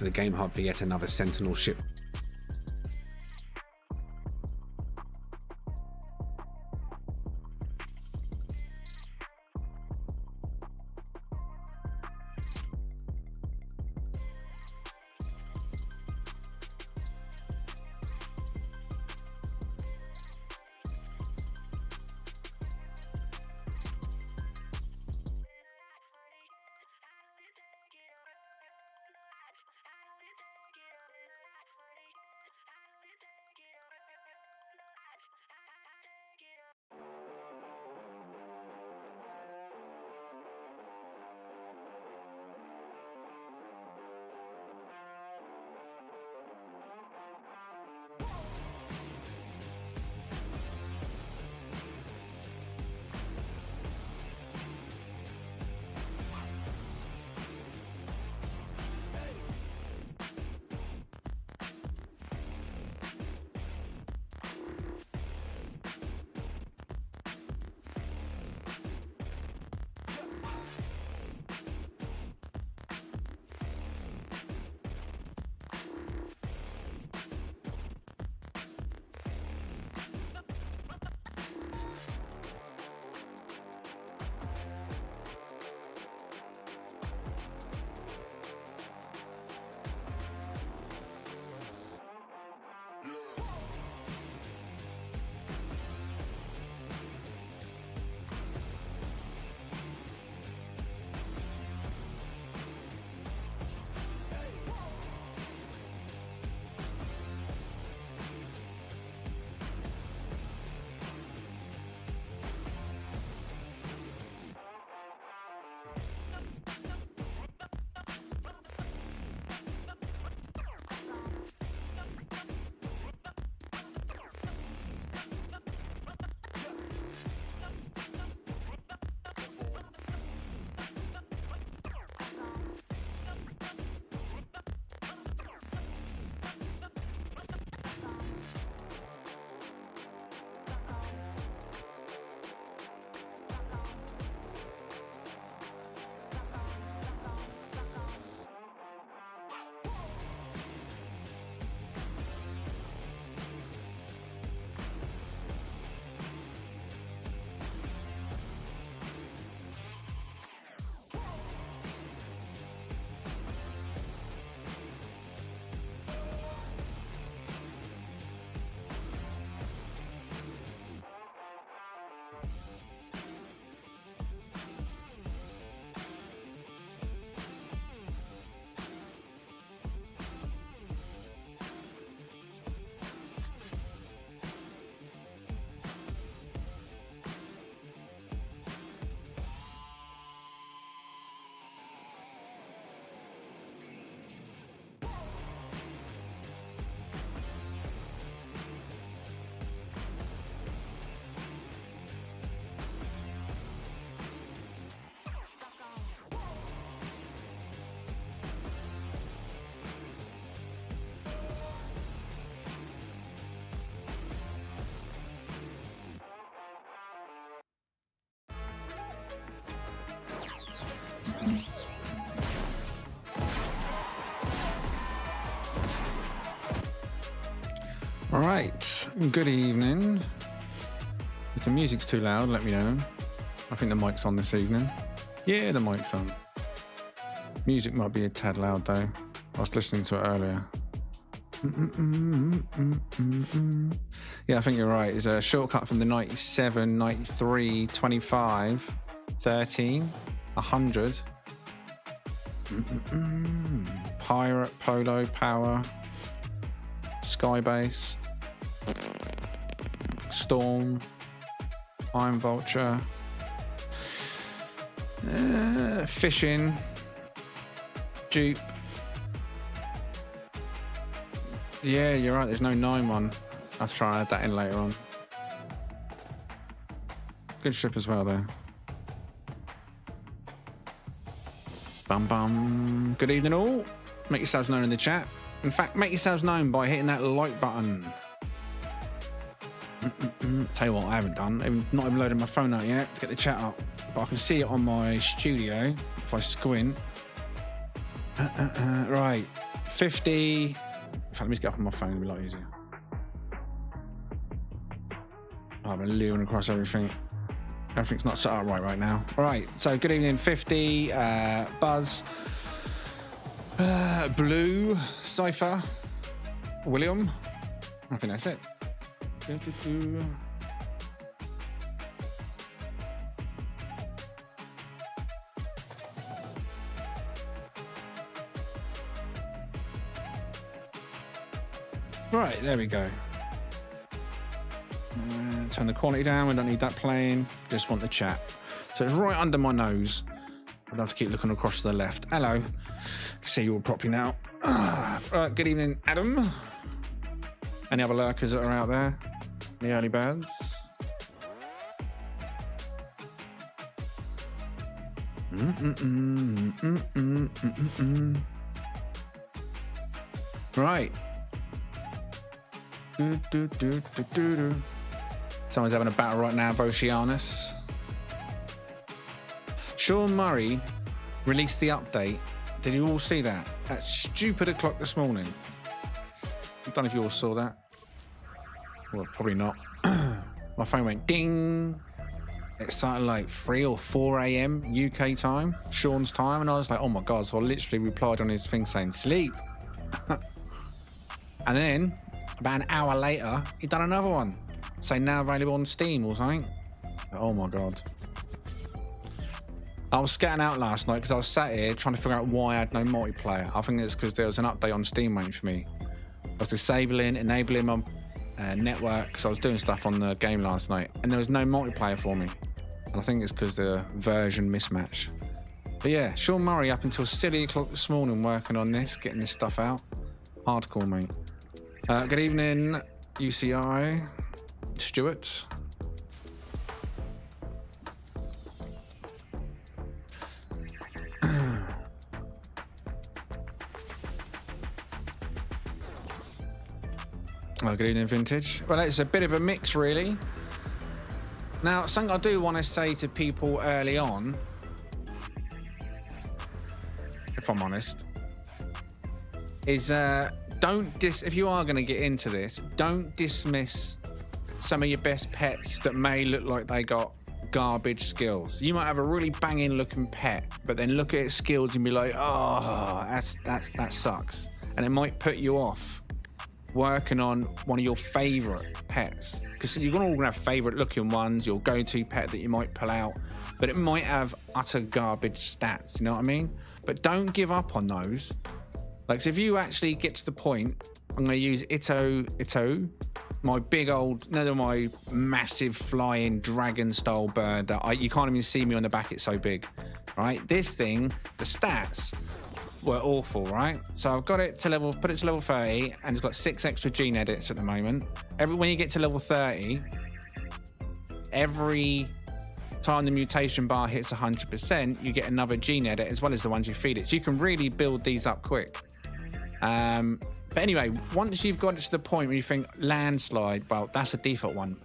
to the game hub for yet another Sentinel ship. All right, good evening. If the music's too loud, let me know. I think the mic's on this evening. Yeah, the mic's on. Music might be a tad loud though. I was listening to it earlier. Yeah, I think you're right. It's a shortcut from the 97, 93, 25, 13, 100. Pirate, Polo, Power, Skybase, Storm, Iron Vulture, Fishing, Dupe. Yeah, you're right. There's no 9-1. I'll try and add that in later on. Good ship as well, though. Bum bum. Good evening, all. Make yourselves known in the chat. In fact, make yourselves known by hitting that like button. Tell you what, I haven't done. I've not even loaded my phone out yet to get the chat up, but I can see it on my studio if I squint. Right. 50. In fact, let me just get up on my phone, it'll be a lot easier. Oh, I've been leering across everything. Everything's not set up right now. All right, so good evening, 50, Buzz, Blue, Cypher, William. I think that's it. Right, there we go. Turn the quality down. We don't need that playing. Just want the chat. So it's right under my nose. I'd have to keep looking across to the left. Hello. Can see you all properly now. Right, good evening, Adam. Any other lurkers that are out there? The early birds? Right. Someone's having a battle right now, Vocianus. Sean Murray released the update. Did you all see that? At stupid o'clock this morning. I don't know if you all saw that. Well, probably not. My phone went ding. It started like 3 or 4 a.m. UK time, Sean's time, and I was like, oh my God. So I literally replied on his thing saying, sleep. And then, about an hour later, he done another one. Say now available on Steam or something. Oh my God. I was scatting out last night because I was sat here trying to figure out why I had no multiplayer. I think it's because there was an update on Steam waiting for me. I was enabling my network because I was doing stuff on the game last night and there was no multiplayer for me. And I think it's because the version mismatch. But yeah, Sean Murray up until silly o'clock this morning working on this, getting this stuff out. Hardcore, mate. Good evening, UCI. Stuart. Well, good evening, Vintage. Well, it's a bit of a mix, really. Now, something I do want to say to people early on, if I'm honest, is if you are going to get into this, don't dismiss some of your best pets that may look like they got garbage skills. You might have a really banging looking pet, but then look at its skills and be like, oh, that sucks. And it might put you off working on one of your favorite pets. Because you're all gonna have favorite looking ones, your go-to pet that you might pull out, but it might have utter garbage stats, you know what I mean? But don't give up on those. Like, so if you actually get to the point, I'm gonna use Ito, my big old, my massive flying dragon style bird that you can't even see me on the back, it's so big, right? This thing, the stats were awful, right? So I've got it to put it to level 30 and it's got 6 extra gene edits at the moment. When you get to level 30, every time the mutation bar hits 100%, you get another gene edit as well as the ones you feed it. So you can really build these up quick. But anyway, once you've got it to the point where you think landslide, well, that's a default one.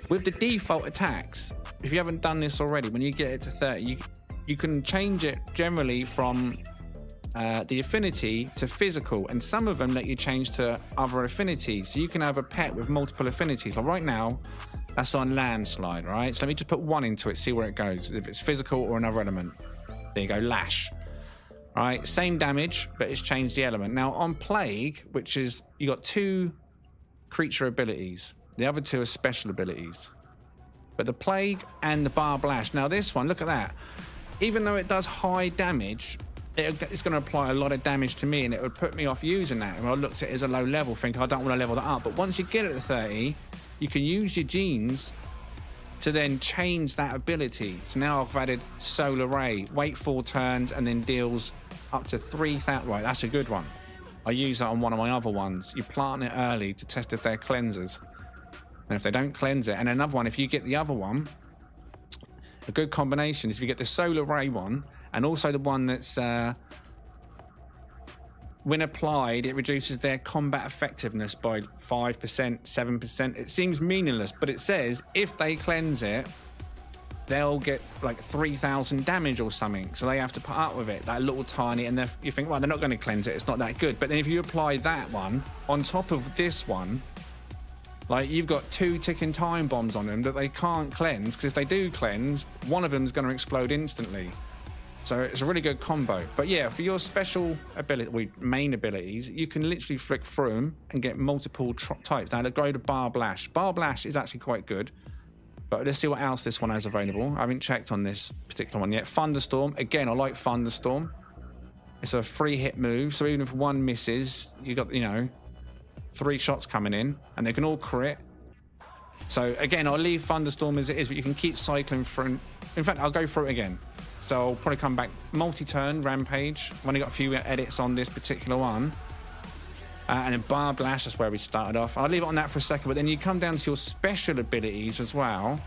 With the default attacks, if you haven't done this already, when you get it to 30, you can change it generally from the affinity to physical, and some of them let you change to other affinities. So you can have a pet with multiple affinities. Like right now, that's on landslide, right? So let me just put one into it, see where it goes, if it's physical or another element. There you go, lash. Right, same damage, but it's changed the element. Now on Plague, which is, you got 2 creature abilities. The other 2 are special abilities. But the Plague and the Barb Lash. Now this one, look at that. Even though it does high damage, it's going to apply a lot of damage to me, and it would put me off using that. And I looked at it as a low level, thinking I don't want to level that up. But once you get it to 30, you can use your genes to then change that ability. So now I've added Solar Ray, wait 4 turns and then deals up to 3,000. Right, that's a good one. I use that on one of my other ones. You plant it early to test if they're cleansers. And if they don't cleanse it, and another one, if you get the other one, a good combination is if you get the Solar Ray one and also the one that's when applied, it reduces their combat effectiveness by 5%, 7%. It seems meaningless, but it says if they cleanse it, they'll get like 3,000 damage or something. So they have to put up with it, that little tiny, and you think, well, they're not going to cleanse it. It's not that good. But then if you apply that one on top of this one, like you've got 2 ticking time bombs on them that they can't cleanse, because if they do cleanse, one of them is going to explode instantly. So it's a really good combo. But yeah, for your special ability, main abilities, you can literally flick through them and get multiple types. Now, to go to Bar Blash. Bar Blash is actually quite good. But let's see what else this one has available. I haven't checked on this particular one yet. Thunderstorm. Again, I like Thunderstorm. It's a 3-hit move. So even if one misses, you got, 3 shots coming in. And they can all crit. So again, I'll leave Thunderstorm as it is, but you can keep cycling through. In fact, I'll go through it again. So I'll probably come back. Multi-turn, Rampage. I've only got a few edits on this particular one. And then Bar Blast, that's where we started off. I'll leave it on that for a second, but then you come down to your special abilities as well.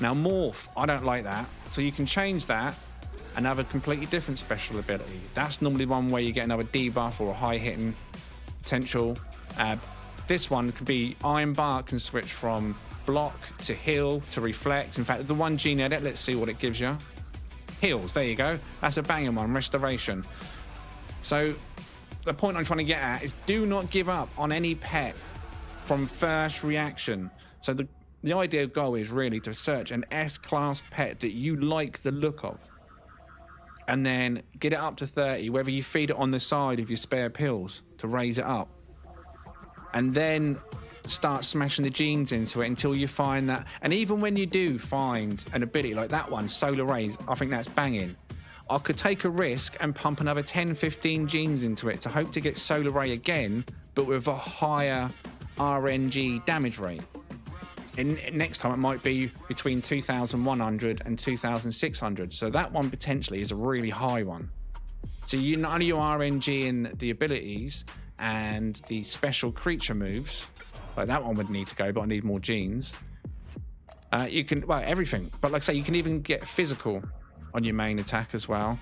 Now, Morph, I don't like that. So you can change that and have a completely different special ability. That's normally one where you get another debuff or a high-hitting potential. This one could be Iron Bark, can switch from block to heal to reflect. In fact, the one gene edit, let's see what it gives you. Heals, there you go. That's a banging one, restoration. So the point I'm trying to get at is do not give up on any pet from first reaction. So the ideal goal is really to search an S-class pet that you like the look of, and then get it up to 30, whether you feed it on the side of your spare pills to raise it up, and then start smashing the genes into it until you find that. And even when you do find an ability like that one, Solar Rays, I think that's banging. I could take a risk and pump another 10, 15 genes into it to hope to get Solar Ray again, but with a higher RNG damage rate. And next time it might be between 2,100 and 2,600. So that one potentially is a really high one. So you not only your RNG in the abilities and the special creature moves, like that one would need to go, but I need more genes. You can, well, everything. But like I say, you can even get physical on your main attack as well.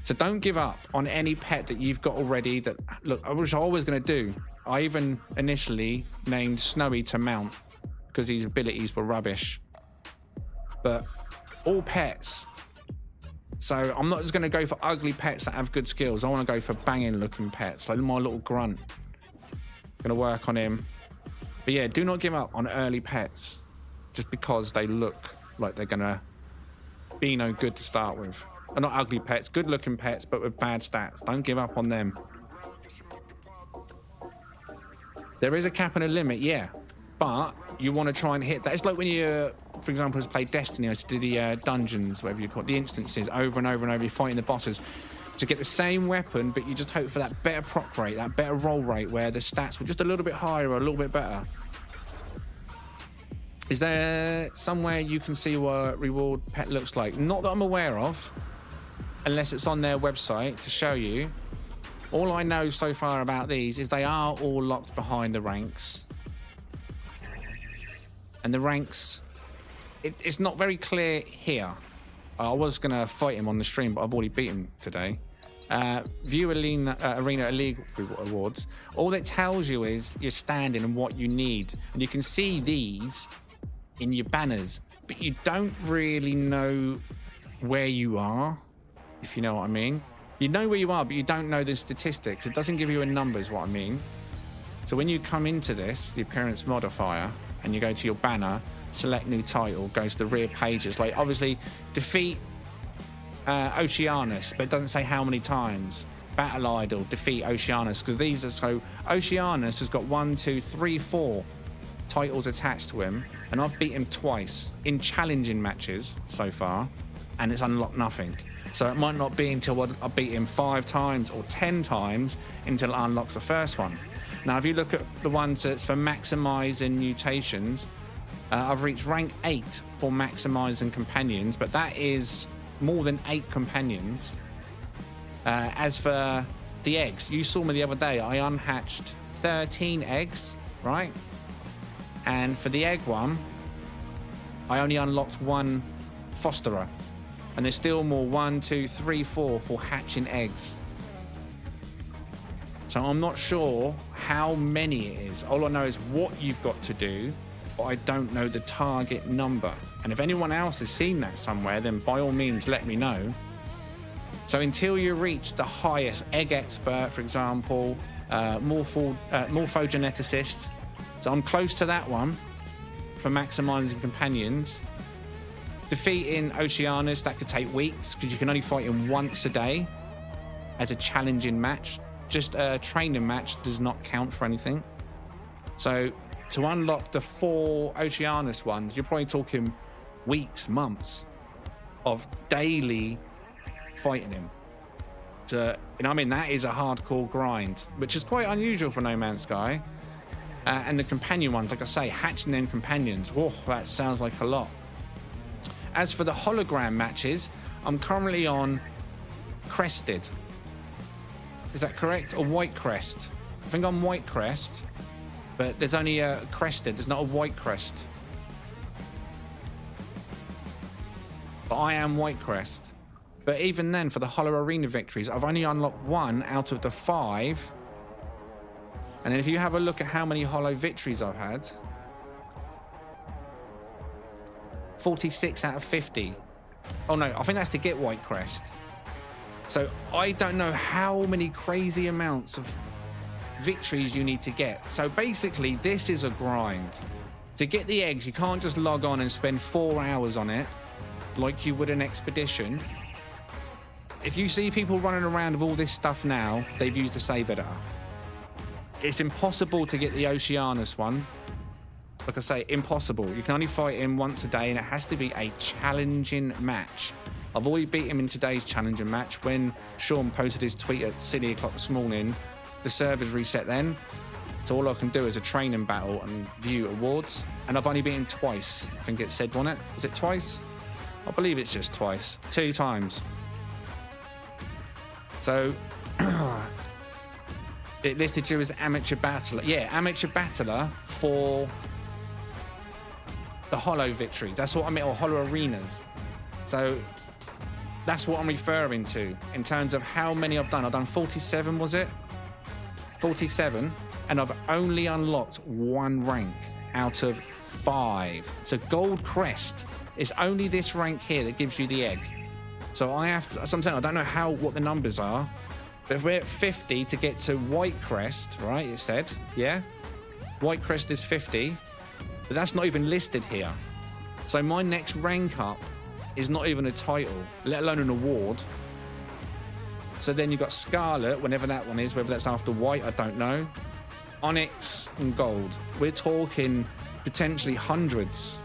So don't give up on any pet that you've got already. That, look, which I was going to do. I even initially named Snowy to mount because his abilities were rubbish. But all pets. So I'm not just going to go for ugly pets that have good skills. I want to go for banging looking pets, like my little grunt. Going to work on him. But yeah, do not give up on early pets just because they look like they're going to be no good to start with. Or not ugly pets, good looking pets, but with bad stats. Don't give up on them. There is a cap and a limit, yeah. But you want to try and hit that. It's like when you, for example, play Destiny, or to do the dungeons, whatever you call it, the instances, over and over and over, you're fighting the bosses. To get the same weapon, but you just hope for that better proc rate, that better roll rate, where the stats were just a little bit higher or a little bit better. Is there somewhere you can see what reward pet looks like? Not that I'm aware of, unless it's on their website to show you. All I know so far about these is they are all locked behind the ranks. And the ranks, it's not very clear here. I was going to fight him on the stream, but I've already beat him today. View Arena League Awards. All it tells you is your standing and what you need. And you can see these in your banners, but you don't really know where you are, if you know what I mean. You know where you are, but you don't know the statistics. It doesn't give you a number, is what I mean. So when you come into this, the appearance modifier, and you go to your banner, select new title, goes to the rear pages. Like, obviously, defeat Oceanus, but it doesn't say how many times. Battle Idol, defeat Oceanus, because these are so... Oceanus has got 1, 2, 3, 4 titles attached to him, and I've beat him twice in challenging matches so far, and it's unlocked nothing. So it might not be until I beat him 5 times or 10 times until it unlocks the first one. Now, if you look at the ones that's for maximising mutations, I've reached rank 8 for maximising companions, but that is more than 8 companions. As for the eggs, you saw me the other day, I unhatched 13 eggs, right? And for the egg one, I only unlocked 1 fosterer. And there's still more 1, 2, 3, 4 for hatching eggs. So I'm not sure how many it is. All I know is what you've got to do, but I don't know the target number. And if anyone else has seen that somewhere, then by all means, let me know. So until you reach the highest egg expert, for example, morphogeneticist, so I'm close to that one for maximizing companions. Defeating Oceanus, that could take weeks because you can only fight him once a day as a challenging match. Just a training match does not count for anything. So to unlock the 4 Oceanus ones, you're probably talking weeks, months of daily fighting him. So, I mean, that is a hardcore grind, which is quite unusual for No Man's Sky. And the companion ones, like I say, hatching them companions, oh, that sounds like a lot. As for the hologram matches, I'm currently on Crested. Is that correct? Or White Crest? I think I'm White Crest, but there's only a Crested. There's not a White Crest. But I am White Crest. But even then, for the Holo Arena victories, I've only unlocked 1 out of the 5. And then if you have a look at how many Holo victories I've had, 46 out of 50. Oh no, I think that's to get White Crest. So I don't know how many crazy amounts of victories you need to get. So basically, this is a grind. To get the eggs, you can't just log on and spend 4 hours on it like you would an expedition. If you see people running around with all this stuff now, they've used a save editor. It's impossible to get the Oceanus one. Like I say, impossible. You can only fight him once a day, and it has to be a challenging match. I've already beat him in today's challenging match. When Sean posted his tweet at 6 o'clock this morning, the servers reset then. So all I can do is a training battle and view awards. And I've only beaten twice. I think it said, wasn't it? Was it twice? I believe it's just twice. 2 times. So it listed you as amateur battler. Yeah, amateur battler for the Holo victories. That's what I mean, or Holo arenas. So that's what I'm referring to in terms of how many I've done. I've done 47, was it? 47, and I've only unlocked 1 rank out of 5. So Gold Crest is only this rank here that gives you the egg. So I have to, sometimes I don't know what the numbers are, but if we're at 50 to get to White Crest, right? It said, yeah, White Crest is 50, but that's not even listed here. So my next rank up is not even a title, let alone an award. So then you've got Scarlet, whenever that one is, whether that's after White, I don't know. Onyx and Gold. We're talking potentially hundreds.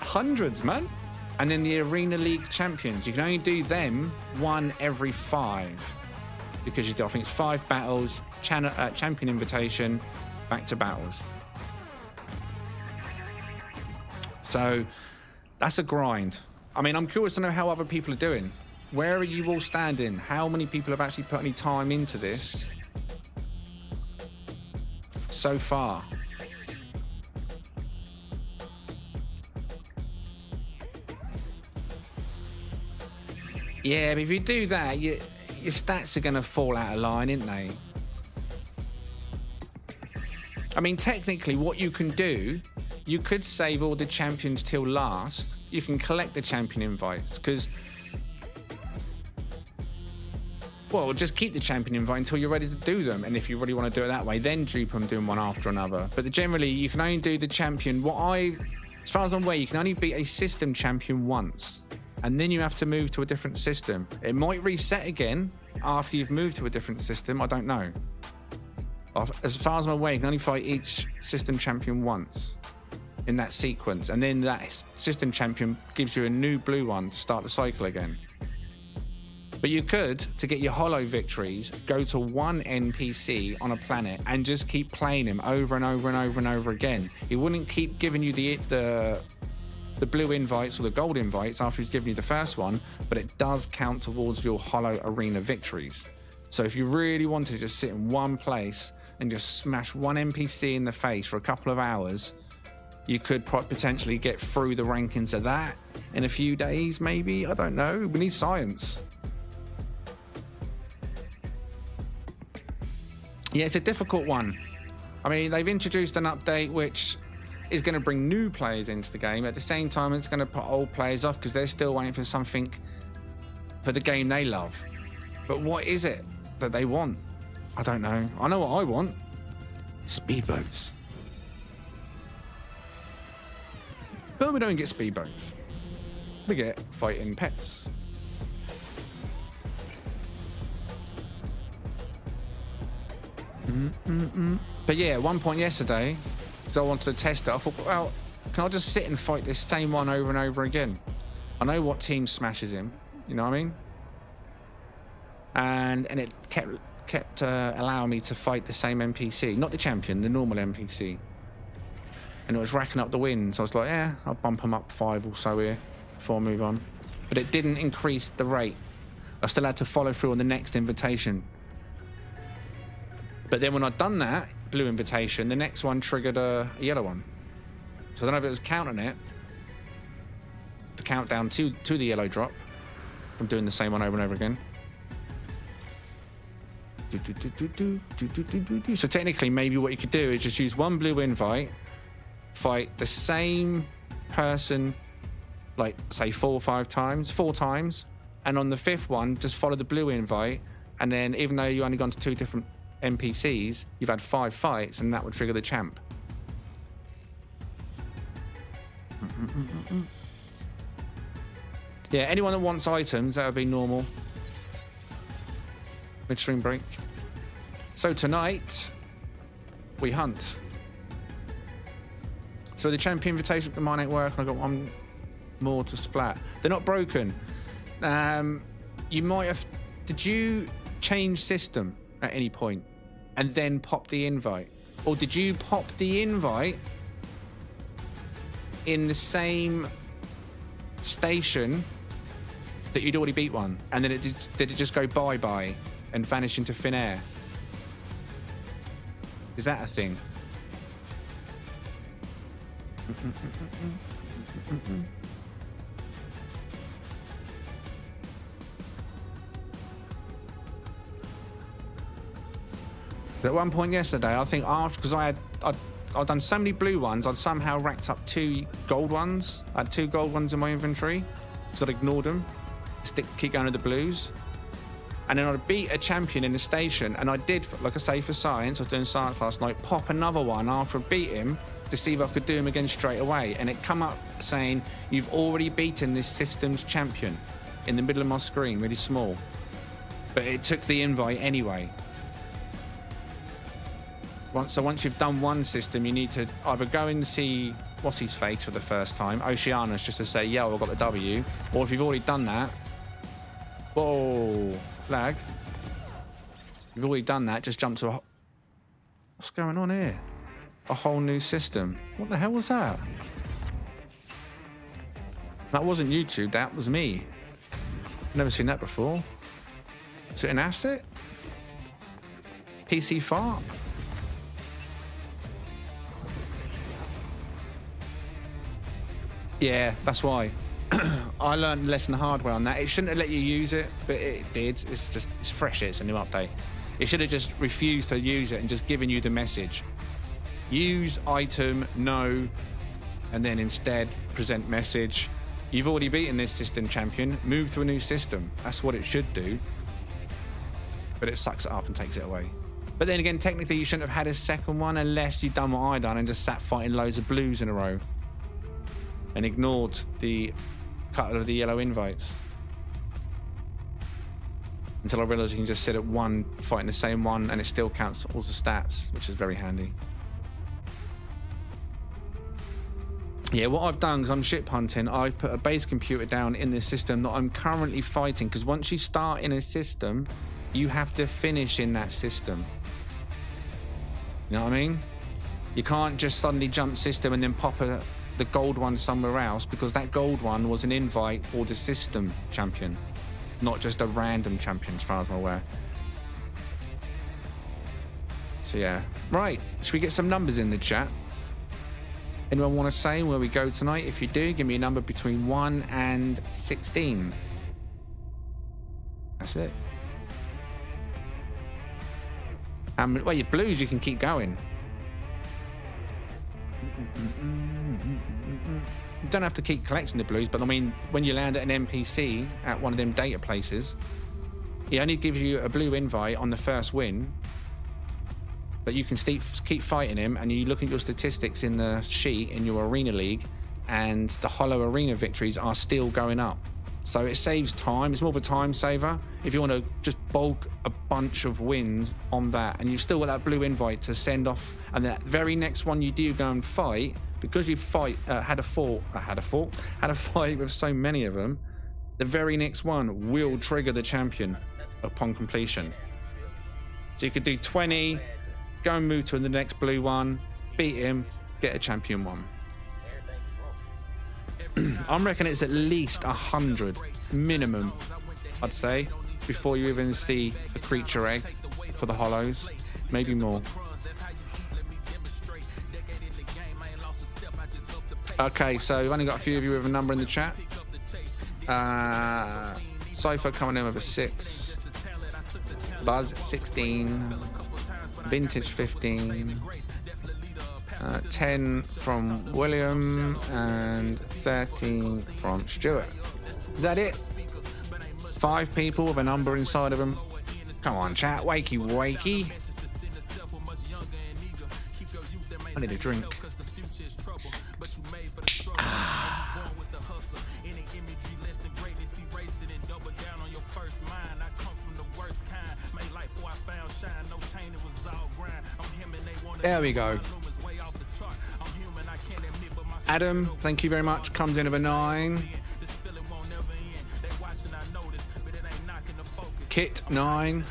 Hundreds, man. And then the Arena League champions, you can only do them 1 every 5 because you do, I think it's 5 battles, champion invitation, back to battles. So that's a grind. I mean, I'm curious to know how other people are doing. Where are you all standing? How many people have actually put any time into this so far? Yeah, but if you do that, your stats are going to fall out of line, aren't they? I mean, technically, what you can do, you could save all the champions till last. You can collect the champion invites, because, well, just keep the champion invite until you're ready to do them. And if you really want to do it that way, then dupe them doing one after another. But generally, you can only do the champion. As far as I'm aware, you can only beat a system champion once. And then you have to move to a different system. It might reset again after you've moved to a different system. I don't know. As far as I'm aware, you can only fight each system champion once in that sequence. And then that system champion gives you a new blue one to start the cycle again. But you could, to get your Holo victories, go to 1 NPC on a planet and just keep playing him over and over and over and over again. He wouldn't keep giving you the blue invites or the gold invites after he's given you the first one, but it does count towards your Holo Arena victories. So if you really wanted to just sit in one place and just smash 1 NPC in the face for a couple of hours, you could potentially get through the rankings of that in a few days, maybe. I don't know. We need science. Yeah, it's a difficult one. I mean, they've introduced an update which is going to bring new players into the game. At the same time, it's going to put old players off because they're still waiting for something for the game they love. But what is it that they want? I don't know. I know what I want. Speedboats. But we don't get speedboats. We get fighting pets. But yeah, at one point yesterday, because I wanted to test it, I thought, well, can I just sit and fight this same one over and over again? I know what team smashes him, you know what I mean? And it kept allowing me to fight the same NPC, not the champion, the normal NPC. And it was racking up the wins. So I was like, yeah, I'll bump him up 5 or so here before I move on. But it didn't increase the rate. I still had to follow through on the next invitation. But then when I'd done that blue invitation, the next one triggered a yellow one. So I don't know if it was counting it, the countdown to the yellow drop. I'm doing the same one over and over again. So technically, maybe what you could do is just use one blue invite, fight the same person, like say 4 or 5 times, 4 times, and on the 5th one, just follow the blue invite, and then even though you only gone to 2 different NPCs, you've had 5 fights, and that would trigger the champ. Yeah, anyone that wants items, that would be normal. Midstream break. So tonight, we hunt. So the champion invitation for mine ain't working. I've got one more to splat. They're not broken. You might have... Did you change system at any point and then pop the invite? Or did you pop the invite in the same station that you'd already beat one? And then did it just go bye-bye and vanish into thin air? Is that a thing? At one point yesterday, I think after, because I'd done so many blue ones, I'd somehow racked up 2 gold ones. I had 2 gold ones in my inventory, so I'd ignored them, keep going to the blues. And then I'd beat a champion in the station, and I did, like I say, for science, I was doing science last night, pop another one after I beat him to see if I could do him again straight away. And it come up saying, you've already beaten this system's champion, in the middle of my screen, really small. But it took the invite anyway. So once you've done one system, you need to either go and see what's his face for the first time, Oceanus, just to say, yeah, I got the W. Or if you've already done that, whoa, lag. You've already done that, just jump to a... What's going on here? A whole new system. What the hell was that? That wasn't YouTube, that was me. Never seen that before. Is it an asset? PC fart? Yeah, that's why. I learned a lesson the hard way on that. It shouldn't have let you use it, but it did. It's fresh, it's a new update. It should have just refused to use it and just given you the message. Use item, no, and then instead present message. You've already beaten this system champion, move to a new system. That's what it should do. But it sucks it up and takes it away. But then again, technically you shouldn't have had a second one unless you'd done what I done and just sat fighting loads of blues in a row. And ignored the cut of the yellow invites. Until I realised you can just sit at one, fighting the same one, and it still counts all the stats, which is very handy. Yeah, what I've done, because I'm ship hunting, I've put a base computer down in this system that I'm currently fighting, because once you start in a system, you have to finish in that system. You know what I mean? You can't just suddenly jump system and then pop the gold one somewhere else, because that gold one was an invite for the system champion, not just a random champion as far as I'm aware. So yeah. Right, should we get some numbers in the chat? Anyone want to say where we go tonight? If you do, give me a number between 1 and 16. That's it. Well, your blues, you can keep going. You don't have to keep collecting the blues, but I mean, when you land at an NPC at one of them data places, it only gives you a blue invite on the first win, but you can keep fighting him, and you look at your statistics in the sheet in your arena league, and the hollow arena victories are still going up. So it saves time. It's more of a time saver if you want to just bulk a bunch of wins on that, and you've still got that blue invite to send off. And that very next one you do go and fight, because you had a fight with so many of them, the very next one will trigger the champion upon completion. So you could do 20, go and move to the next blue one, beat him, get a champion one. I'm reckoning it's at least 100 minimum, I'd say, before you even see a creature egg for the hollows, maybe more. Okay, so we've only got a few of you with a number in the chat. Cypher coming in with a 6, Buzz 16, Vintage 15, 10 from William, and 13 from Stuart. Is that it? 5 people with a number inside of them. Come on, chat. Wakey, wakey. I need a drink. There we go. Adam, thank you very much. Comes in with a 9. Kit, 9.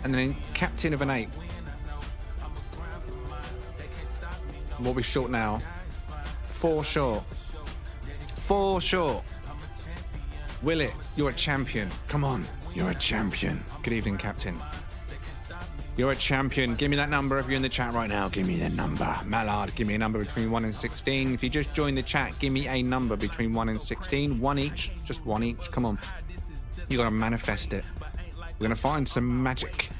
And then Captain of an 8. What are we short now? 4 short. 4 short. Will it? You're a champion. Come on. You're a champion. Good evening, Captain. You're a champion. Give me that number if you're in the chat right now. Give me the number. Mallard, give me a number between 1 and 16. If you just joined the chat, give me a number between 1 and 16. 1 each. Just 1 each. Come on. You got to manifest it. We're going to find some magic.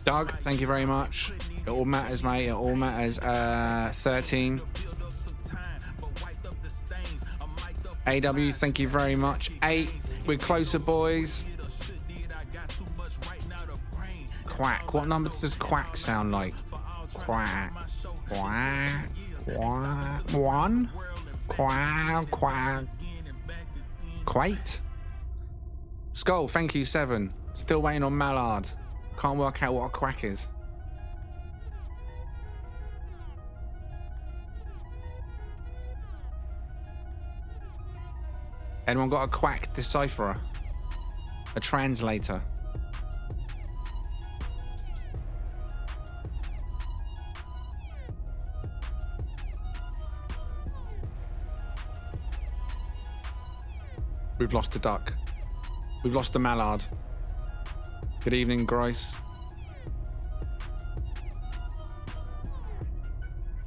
Doug, thank you very much. It all matters, mate. It all matters. 13. AW, thank you very much. 8. We're closer, boys. Quack. What number does quack sound like? Quack. Quack. Quack. 1. Quack. Quack. Quate. Skull, thank you. 7. Still waiting on Mallard. Can't work out what a quack is. Anyone got a quack decipherer? A translator? We've lost the duck. We've lost the mallard. Good evening, Grice.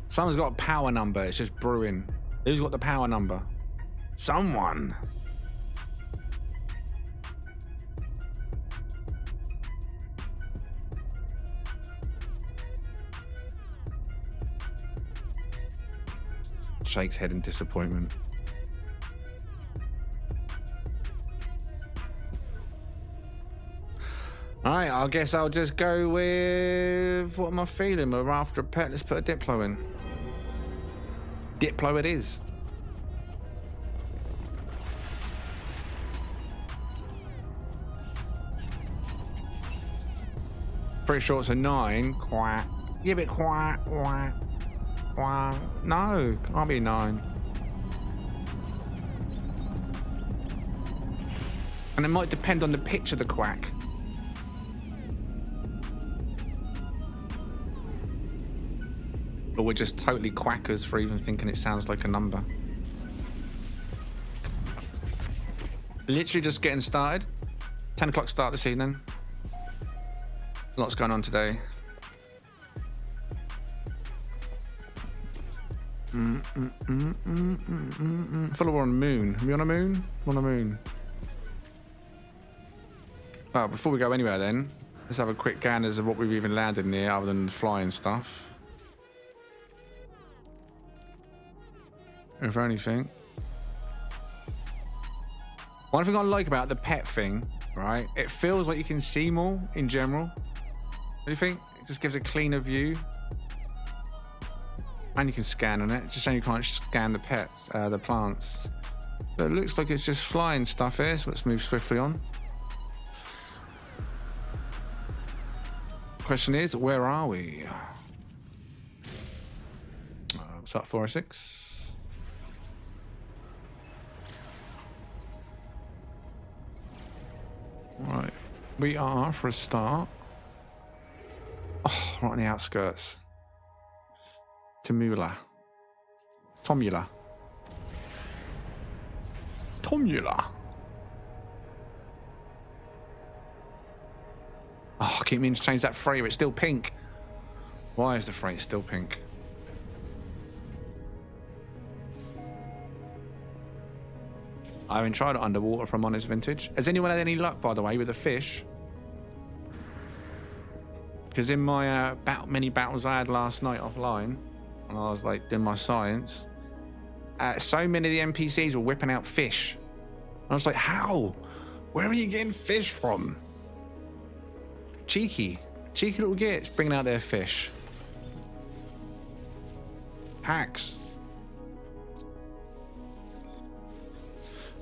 Someone's got a power number. It's just brewing. Who's got the power number? Someone. Shakes head in disappointment. Alright, I guess I'll just go with what am I feeling? We're after a pet. Let's put a Diplo in. Diplo it is. Pretty sure it's a 9. Quack. Yeah, but quack, quack, quack. No, can't be a 9. And it might depend on the pitch of the quack. Or we're just totally quackers for even thinking it sounds like a number. Literally just getting started. 10 o'clock start this evening. Lots going on today. thought we were on the moon. Are we on a moon? We're on a moon. Well, before we go anywhere then, let's have a quick ganders of what we've even landed near other than the flying stuff. If anything. One thing I like about the pet thing, right? It feels like you can see more in general. What do you think? It just gives a cleaner view. And you can scan on it. It's just saying you can't scan the pets, the plants. But it looks like it's just flying stuff here, so let's move swiftly on. Question is, where are we? What's up, 406? Right, we are, for a start, right on the outskirts. Tomula. Oh, I keep meaning to change that freighter. It's still pink. Why is the freighter still pink? I haven't tried it underwater from Honest Vintage. Has anyone had any luck, by the way, with a fish? Because in my many battles I had last night offline, and I was like doing my science, so many of the NPCs were whipping out fish. And I was like, how? Where are you getting fish from? Cheeky little gits bringing out their fish. Hacks.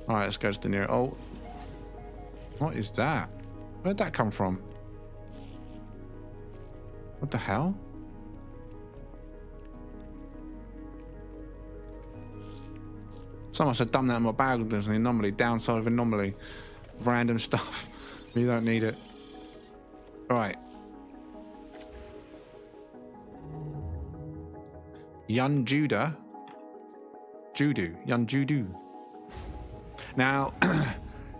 All right, let's go to the near. Oh, what is that? Where'd that come from? What the hell? Someone must have done that in my bag. There's an anomaly, downside of anomaly. Random stuff. You don't need it. Right. Yun Judu. Now, the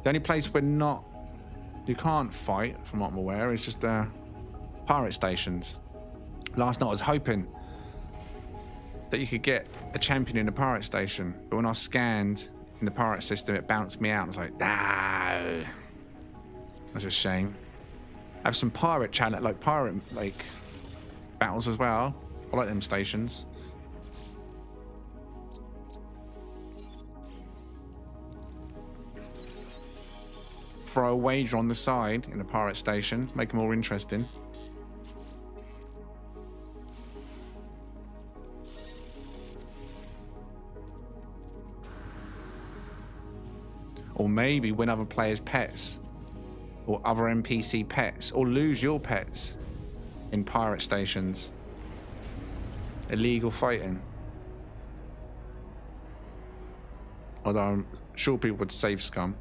only place you can't fight, from what I'm aware, is just pirate stations. Last night I was hoping that you could get a champion in a pirate station, but when I scanned in the pirate system, it bounced me out. I was like, no. That's a shame. I have some pirate battles as well. I like them stations. Throw a wager on the side in a pirate station, make it more interesting. Or maybe win other players' pets, or other NPC pets, or lose your pets in pirate stations. Illegal fighting. Although I'm sure people would save scum.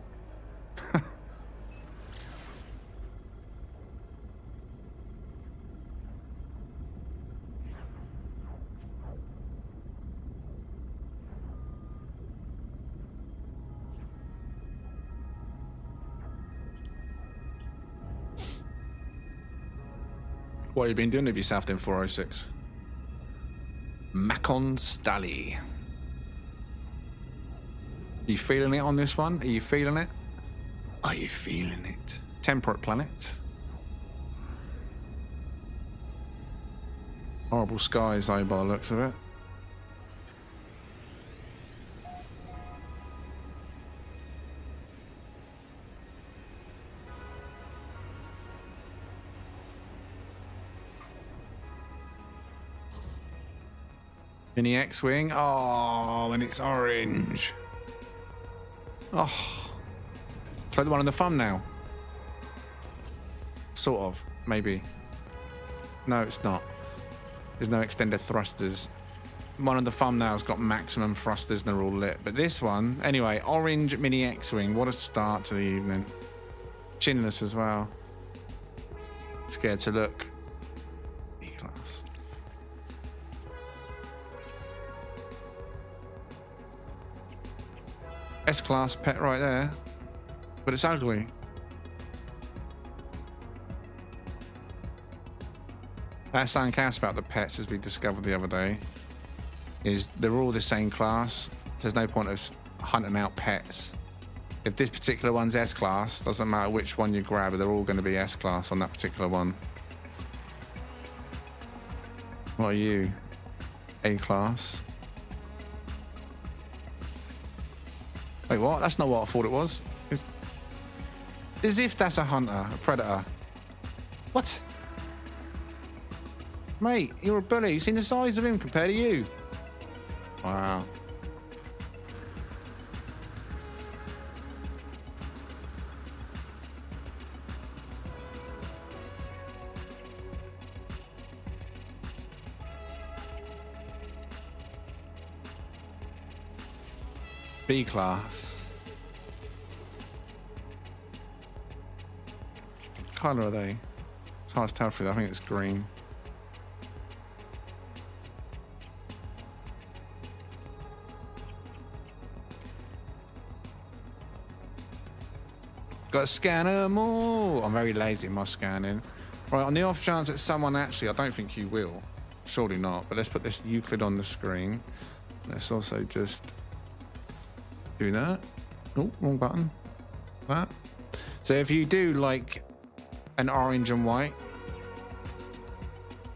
What have you been doing with yourself then, 406? Macon Stally. Are you feeling it on this one? Are you feeling it? Are you feeling it? Temperate planet. Horrible skies though, by the looks of it. Mini X-Wing. Oh, and it's orange. Oh. It's like the one on the thumbnail. Sort of, maybe. No, it's not. There's no extended thrusters. One of the thumbnails got maximum thrusters and they're all lit. But this one, anyway, orange Mini X-Wing. What a start to the evening. Chinless as well. Scared to look. E-class. S-class pet right there, but it's ugly. That's something else about the pets as we discovered the other day. is they're all the same class. So there's no point of hunting out pets. If this particular one's S-class, doesn't matter which one you grab, they're all going to be S-class on that particular one. What are you? A-class. Wait, what? That's not what I thought it was. As if that's a hunter, a predator. What? Mate, you're a bully. You've seen the size of him compared to you. Wow. B class. What colour are they? It's hard to tell through that. I think it's green. Got to scan them all. I'm very lazy in my scanning. Right, on the off chance that someone actually, I don't think you will. Surely not. But let's put this Euclid on the screen. Let's also just do that. Oh, wrong button. That. So if you do like an orange and white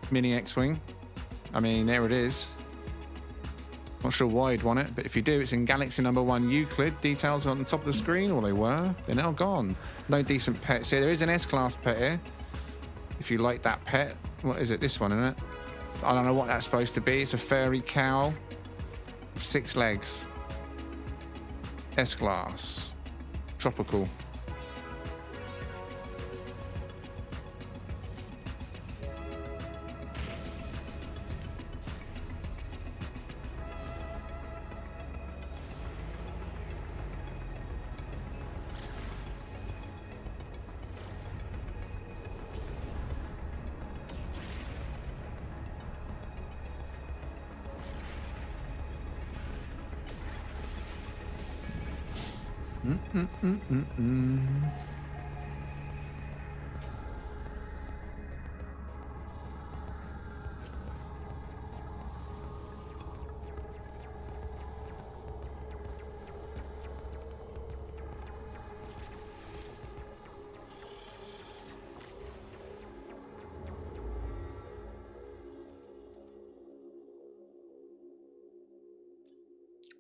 mini X-Wing, I mean, there it is. Not sure why you'd want it, but if you do, it's in Galaxy number 1 Euclid. Details on the top of the screen, or they were. They're now gone. No decent pets here. There is an S-class pet here. If you like that pet. What is it? This one, isn't it? I don't know what that's supposed to be. It's a furry cow. 6 legs. S-class. Tropical.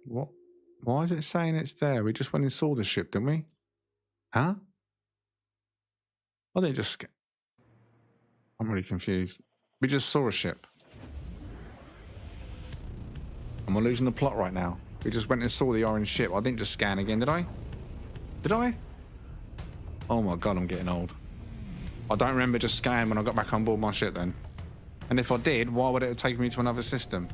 What? Why is it saying it's there? We just went and saw the ship, didn't we? Huh? Or they just... I'm really confused. We just saw a ship. Am I losing the plot right now? We just went and saw the orange ship. I didn't just scan again, did I? Did I? Oh my god, I'm getting old. I don't remember just scanning when I got back on board my ship then. And if I did, why would it have taken me to another system?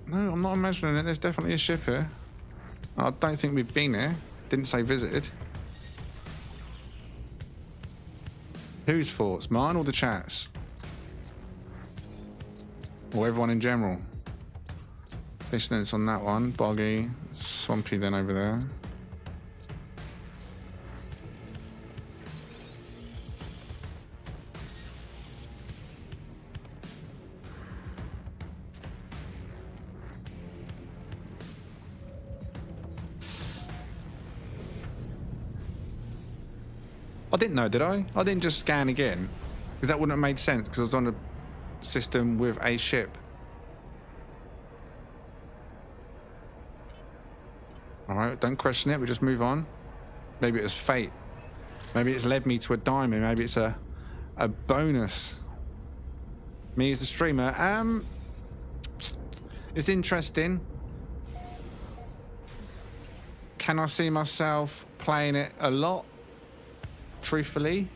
No, I'm not imagining it. There's definitely a ship here. I don't think we've been here. Didn't say visited. Whose thoughts? Mine or the chat's? Or everyone in general? Dissonance on that one. Boggy. Swampy then over there. I didn't know, did I? I didn't just scan again. Because that wouldn't have made sense, because I was on a system with a ship. Alright, don't question it, we just move on. Maybe it was fate. Maybe it's led me to a diamond. Maybe it's a bonus. Me as the streamer. It's interesting. Can I see myself playing it a lot? Truthfully,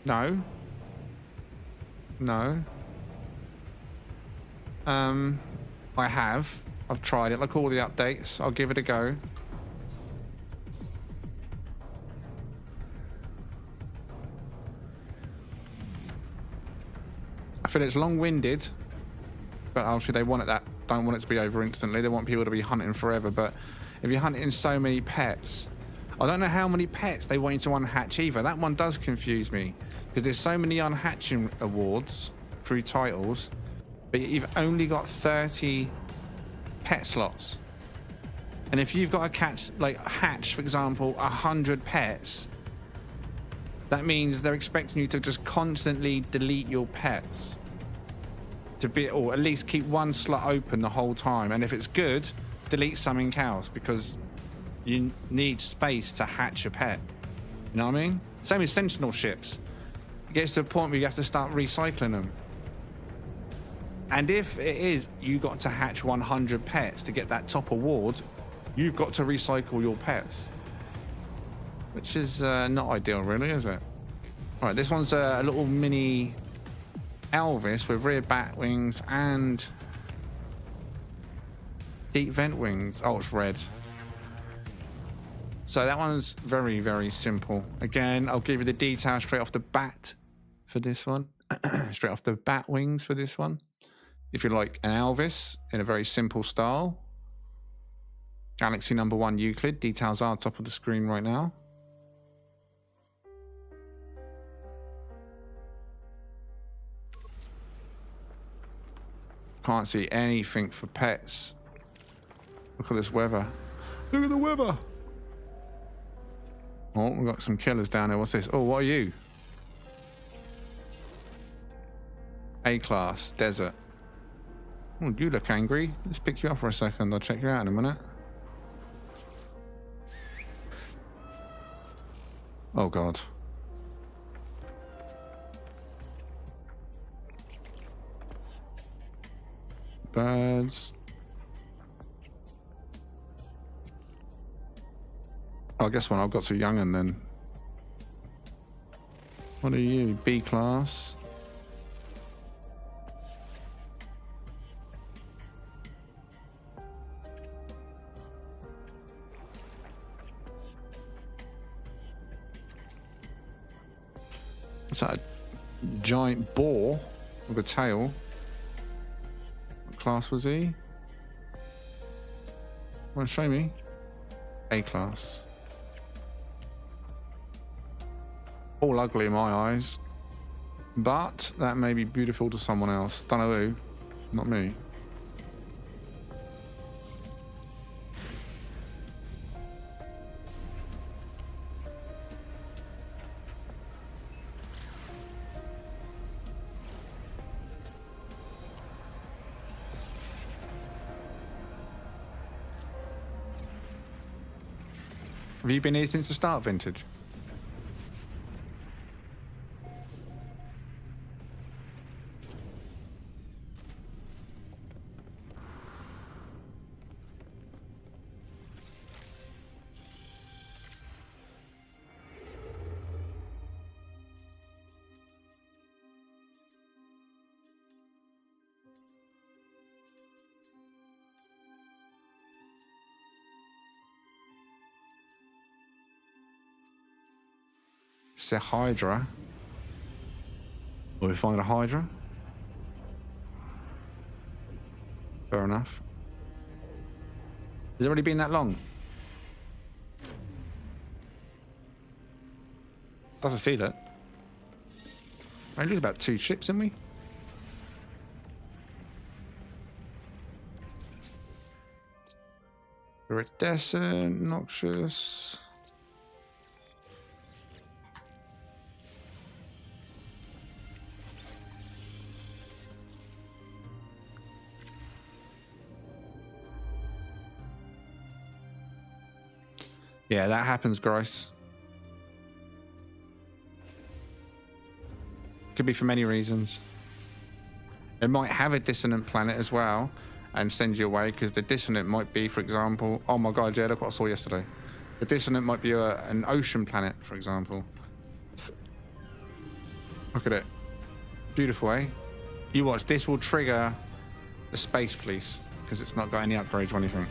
no. No. I have. I've tried it. Like all the updates, I'll give it a go. I feel it's long-winded, but obviously they want it don't want it to be over instantly. They want people to be hunting forever. But if you're hunting so many pets, I don't know how many pets they want you to unhatch either. That one does confuse me. Because there's so many unhatching awards through titles, but you've only got 30 pet slots. And if you've got to catch, like hatch, for example, 100 pets, that means they're expecting you to just constantly delete your pets to be, or at least keep one slot open the whole time. And if it's good, delete something else because you need space to hatch a pet. You know what I mean? Same as Sentinel Ships. It gets to a point where you have to start recycling them. And if it is you got to hatch 100 pets to get that top award, you've got to recycle your pets. Which is not ideal, really, is it? All right, this one's a little mini Elvis with rear bat wings and deep vent wings. Oh, it's red. So that one's very, very simple. Again, I'll give you the details straight off the bat for this one. Straight off the bat wings for this one. If you like an Elvis in a very simple style. Galaxy number 1 Euclid. Details are top of the screen right now. Can't see anything for pets. Look at this weather. Look at the weather. Oh, we've got some killers down there. What's this? Oh, what are you? A-class, desert. Oh, you look angry. Let's pick you up for a second. I'll check you out in a minute. Oh, God. Birds. Oh, I guess when I got so young and then. What are you? B-class. What's that? A giant boar with a tail. What class was he? Want to show me? A-class. All ugly in my eyes. But that may be beautiful to someone else. Don't know who. Not me. Have you been here since the start, Vintage? It's a Hydra. Will we find a Hydra? Fair enough. Has it already been that long? Doesn't feel it. I lose about 2 ships, didn't we? Iridescent, Noxious. Yeah, that happens, Grice. Could be for many reasons. It might have a dissonant planet as well and send you away because the dissonant might be, for example, oh my God, yeah, look what I saw yesterday. The dissonant might be an ocean planet, for example. Look at it. Beautiful, eh? You watch, this will trigger the space police because it's not got any upgrades or anything.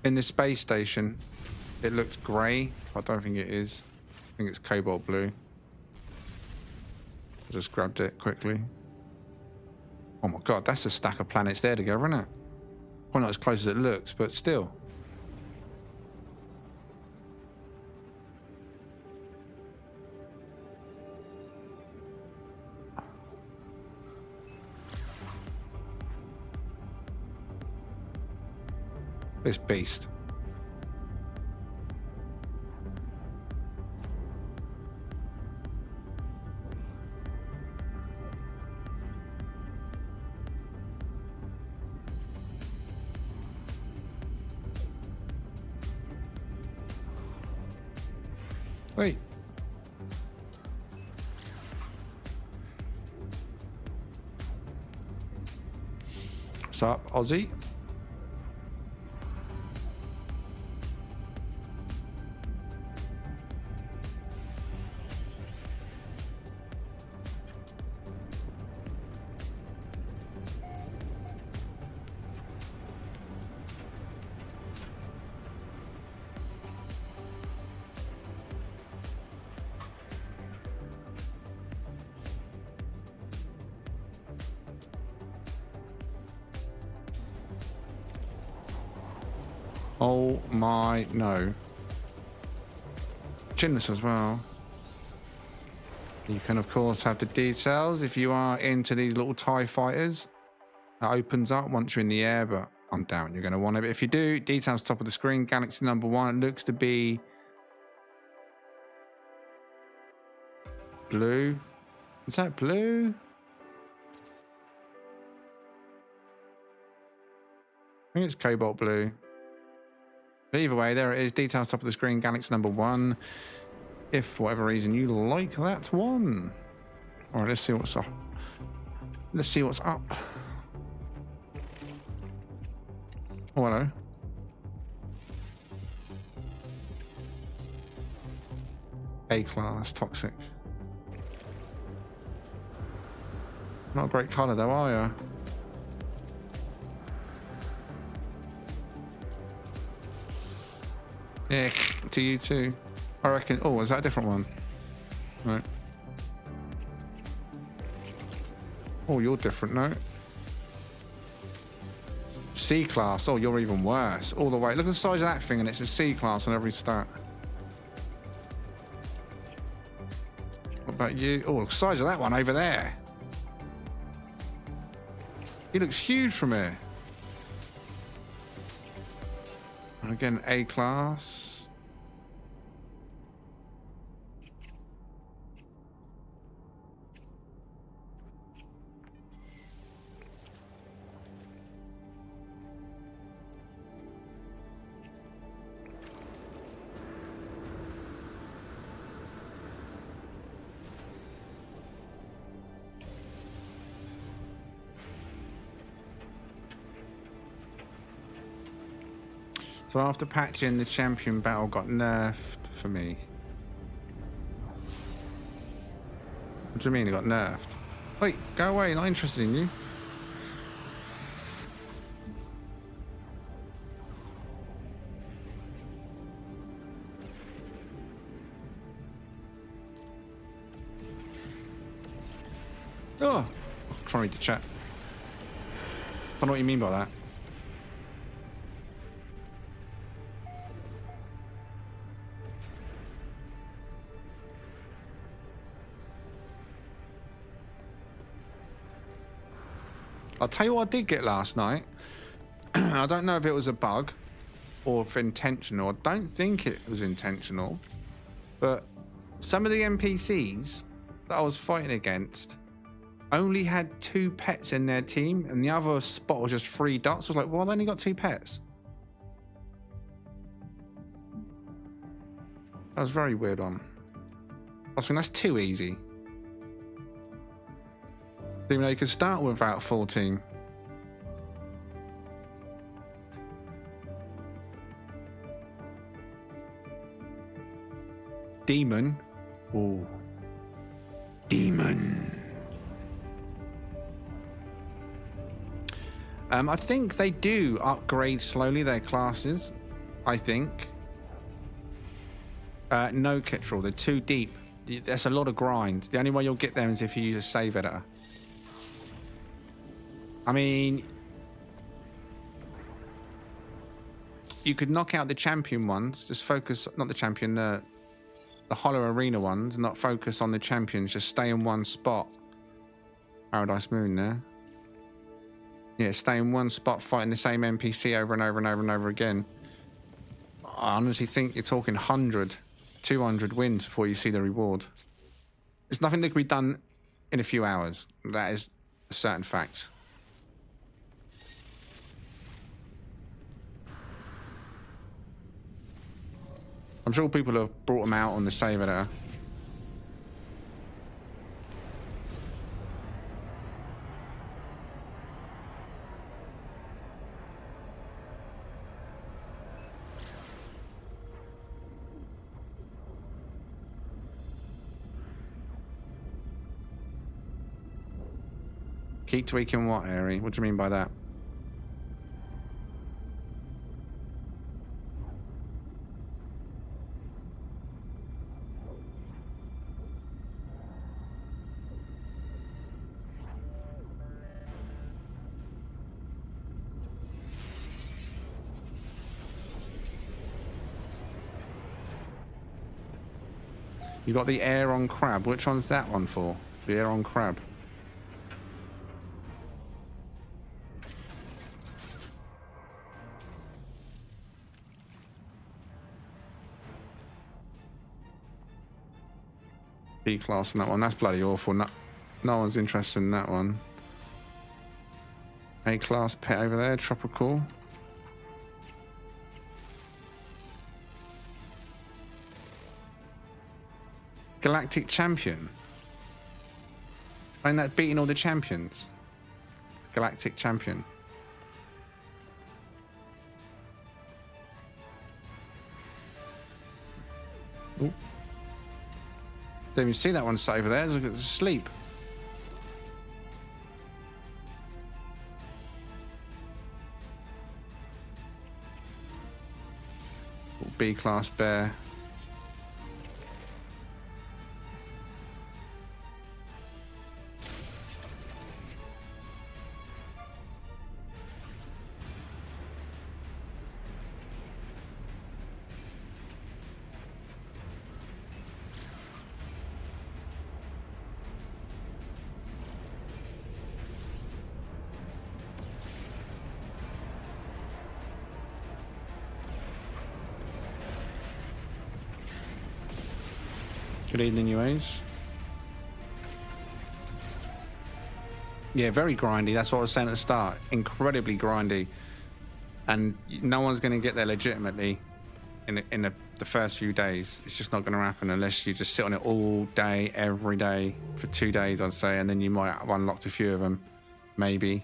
In the space station, it looks grey. I don't think it is. I think it's cobalt blue. I just grabbed it quickly. Oh my God, that's a stack of planets there together, isn't it? Probably not as close as it looks, but still. This beast. Wait. What's up, Aussie? Oh my, no. Chinless as well. You can, of course, have the details if you are into these little TIE fighters. That opens up once you're in the air, but I'm down. You're going to want it. But if you do, details top of the screen, Galaxy number 1. It looks to be blue. Is that blue? I think it's cobalt blue. But either way, there it is. Details top of the screen, Galaxy number 1. If for whatever reason you like that one. All right, let's see what's up. Let's see what's up. Oh, hello. A-class, toxic. Not a great colour though, are you? Yeah, to you too. I reckon. Oh, is that a different one? No. Oh, you're different, no? C-class. Oh, you're even worse. All the way. Look at the size of that thing, and it's a C-class on every stat. What about you? Oh, the size of that one over there. He looks huge from here. And again, A-class. So after patching, the champion battle got nerfed for me. What do you mean it got nerfed? Wait, go away, not interested in you. Oh, I'm trying to read the chat. I don't know what you mean by that. I'll tell you what I did get last night. I don't know if it was a bug or if intentional. I don't think it was intentional. But some of the NPCs that I was fighting against only had 2 pets in their team, and the other spot was just 3 dots. I was like, well, they only got 2 pets. That was very weird on. I was thinking, that's too easy. Even though you could start without 14. Demon. Ooh. Demon. I think they do upgrade slowly their classes. I think. No, Kittrell. They're too deep. That's a lot of grind. The only way you'll get them is if you use a save editor. I mean, you could knock out the champion ones, just focus, not the champion, the hollow arena ones, not focus on the champions, just stay in one spot. Paradise Moon there. Yeah, stay in one spot fighting the same NPC over and over and over and over again. I honestly think you're talking 100, 200 wins before you see the reward. It's nothing that can be done in a few hours. That is a certain fact. I'm sure people have brought them out on the save editor. Keep tweaking what, Ari? What do you mean by that? You got the air on crab. Which one's that one for? The air on crab. B class in that one. That's bloody awful. No one's interested in that one. A class pet over there. Tropical. Galactic champion. Ain't that beating all the champions? Galactic champion. Ooh. Didn't even see that one sat over there. Look at the sleep. B class bear. Good evening, UAs. Yeah, very grindy. That's what I was saying at the start. Incredibly grindy. And no one's going to get there legitimately in the first few days. It's just not going to happen unless you just sit on it all day, every day, for 2 days, I'd say. And then you might have unlocked a few of them. Maybe.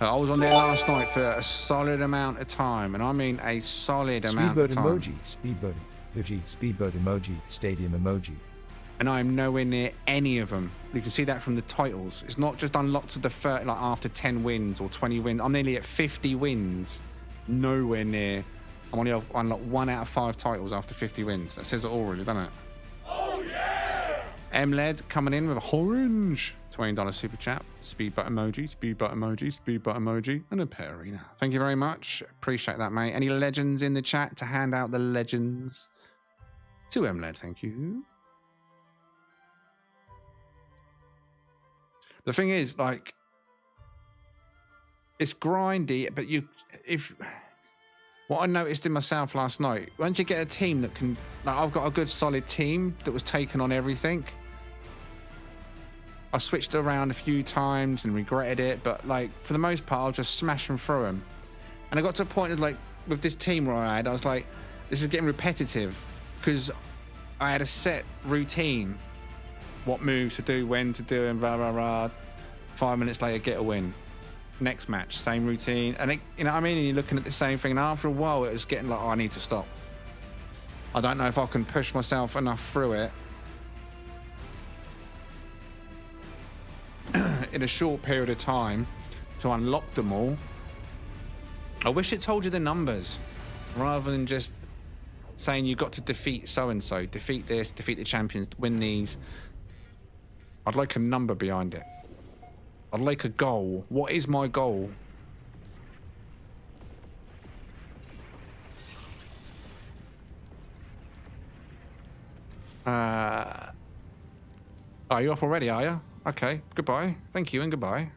I was on there last night for a solid amount of time. And I mean a solid amount of time. Speedbird emoji, speedbird emoji, stadium emoji. And I am nowhere near any of them. You can see that from the titles. It's not just unlocked to the like after 10 wins or 20 wins. I'm nearly at 50 wins. Nowhere near. I'm only unlocked 1 out of 5 titles after 50 wins. That says it all, really, doesn't it? Oh yeah! M-Led coming in with a orange $20 super chat. Speedbutt emoji, speedbutt emoji, speedbutt emoji, and a Perina. Thank you very much. Appreciate that, mate. Any legends in the chat to hand out the legends? To M-Led, thank you. The thing is, like, it's grindy, but what I noticed in myself last night, once you get a team that can, like, I've got a good solid team that was taking on everything. I switched around a few times and regretted it, but like for the most part, I was just smashing through them. And I got to a point of like, with this team where I was like, this is getting repetitive because I had a set routine. What moves to do, when to do, and blah, blah, blah. 5 minutes later, get a win. Next match, same routine. And it, you know what I mean? And you're looking at the same thing. And after a while, it was getting like, oh, I need to stop. I don't know if I can push myself enough through it in a short period of time to unlock them all. I wish it told you the numbers rather than just saying you got to defeat so-and-so, defeat this, defeat the champions, win these. I'd like a number behind it. I'd like a goal. What is my goal? Are you off already, are you? Okay, goodbye. Thank you and goodbye.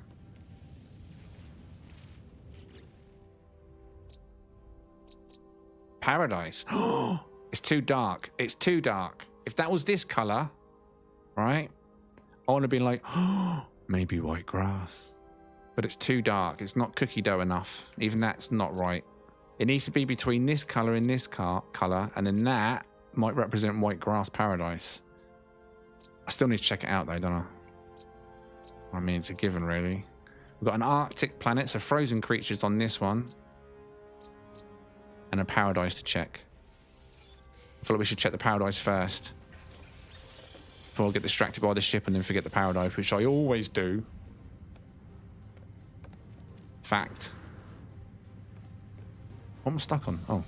Paradise. It's too dark. It's too dark. If that was this color, right, I want to be like, maybe white grass. But it's too dark. It's not cookie dough enough. Even that's not right. It needs to be between this color and this color, and then that might represent white grass paradise. I still need to check it out though, don't I? I mean, it's a given, really. We've got an Arctic planet, so frozen creatures on this one. And a paradise to check. I feel like we should check the paradise first. Before I get distracted by the ship and then forget the paradise, which I always do. Fact. What am I stuck on? Oh.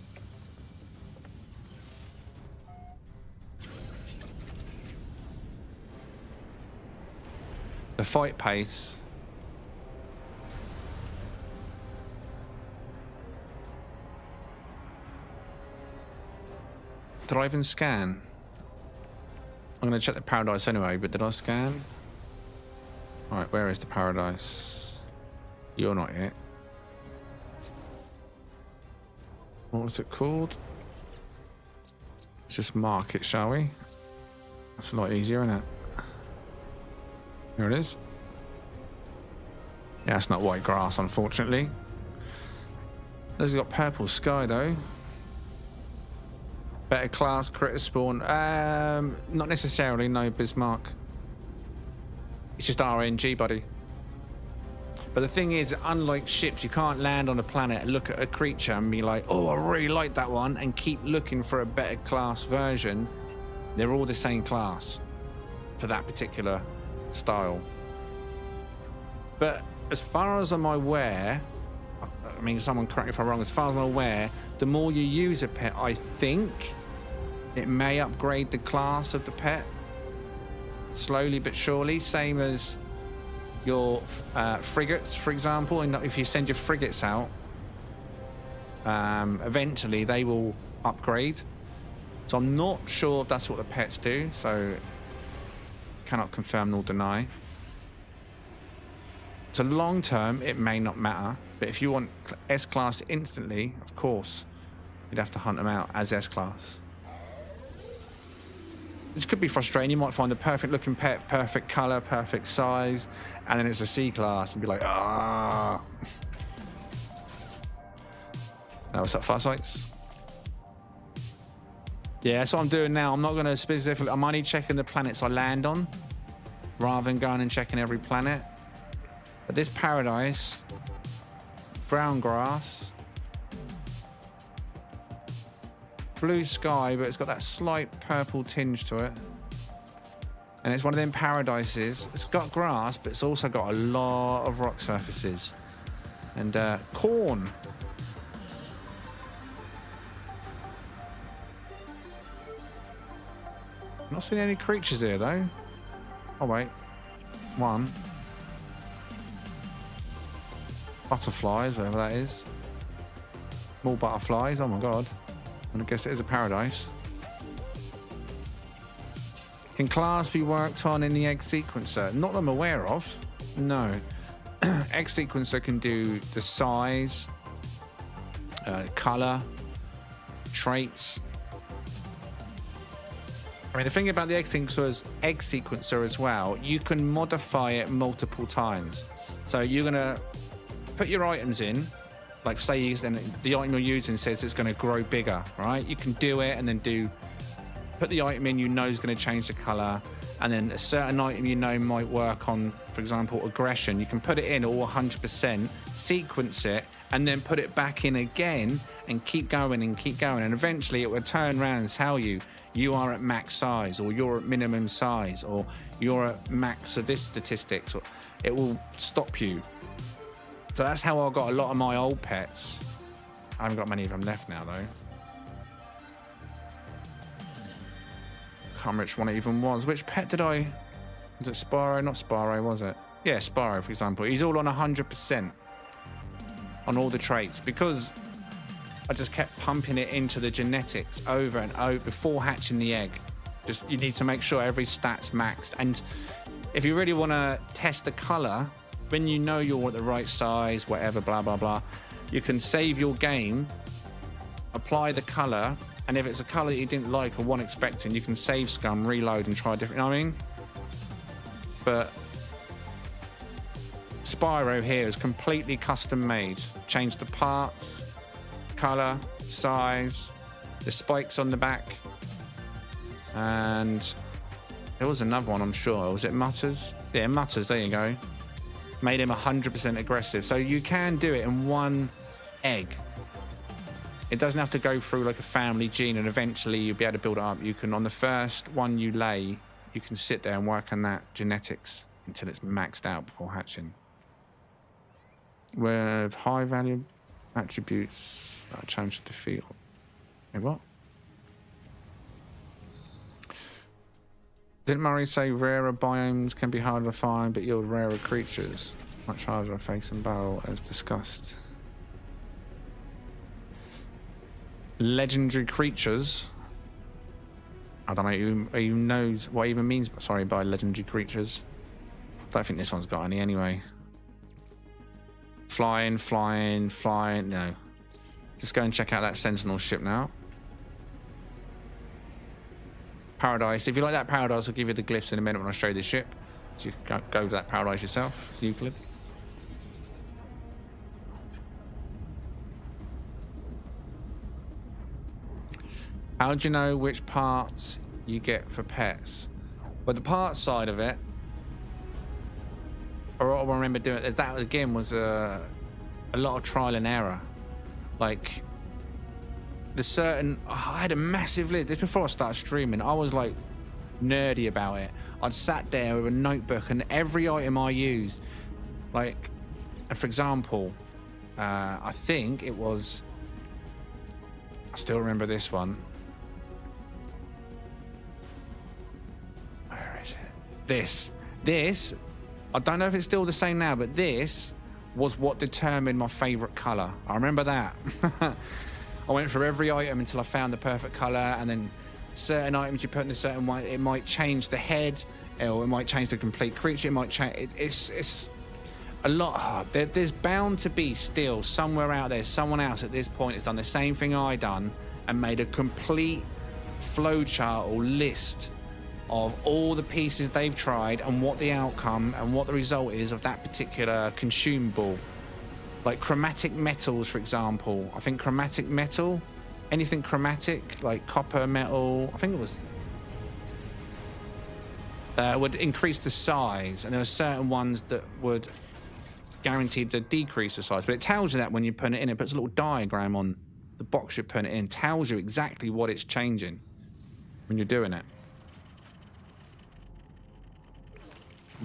The fight pace. Did I even scan? I'm going to check the paradise anyway, but did I scan? Alright, where is the paradise? You're not it. What was it called? Let's just mark it, shall we? That's a lot easier, isn't it? Here it is. Yeah, it's not white grass, unfortunately. This has got purple sky, though. Better class, critter spawn. Not necessarily, no, Bismarck. It's just RNG, buddy. But the thing is, unlike ships, you can't land on a planet and look at a creature and be like, oh, I really like that one, and keep looking for a better class version. They're all the same class for that particular style. But as far as I'm aware, I mean, someone correct me if I'm wrong, as far as I'm aware, the more you use a pet, I think it may upgrade the class of the pet slowly but surely, same as your frigates, for example. And if you send your frigates out, eventually they will upgrade. So I'm not sure if that's what the pets do, so cannot confirm nor deny. So long term, it may not matter, but if you want S-Class instantly, of course, you'd have to hunt them out as S-Class. Which could be frustrating. You might find the perfect looking pet, perfect color, perfect size, and then it's a C-Class and be like, ah. Now, what's up, Farsights? Yeah, that's what I'm doing now. I'm not going to specifically... I'm only checking the planets I land on rather than going and checking every planet. But this paradise, brown grass, blue sky, but it's got that slight purple tinge to it. And it's one of them paradises. It's got grass, but it's also got a lot of rock surfaces. And corn. I'm not seeing any creatures here, though. Oh, wait. One. Butterflies, whatever that is. More butterflies. Oh, my God. And I guess it is a paradise. Can class be worked on in the egg sequencer? Not that I'm aware of. No. Egg sequencer can do the size, color, traits. I mean, the thing about the egg sequencer as well, you can modify it multiple times. So you're going to put your items in, like say the item you're using says it's going to grow bigger, right? You can do it and then put the item in you know is going to change the color, and then a certain item you know might work on, for example, aggression. You can put it in all 100%, sequence it, and then put it back in again and keep going and keep going. And eventually it will turn around and tell you are at max size, or you're at minimum size, or you're at max of this statistics, or it will stop you. So that's how I got a lot of my old pets. I haven't got many of them left now, though. Can't remember which one it even was. Which pet did I... Was it Spyro? Not Spyro, was it? Yeah, Spyro, for example. He's all on 100% on all the traits, because I just kept pumping it into the genetics over and over before hatching the egg. Just you need to make sure every stat's maxed. And if you really want to test the color, when you know you're at the right size, whatever, blah, blah, blah, you can save your game, apply the color, and if it's a color that you didn't like or weren't expecting, you can save scum, reload, and try different, you know what I mean? But Spyro here is completely custom made. Changed the parts, color, size, the spikes on the back, and there was another one, I'm sure. Was it Mutters? Yeah, Mutters, there you go. Made him 100% aggressive. So you can do it in one egg. It doesn't have to go through like a family gene and eventually you'll be able to build it up. You can, on the first one you lay, you can sit there and work on that genetics until it's maxed out before hatching. With high value attributes that challenge the field. Hey, what? Didn't Murray say rarer biomes can be harder to find but yield rarer creatures? Much harder to face and battle as discussed. Legendary creatures. I don't know who knows what even means by legendary creatures. I don't think this one's got any anyway. Flying. No. Just go and check out that Sentinel ship now. Paradise. If you like that paradise, I'll give you the glyphs in a minute when I show you the ship. So you can go to that paradise yourself. It's Euclid. How do you know which parts you get for pets? Well, the parts side of it, or what I remember doing, that again was a lot of trial and error. Like, I had a massive list. This before I started streaming, I was like nerdy about it. I'd sat there with a notebook and every item I used, like, for example, I think it was, I still remember this one. Where is it? This, I don't know if it's still the same now, but this was what determined my favorite color. I remember that. I went through every item until I found the perfect color, and then certain items you put in a certain way, it might change the head, or it might change the complete creature. It might change. It's a lot. There's bound to be still somewhere out there, someone else at this point has done the same thing I done and made a complete flowchart or list of all the pieces they've tried and what the outcome and what the result is of that particular consumable. Like chromatic metals, for example. I think chromatic metal, anything chromatic, like copper, metal, I think it was, would increase the size. And there were certain ones that would guaranteed to decrease the size. But it tells you that when you put it in. It puts a little diagram on the box you're putting it in. Tells you exactly what it's changing when you're doing it.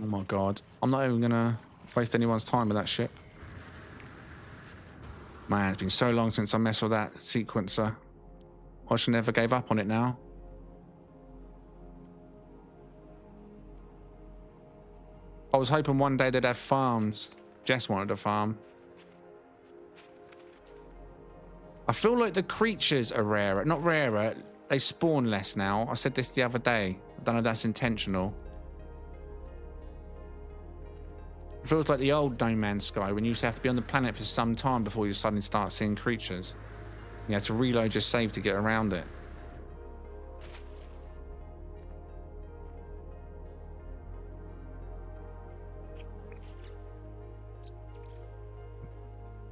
Oh my God. I'm not even going to waste anyone's time with that ship. Man, it's been so long since I messed with that sequencer. I should never gave up on it now. I was hoping one day they'd have farms. Jess wanted a farm. I feel like the creatures are rarer. Not rarer, they spawn less now. I said this the other day. I don't know if that's intentional. It feels like the old No Man's Sky when you used to have to be on the planet for some time before you suddenly start seeing creatures. You had to reload your save to get around it.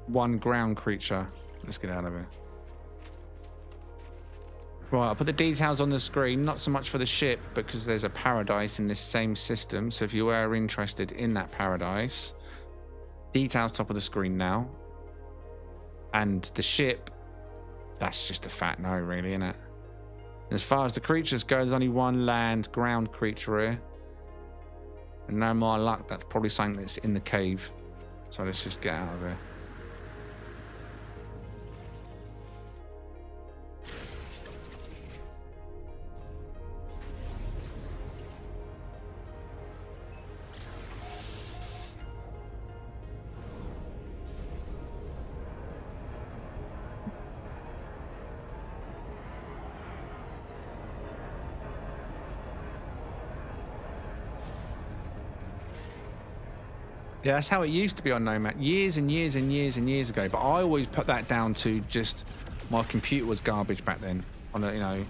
One ground creature. Let's get out of here. Right, I'll put the details on the screen, not so much for the ship, because there's a paradise in this same system. So if you are interested in that paradise, details top of the screen now. And the ship, that's just a fat no, really, isn't it? As far as the creatures go, there's only one land ground creature here. And no more luck, that's probably something that's in the cave. So let's just get out of here. Yeah, that's how it used to be on Nomad years and years and years and years ago. But I always put that down to just my computer was garbage back then. On a, you know,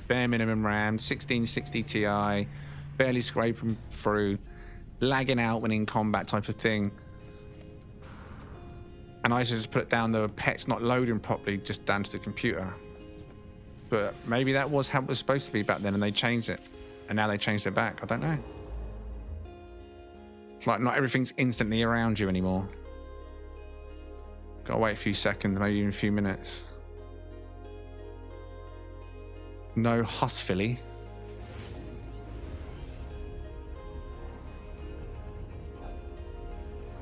bare minimum RAM, 1660 Ti, barely scraping through, lagging out when in combat type of thing. And I used to just put it down the pet's not loading properly, just down to the computer. But maybe that was how it was supposed to be back then, and they changed it, and now they changed it back. I don't know. It's like not everything's instantly around you anymore. Gotta wait a few seconds, maybe even a few minutes. No Husfilly.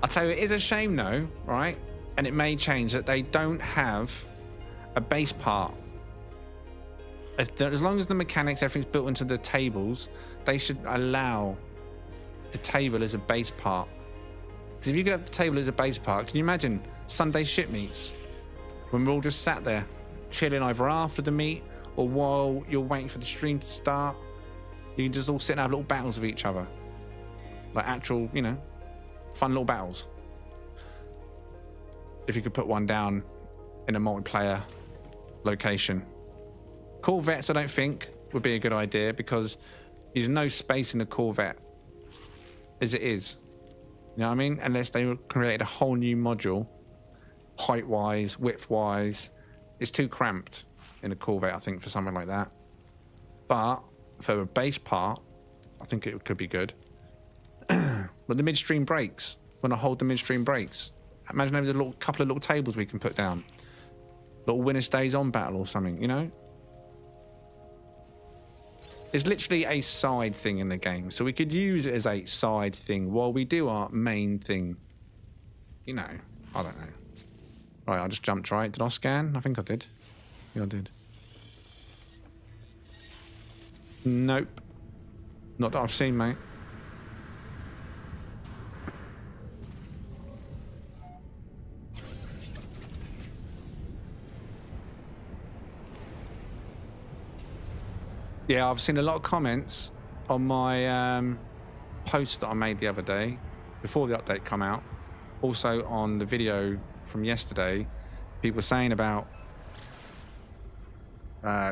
I'll tell you, it is a shame though, right? And it may change that they don't have a base part. As long as the mechanics, everything's built into the tables, they should allow the table as a base part. Because if you could have the table as a base part, can you imagine Sunday ship meets when we're all just sat there chilling either after the meet or while you're waiting for the stream to start? You can just all sit and have little battles with each other, like actual, you know, fun little battles. If you could put one down in a multiplayer location. Corvettes, I don't think would be a good idea because there's no space in the Corvette as it is. You know what I mean? Unless they created a whole new module, height-wise, width-wise. It's too cramped in a Corvette, I think, for something like that. But for a base part, I think it could be good. But the midstream brakes, when I hold the midstream brakes, imagine having a little couple of little tables we can put down. Little winner stays on battle or something, you know? It's literally a side thing in the game, so we could use it as a side thing while we do our main thing. You know, I don't know. Right, I just jumped right. Did I scan? I think I did. Yeah, I did. Nope. Not that I've seen, mate. Yeah, I've seen a lot of comments on my post that I made the other day before the update come out. Also on the video from yesterday, people saying about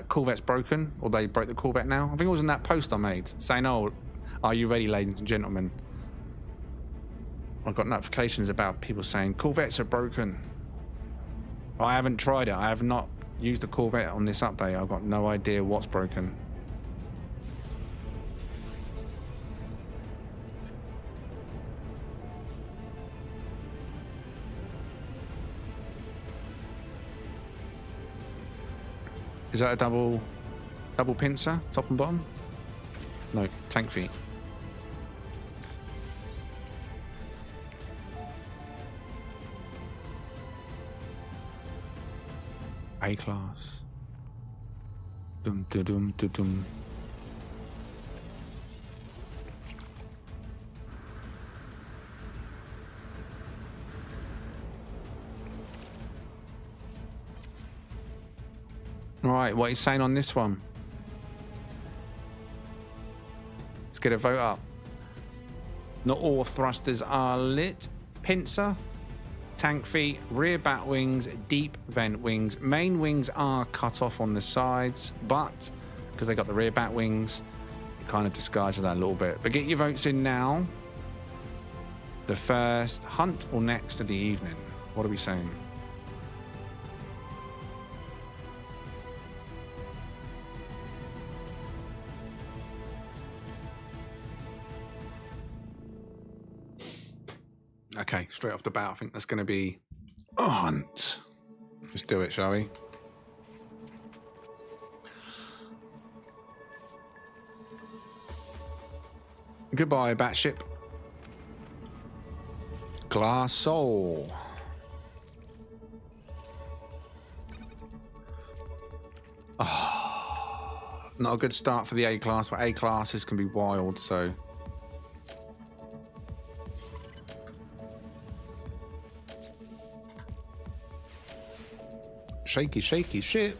Corvette's broken, or they broke the Corvette now. I think it was in that post I made saying, "Oh, are you ready, ladies and gentlemen?" I got notifications about people saying Corvettes are broken. I haven't tried it. I have not used a Corvette on this update. I've got no idea what's broken. Is that a double pincer, top and bottom? No, tank feet. A-class. Dum dum dum dum dum. Right, what are you saying on this one? Let's get a vote up. Not all thrusters are lit. Pincer, tank feet, rear bat wings, deep vent wings. Main wings are cut off on the sides, but because they got the rear bat wings, it kind of disguises that a little bit. But get your votes in now. The first hunt or next of the evening? What are we saying? Okay, straight off the bat, I think that's going to be a hunt. Just do it, shall we? Goodbye, Batship. Glass Soul. Oh, not a good start for the A-class, but A-classes can be wild, so... Shaky, shaky ship.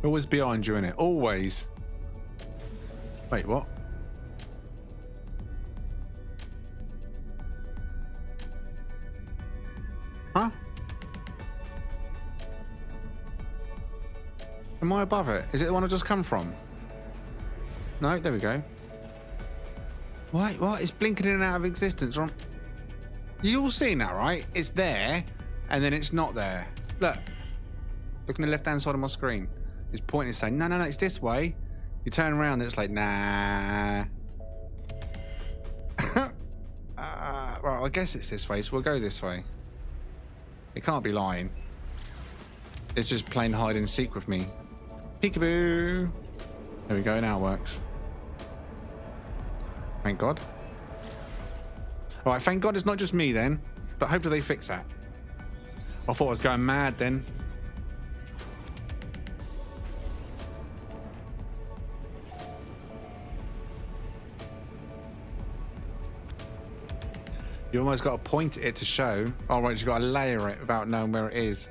Always behind you, innit? Always. Wait, what? Huh? Am I above it? Is it the one I just come from? No, there we go. Wait, what? It's blinking in and out of existence. You all seen that, right? It's there, and then it's not there. Look. Look on the left-hand side of my screen. It's pointing saying, no, it's this way. You turn around and it's like, nah. Right, I guess it's this way, so we'll go this way. It can't be lying. It's just playing hide and seek with me. Peekaboo. There we go, now it works. Thank God. All right, thank God it's not just me then, but hopefully they fix that. I thought I was going mad then. You almost got to point at it to show. Oh, right, you've got to layer it without knowing where it is.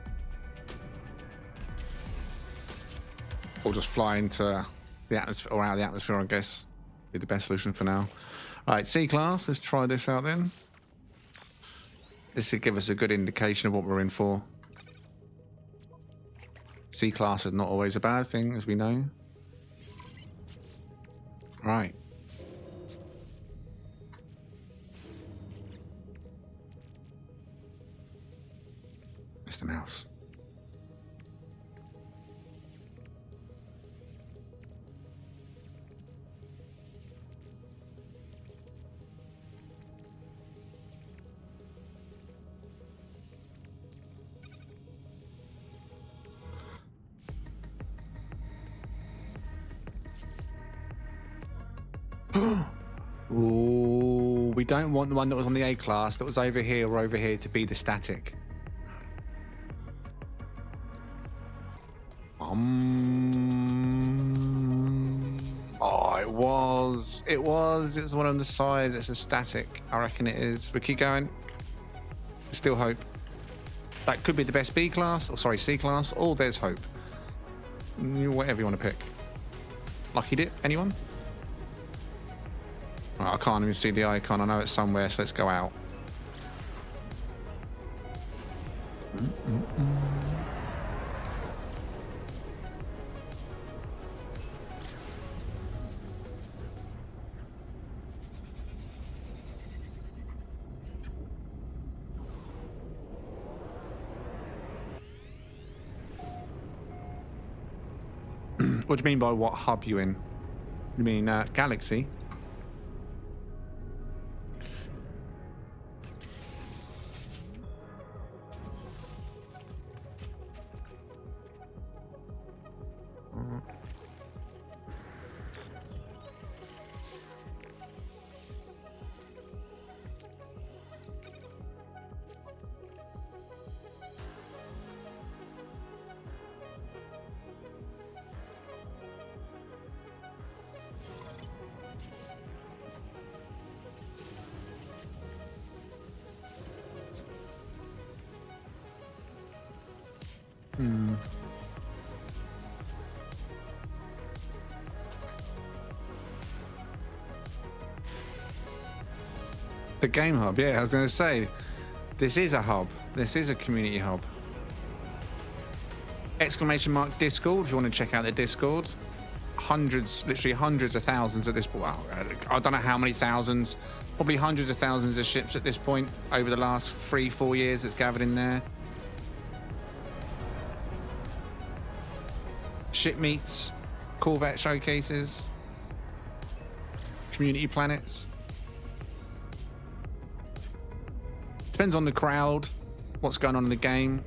Or just fly into the atmosphere, or out of the atmosphere, I guess. Be the best solution for now. All right, C-Class, let's try this out then. This should give us a good indication of what we're in for. C-Class is not always a bad thing, as we know. Right. Mr. Mouse. Ooh, we don't want the one that was on the A class that was over here or over here to be the static. Oh, it was the one on the side that's a static. I reckon it is. We keep going. Still hope. That could be the best B class, or sorry, C class, or there's hope. Whatever you want to pick. Lucky dip, anyone? Oh, I can't even see the icon. I know it's somewhere, so let's go out. What do you mean by what hub you in? You mean galaxy? The game hub, yeah, I was going to say, this is a hub. This is a community hub. Exclamation mark Discord if you want to check out the Discord. Hundreds, literally hundreds of thousands at this point. Wow, I don't know how many thousands, probably hundreds of thousands of ships at this point over the last 3-4 years that's gathered in there. Ship meets, Corvette showcases, community planets. Depends on the crowd, what's going on in the game,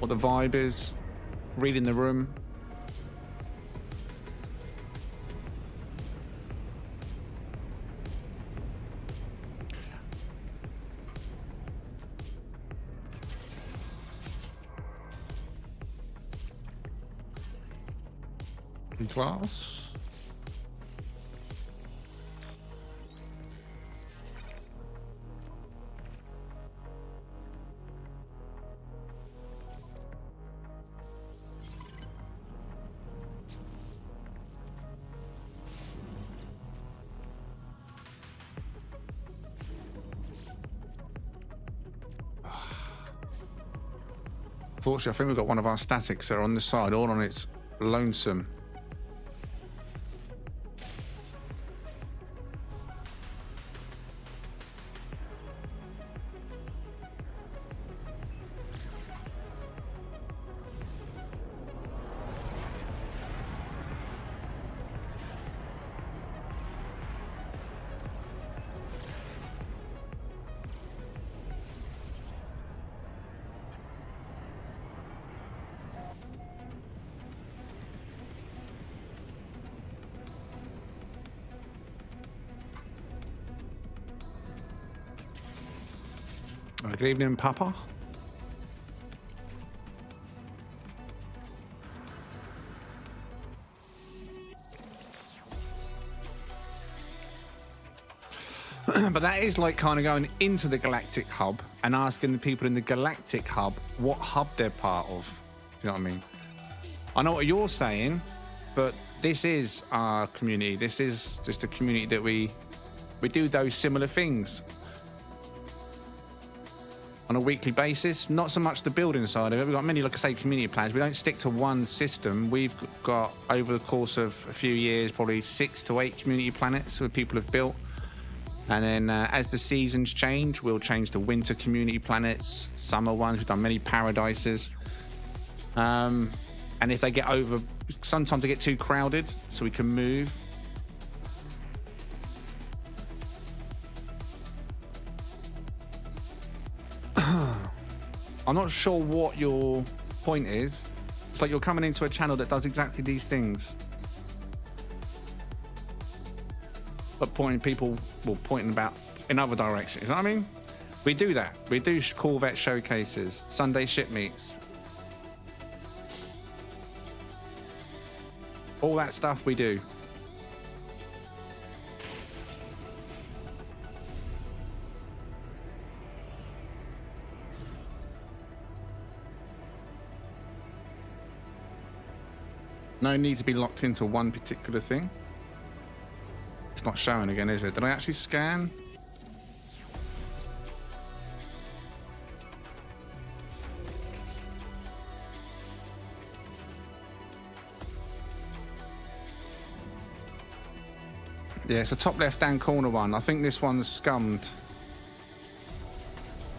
what the vibe is, reading the room. Class. Fortunately, I think we've got one of our statics that are on the side, all on its lonesome. Good evening, Papa. But that is like kind of going into the galactic hub and asking the people in the galactic hub what hub they're part of. You know what I mean? I know what you're saying, but this is our community. This is just a community that we do those similar things on a weekly basis. Not so much the building side of it. We've got many, like I say, community plans. We don't stick to one system. We've got, over the course of a few years, probably 6 to 8 community planets that people have built. And then as the seasons change, we'll change to winter community planets, summer ones. We've done many paradises. And if they get over, sometimes they get too crowded, so we can move. I'm not sure what your point is. It's like you're coming into a channel that does exactly these things. But pointing about in other directions. You know what I mean? We do that. We do Corvette showcases, Sunday ship meets. All that stuff we do. No need to be locked into one particular thing. It's not showing again, is it? Did I actually scan? Yeah, it's the top left-hand corner one. I think this one's scummed.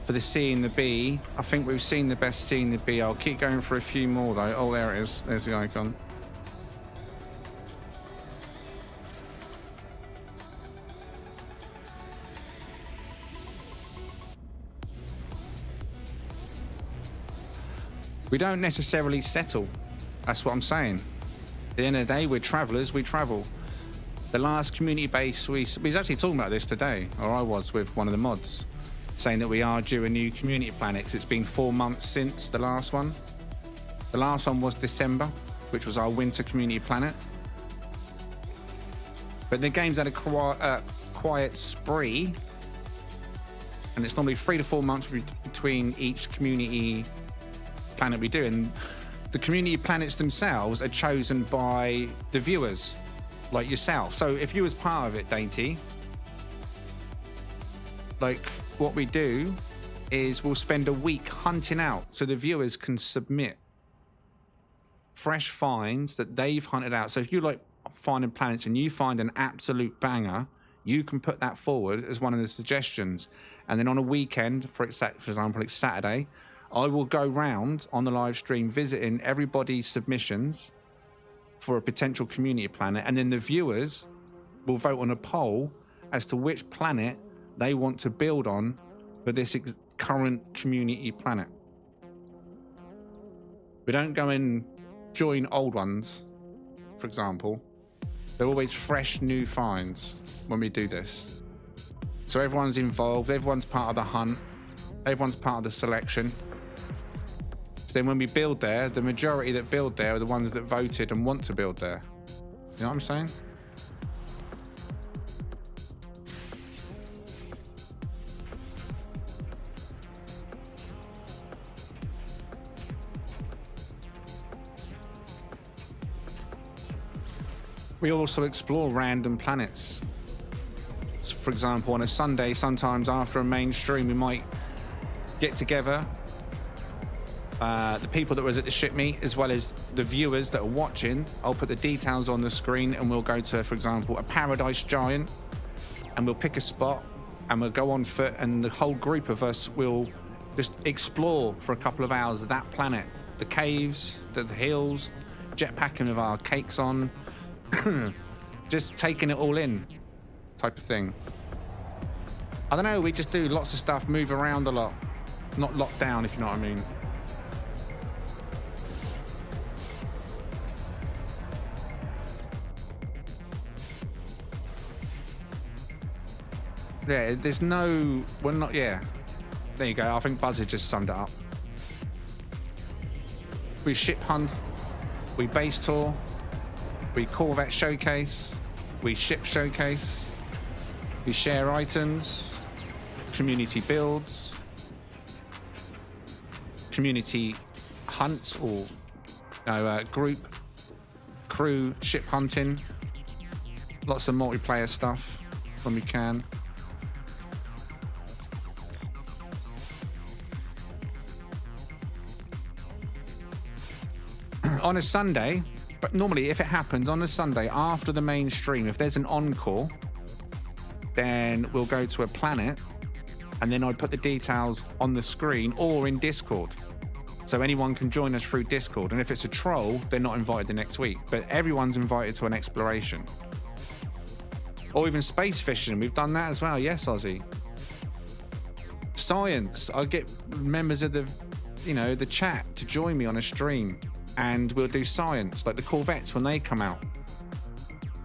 For the C and the B, I think we've seen the best C and the B. I'll keep going for a few more though. Oh, there it is. There's the icon. We don't necessarily settle. That's what I'm saying. At the end of the day, we're travellers, we travel. The last community base, we was actually talking about this today, or I was with one of the mods, saying that we are due a new community planet. It's been 4 months since the last one. The last one was December, which was our winter community planet. But the game's had a quiet spree, and it's normally 3 to 4 months between each community planet we do, and the community planets themselves are chosen by the viewers, like yourself. So if you was part of it, Dainty, like what we do is we'll spend a week hunting out so the viewers can submit fresh finds that they've hunted out. So if you like finding planets and you find an absolute banger, you can put that forward as one of the suggestions, and then on a weekend, for example, it's Saturday, I will go round on the live stream visiting everybody's submissions for a potential community planet, and then the viewers will vote on a poll as to which planet they want to build on for this current community planet. We don't go and join old ones, for example. They're always fresh new finds when we do this. So everyone's involved, everyone's part of the hunt, everyone's part of the selection. Then when we build there, the majority that build there are the ones that voted and want to build there. You know what I'm saying? We also explore random planets. So for example, on a Sunday, sometimes after a main stream, we might get together, the people that was at the ship meet, as well as the viewers that are watching. I'll put the details on the screen, and we'll go to, for example, a paradise giant, and we'll pick a spot, and we'll go on foot, and the whole group of us will just explore for a couple of hours of that planet. The caves, the hills, jetpacking with our cakes on, just taking it all in type of thing. I don't know, we just do lots of stuff, move around a lot. Not locked down, if you know what I mean. Yeah, there's no... We're not... Yeah. There you go. I think Buzzer just summed it up. We ship hunt. We base tour. We Corvette showcase. We ship showcase. We share items. Community builds. Community hunts or group crew ship hunting. Lots of multiplayer stuff when we can. On a Sunday, but normally if it happens on a Sunday after the main stream, if there's an encore, then we'll go to a planet and then I put the details on the screen or in Discord. So anyone can join us through Discord. And if it's a troll, they're not invited the next week, but everyone's invited to an exploration. Or even space fishing. We've done that as well. Yes, Ozzy. Science. I get members of the, the chat to join me on a stream. And we'll do science, like the Corvettes when they come out.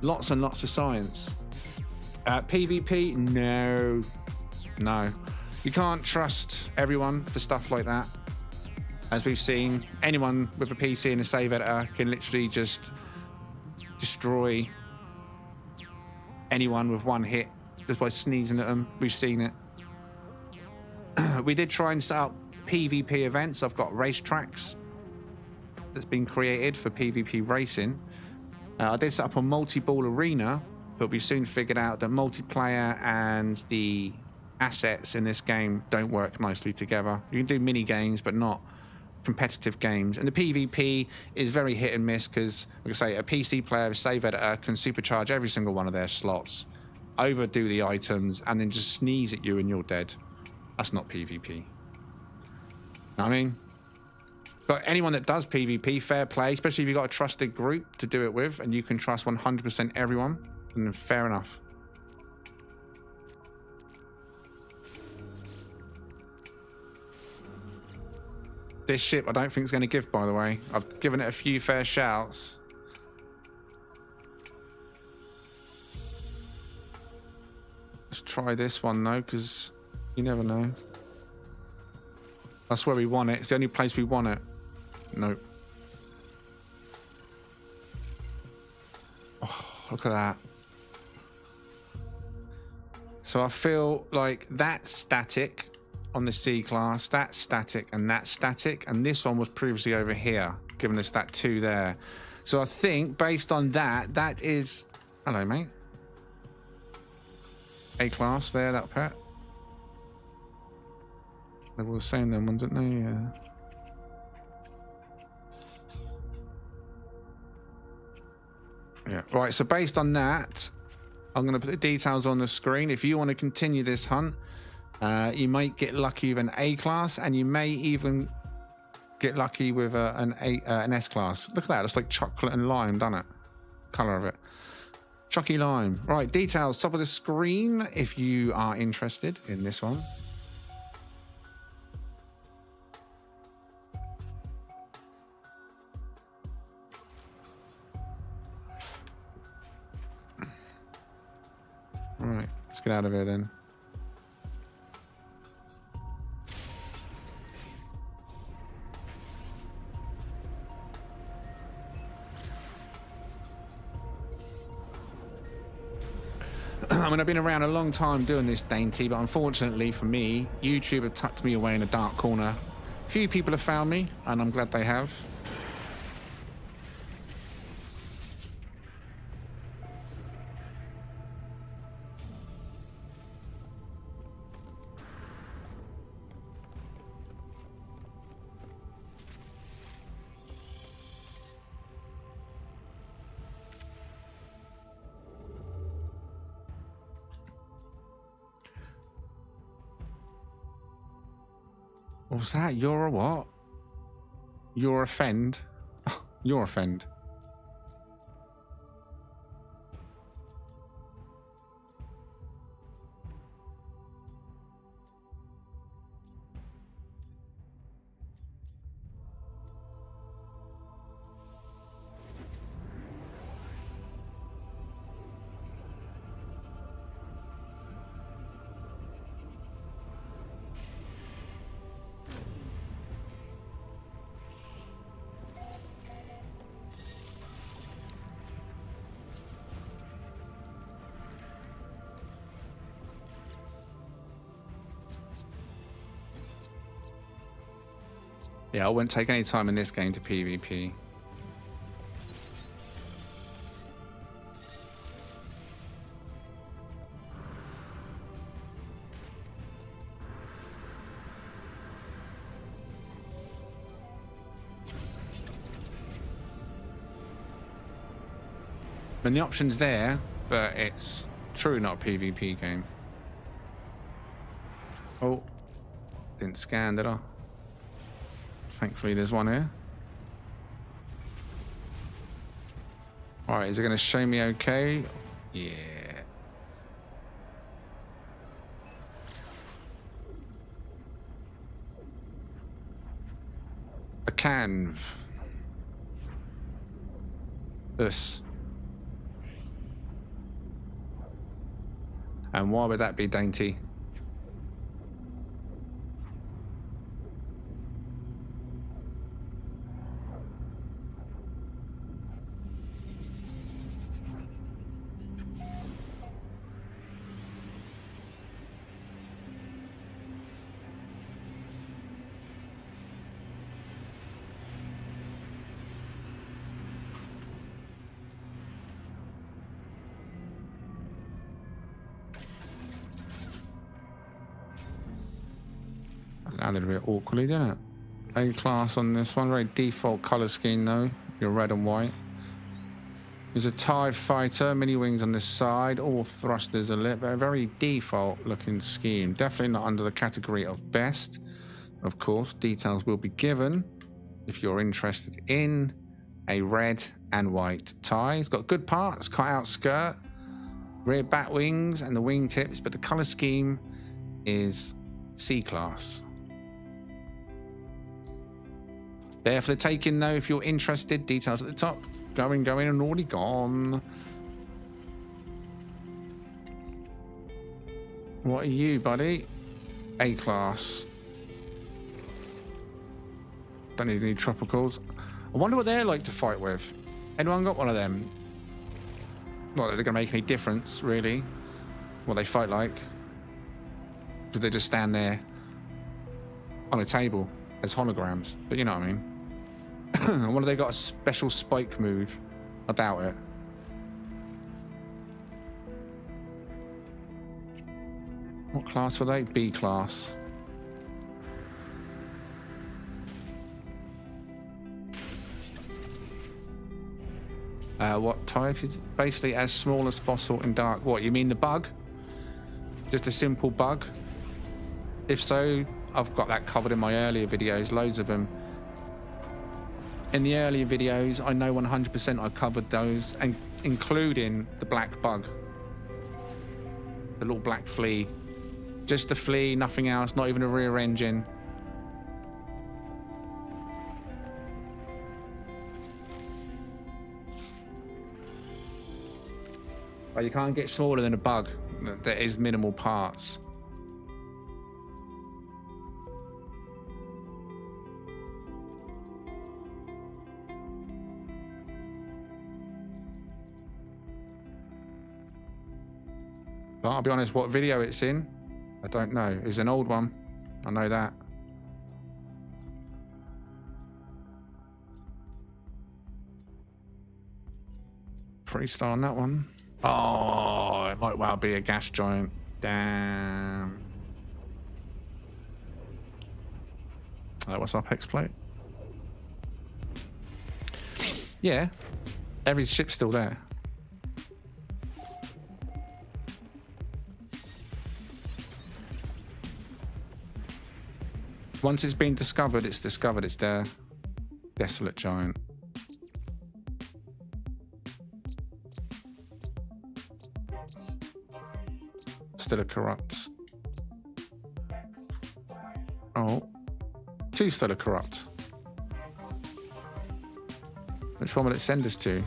Lots and lots of science. PvP, no. You can't trust everyone for stuff like that. As we've seen, anyone with a PC and a save editor can literally just destroy anyone with one hit just by sneezing at them. We've seen it. We did try and set up PvP events. I've got racetracks that's been created for PvP racing. I did set up a multi-ball arena, but we soon figured out that multiplayer and the assets in this game don't work nicely together. You can do mini games, but not competitive games. And the PvP is very hit and miss because, like I say, a PC player, save editor, can supercharge every single one of their slots, overdo the items, and then just sneeze at you and you're dead. That's not PvP. Know what I mean? But anyone that does PvP, fair play, especially if you've got a trusted group to do it with and you can trust 100% everyone, then fair enough. This ship I don't think is going to give, by the way. I've given it a few fair shouts. Let's try this one though, because you never know. That's where we want it. It's the only place we want it. Nope. Oh, look at that. So I feel like that's static on the C-Class, that's static, and that's static. And this one was previously over here, giving us that 2 there. So I think based on that, that is... Hello, mate. A-Class there, that pet. They were the same then, ones, didn't they? Yeah. Yeah. Right, so based on that, I'm going to put the details on the screen. If you want to continue this hunt, you might get lucky with an A-Class, and you may even get lucky with an S-Class. Look at that. It's like chocolate and lime, doesn't it? Colour of it. Chocky lime. Right, details top of the screen if you are interested in this one. Right, let's get out of here then. I mean, I've been around a long time doing this dainty, but unfortunately for me, YouTube have tucked me away in a dark corner. A few people have found me, and I'm glad they have. What was that? You're a what? You're offend. You're offend. Yeah, I wouldn't take any time in this game to PvP. And the option's there, but it's true not a PvP game. Oh, didn't scan, did I? Thankfully, there's one here. All right, is it going to show me okay? Yeah. A canv. Us. And why would that be dainty? Landed a bit awkwardly, didn't it? A class on this one, very default color scheme though. You're red and white. There's a TIE fighter, mini wings on this side, all thrusters are lit, but a very default looking scheme. Definitely not under the category of best. Of course, details will be given if you're interested in a red and white TIE. It's got good parts, cut out skirt, rear bat wings and the wing tips, but the color scheme is C-class. There for the taking though, if you're interested, details at the top. Going, and already gone. What are you, buddy? A-class. Don't need any tropicals. I wonder what they're like to fight with. Anyone got one of them? Not that they're gonna make any difference, really. What they fight like. Because they just stand there on a table as holograms. But you know what I mean. I wonder if they got a special spike move. I doubt it. What class were they? B class. What type is it? Basically as small as possible in dark. What, you mean the bug? Just a simple bug? If so, I've got that covered in my earlier videos, loads of them. In the earlier videos, I know 100% I covered those, and including the black bug. The little black flea. Just the flea, nothing else, not even a rear engine. But you can't get smaller than a bug. There is minimal parts. But I'll be honest, what video it's in, I don't know. It's an old one. I know that. Freestyle on that one. Oh, it might well be a gas giant. Damn. What's up, X-Plate? Yeah. Every ship's still there. Once it's been discovered, it's discovered. It's there. Desolate giant. Still a corrupt. Oh. 2 still a corrupt. Which one will it send us to?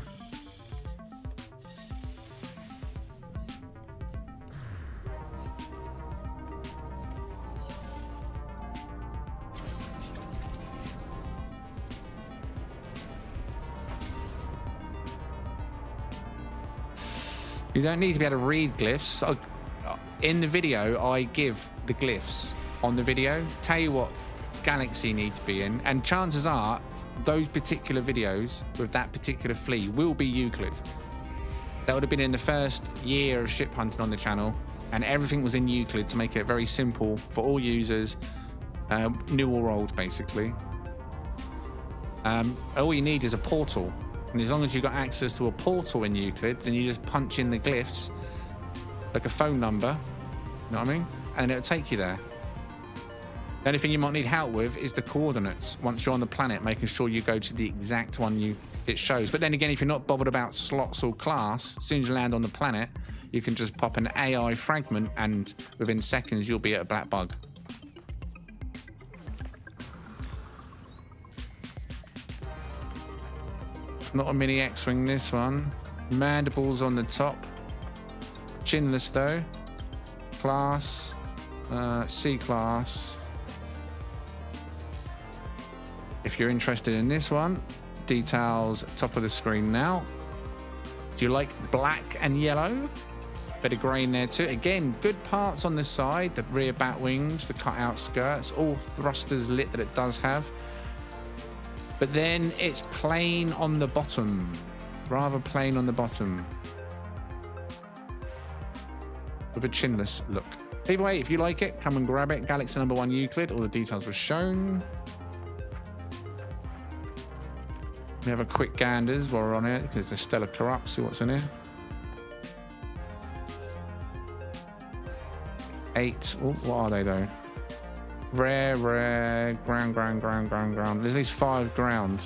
You don't need to be able to read glyphs. In the video, I give the glyphs on the video. Tell you what galaxy you need to be in. And chances are, those particular videos with that particular fleet will be Euclid. That would have been in the first year of ship hunting on the channel. And everything was in Euclid to make it very simple for all users, new or old, basically. All you need is a portal. And as long as you've got access to a portal in Euclid, then you just punch in the glyphs, like a phone number, you know what I mean? And it'll take you there. The only thing you might need help with is the coordinates once you're on the planet, making sure you go to the exact one it shows. But then again, if you're not bothered about slots or class, as soon as you land on the planet, you can just pop an AI fragment and within seconds, you'll be at a black bug. It's not a mini X-Wing, this one. Mandibles on the top. Chinless though. Class. C-class. If you're interested in this one, details top of the screen now. Do you like black and yellow? Bit of grey in there too. Again, good parts on the side, the rear bat wings, the cut-out skirts, all thrusters lit that it does have. But then it's plain on the bottom, rather plain on the bottom. With a chinless look. Either way, if you like it, come and grab it. Galaxy #1 Euclid, all the details were shown. We have a quick ganders while we're on it, because there's Stellar Corrupt, see what's in here. 8, oh, what are they though? Rare, ground. There's at least 5 ground.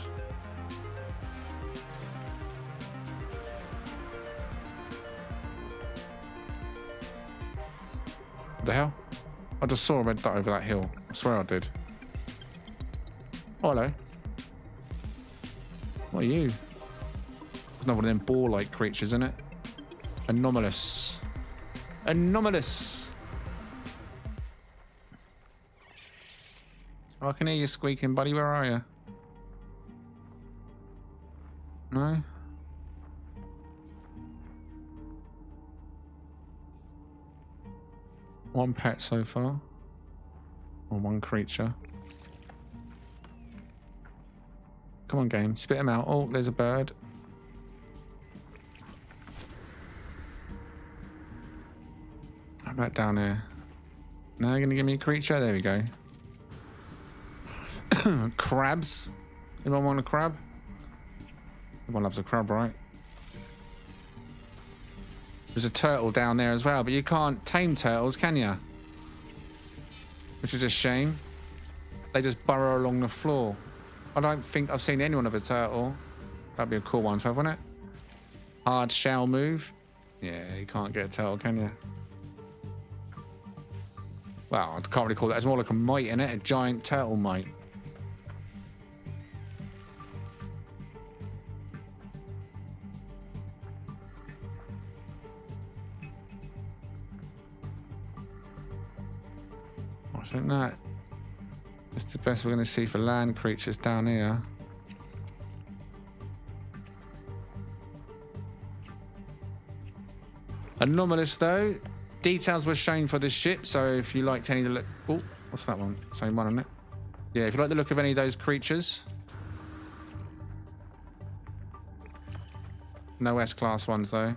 What the hell? I just saw a red dot over that hill. I swear I did. Oh, hello. What are you? There's another one of them boar-like creatures, isn't it? Anomalous. Anomalous. Oh, I can hear you squeaking, buddy. Where are you? No? One pet so far. Or one creature. Come on, game. Spit him out. Oh, there's a bird. How about down here? Now you're going to give me a creature? There we go. Crabs. Anyone want a crab? Everyone loves a crab, right? There's a turtle down there as well, but you can't tame turtles, can you? Which is a shame. They just burrow along the floor. I don't think I've seen anyone of a turtle. That'd be a cool one to have, wouldn't it? Hard shell move. Yeah, you can't get a turtle, can you? Well, I can't really call that. It's more like a mite, innit? A giant turtle mite. I think that's the best we're going to see for land creatures down here. Anomalous though. Details were shown for this ship, so if you liked any of the look... Oh, what's that one? Same one, isn't it? Yeah, if you like the look of any of those creatures. No S-class ones though.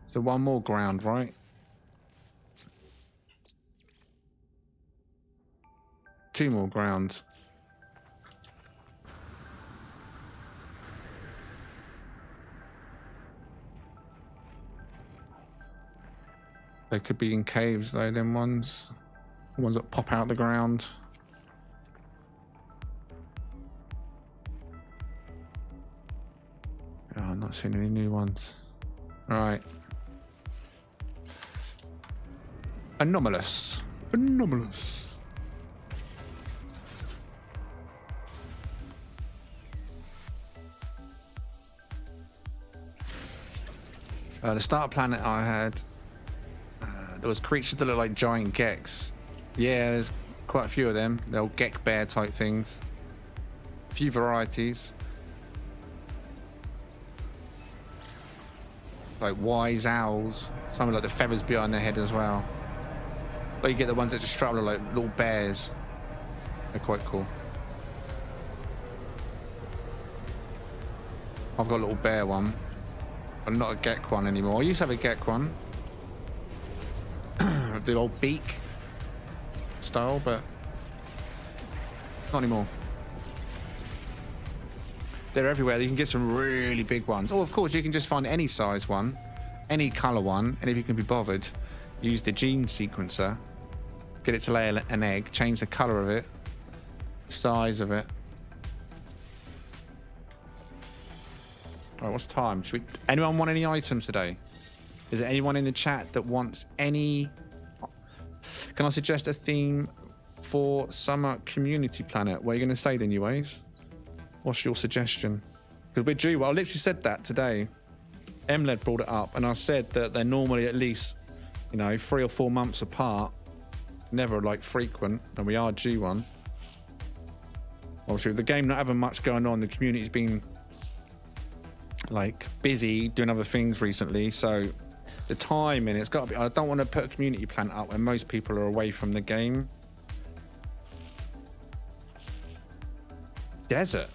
So one more ground, right? Two more ground. They could be in caves though, them ones. The ones that pop out the ground. Oh, I'm not seeing any new ones. Alright. Anomalous. Anomalous. The starter planet I had, there was creatures that look like giant gecks. Yeah, there's quite a few of them. They're all gek bear type things. A few varieties. Like wise owls. Some like the feathers behind their head as well. But you get the ones that just strut like little bears. They're quite cool. I've got a little bear one. I'm not a gek one anymore. I used to have a gek one. The old beak style, but not anymore. They're everywhere. You can get some really big ones. Oh, of course, you can just find any size one, any color one, and if you can be bothered, use the gene sequencer, get it to lay an egg, change the color of it, size of it. All right, what's time? Anyone want any items today? Is there anyone in the chat that wants any? Can I suggest a theme for summer community planet? What are you going to say then, anyways? What's your suggestion? Because we're due. Well, I literally said that today. MLED brought it up, and I said that they're normally at least, 3 or 4 months apart. Never like frequent, and we are due one. Obviously, with the game not having much going on, the community's been like busy doing other things recently, so the timing, it's got to be. I don't want to put a community planet up when most people are away from the game. Desert.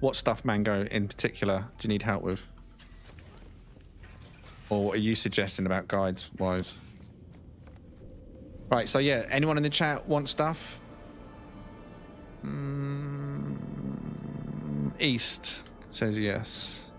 What stuff, Mango, in particular, do you need help with? Or what are you suggesting about guides wise? Right, so yeah, anyone in the chat want stuff? East says yes.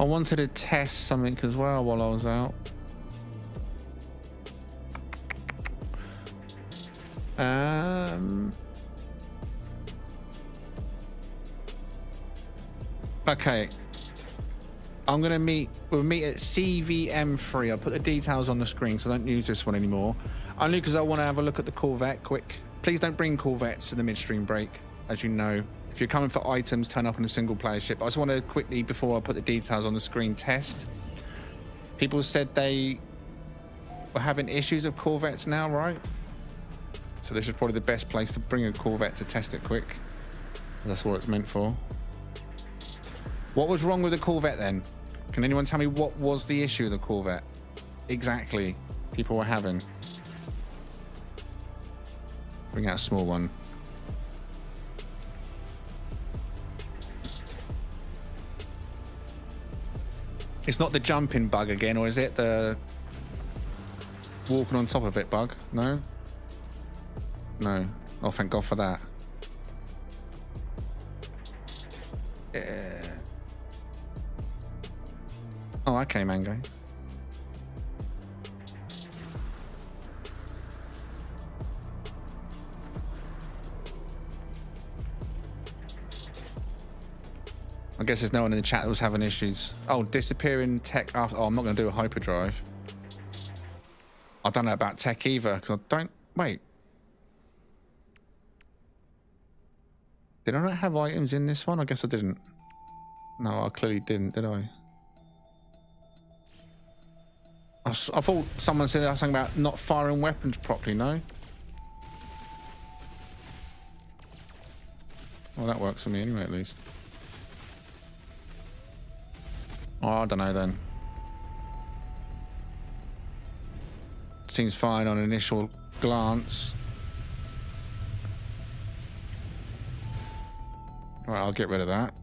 I wanted to test something as well while I was out. Okay. We'll meet at CVM3. I'll put the details on the screen, so I don't use this one anymore. Only because I want to have a look at the Corvette quick. Please don't bring Corvettes to the midstream break, as you know. If you're coming for items, turn up on a single player ship. I just want to quickly, before I put the details on the screen, test. People said they were having issues with Corvettes now, right? So this is probably the best place to bring a Corvette to test it quick. That's what it's meant for. What was wrong with the Corvette then? Can anyone tell me what was the issue with the Corvette? Exactly. People were having. Bring out a small one. It's not the jumping bug again, or is it the walking on top of it bug? No? No. Oh, thank God for that. Yeah. Oh, okay, Mango. I guess there's no one in the chat that was having issues. Oh, disappearing tech after... Oh, I'm not going to do a hyperdrive. I don't know about tech either, because I don't... Wait. Did I not have items in this one? I guess I didn't. No, I clearly didn't, did I? I thought someone said something about not firing weapons properly, no? Well, that works for me anyway, at least. Oh, I don't know then. Seems fine on initial glance. Right, I'll get rid of that.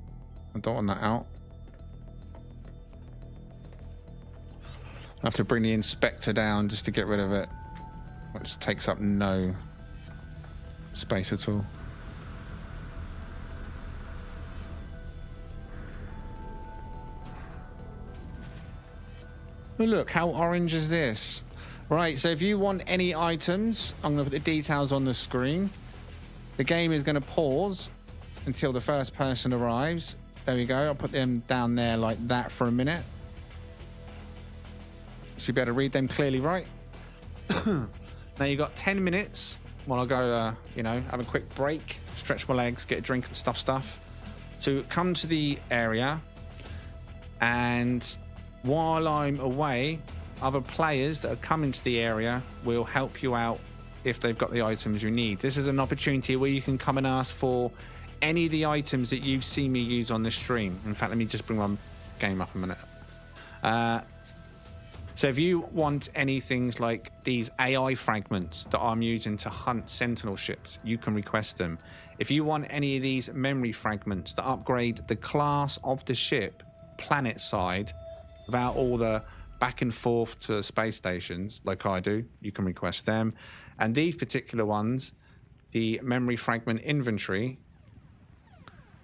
I don't want that out. I have to bring the inspector down just to get rid of it, which takes up no space at all. Oh, look, how orange is this? Right, so if you want any items, I'm going to put the details on the screen. The game is going to pause until the first person arrives. There we go. I'll put them down there like that for a minute. So you better read them clearly, right? Now you've got 10 minutes while I go, you know, have a quick break, stretch my legs, get a drink and stuff. So come to the area, and while I'm away, other players that are coming to the area will help you out if they've got the items you need. This is an opportunity where you can come and ask for any of the items that you've seen me use on the stream. In fact, let me just bring my game up a minute. So if you want any things like these AI fragments that I'm using to hunt Sentinel ships, you can request them. If you want any of these memory fragments to upgrade the class of the ship, planet side, without all the back and forth to space stations like I do, you can request them. And these particular ones, the memory fragment inventory,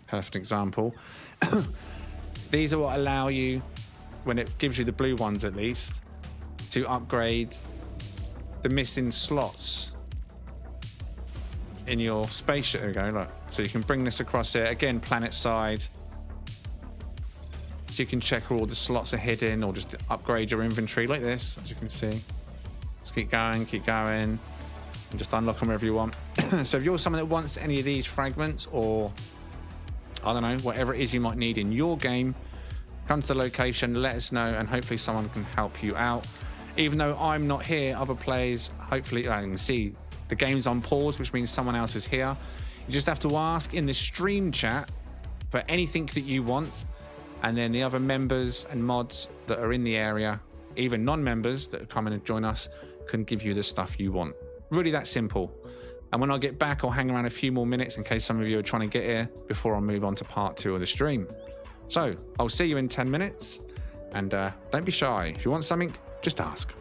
perfect example. These are what allow you, when it gives you the blue ones at least, to upgrade the missing slots in your spaceship. There we go, look. So you can bring this across here, again, planet side. So you can check where all the slots are hidden, or just upgrade your inventory like this, as you can see. Just keep going, and just unlock them wherever you want. So if you're someone that wants any of these fragments, or I don't know, whatever it is you might need in your game, come to the location, let us know, and hopefully someone can help you out. Even though I'm not here, other players, hopefully, I can see the game's on pause, which means someone else is here. You just have to ask in the stream chat for anything that you want, and then the other members and mods that are in the area, even non-members that are coming and join us, can give you the stuff you want. Really that simple. And when I get back, I'll hang around a few more minutes in case some of you are trying to get here before I move on to part 2 of the stream. So I'll see you in 10 minutes, and don't be shy. If you want something, just ask.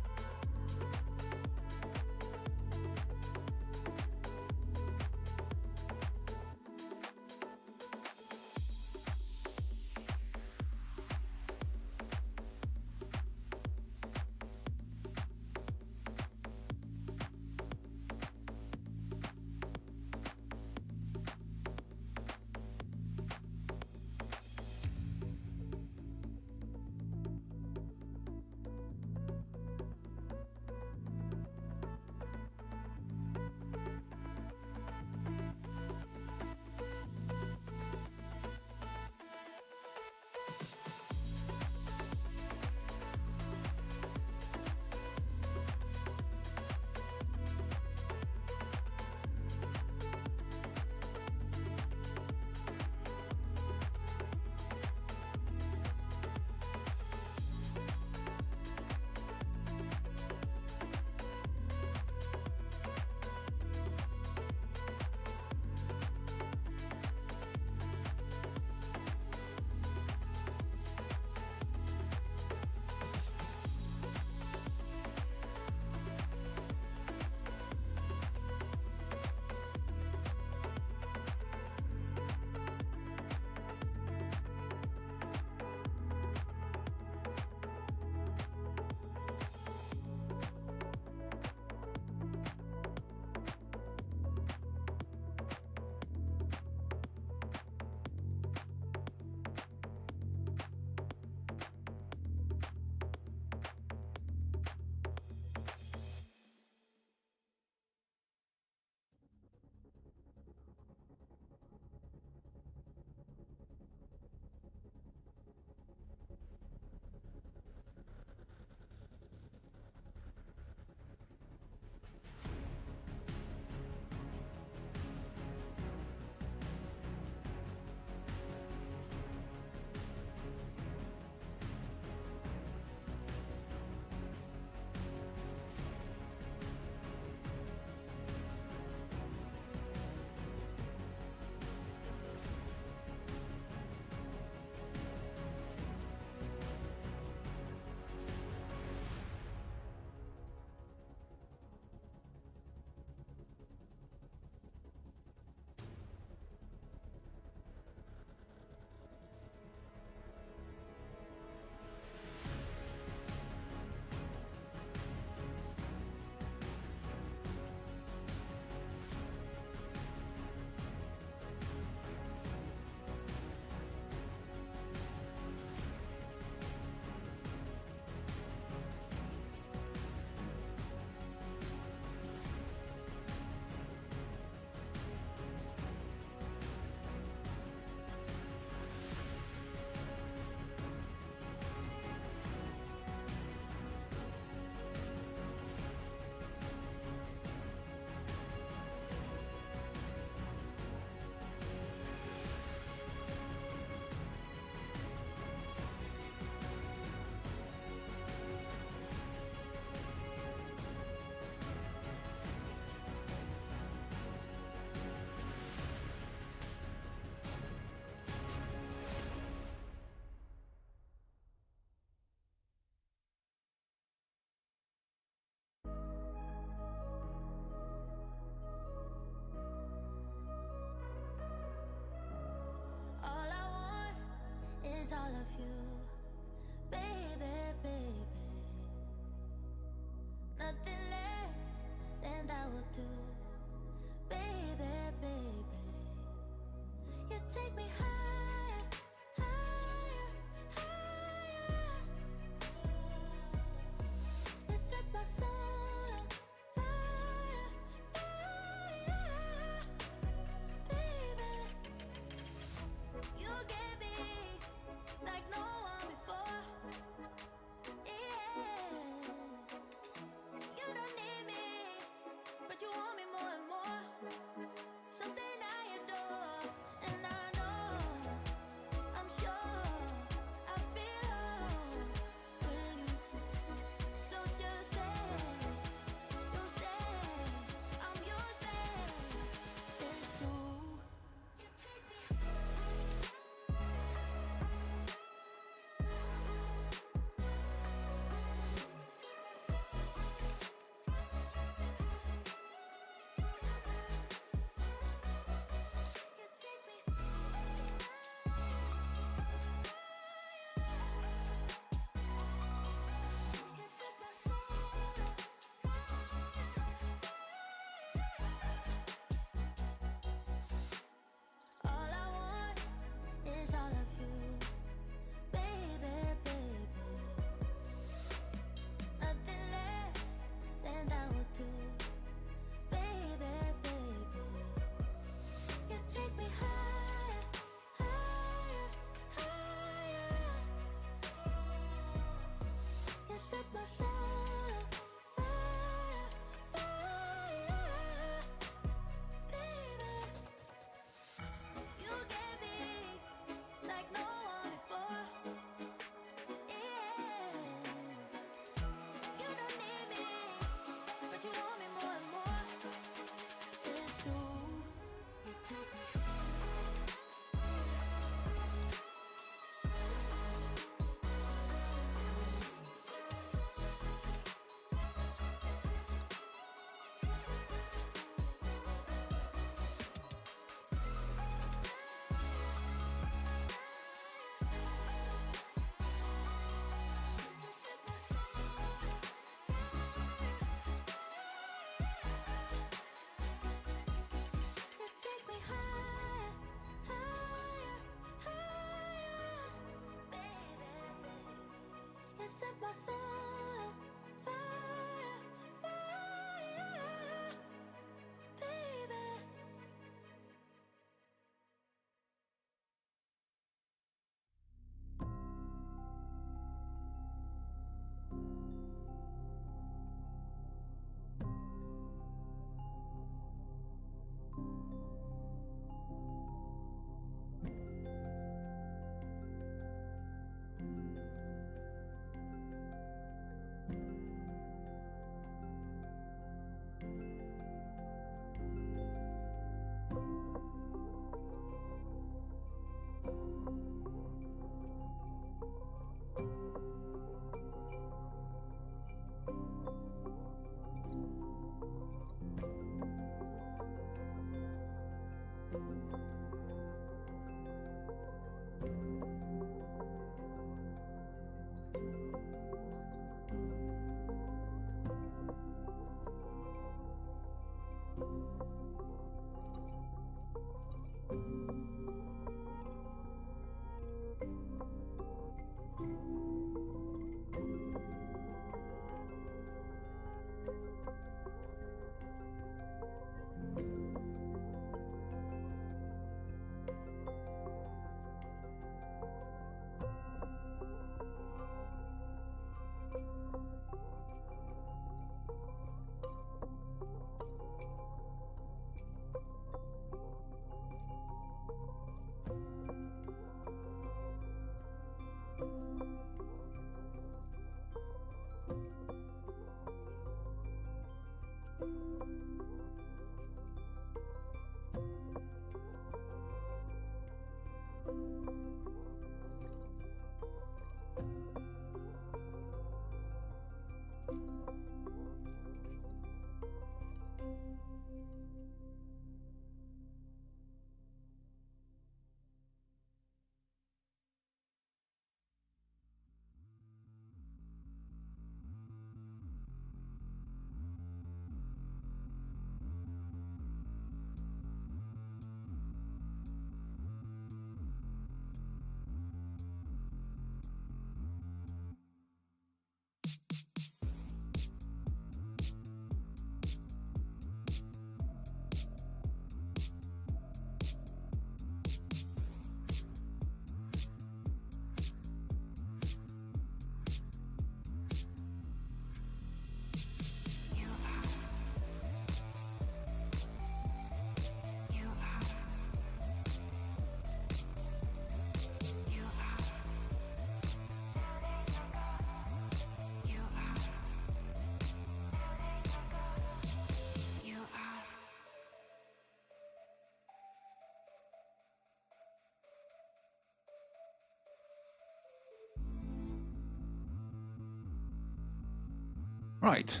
Right.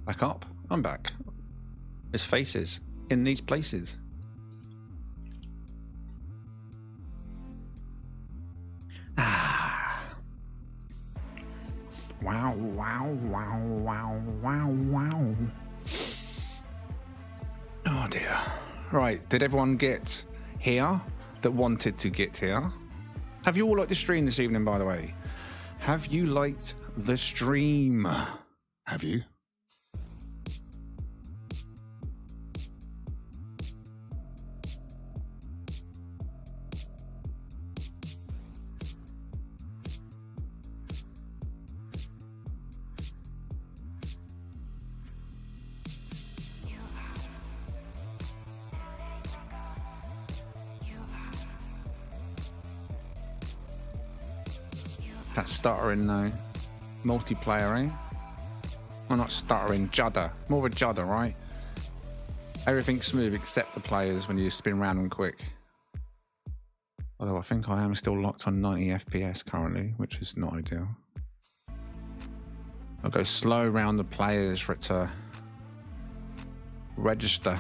Back up. I'm back. There's faces in these places. Ah. Wow, wow, wow, wow, wow, wow. Oh dear. Right, did everyone get here that wanted to get here? Have you all liked the stream this evening, by the way? Have you liked the stream? Have you? That's stuttering though. Multiplayer, eh? Well, not stuttering, judder. More of a judder, right? Everything's smooth except the players when you spin round them quick. Although I think I am still locked on 90 FPS currently, which is not ideal. I'll go slow round the players for it to register.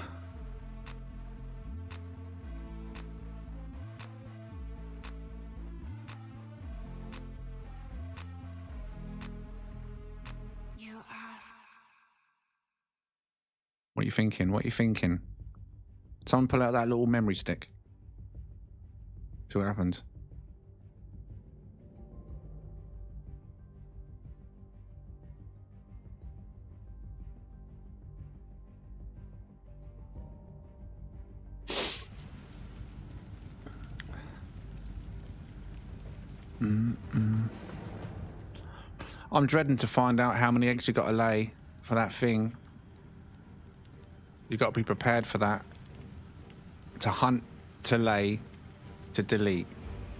What are you thinking? What are you thinking? Someone pull out that little memory stick. See what happens. I'm dreading to find out how many eggs you got to lay for that thing. You've got to be prepared for that. To hunt, to lay, to delete.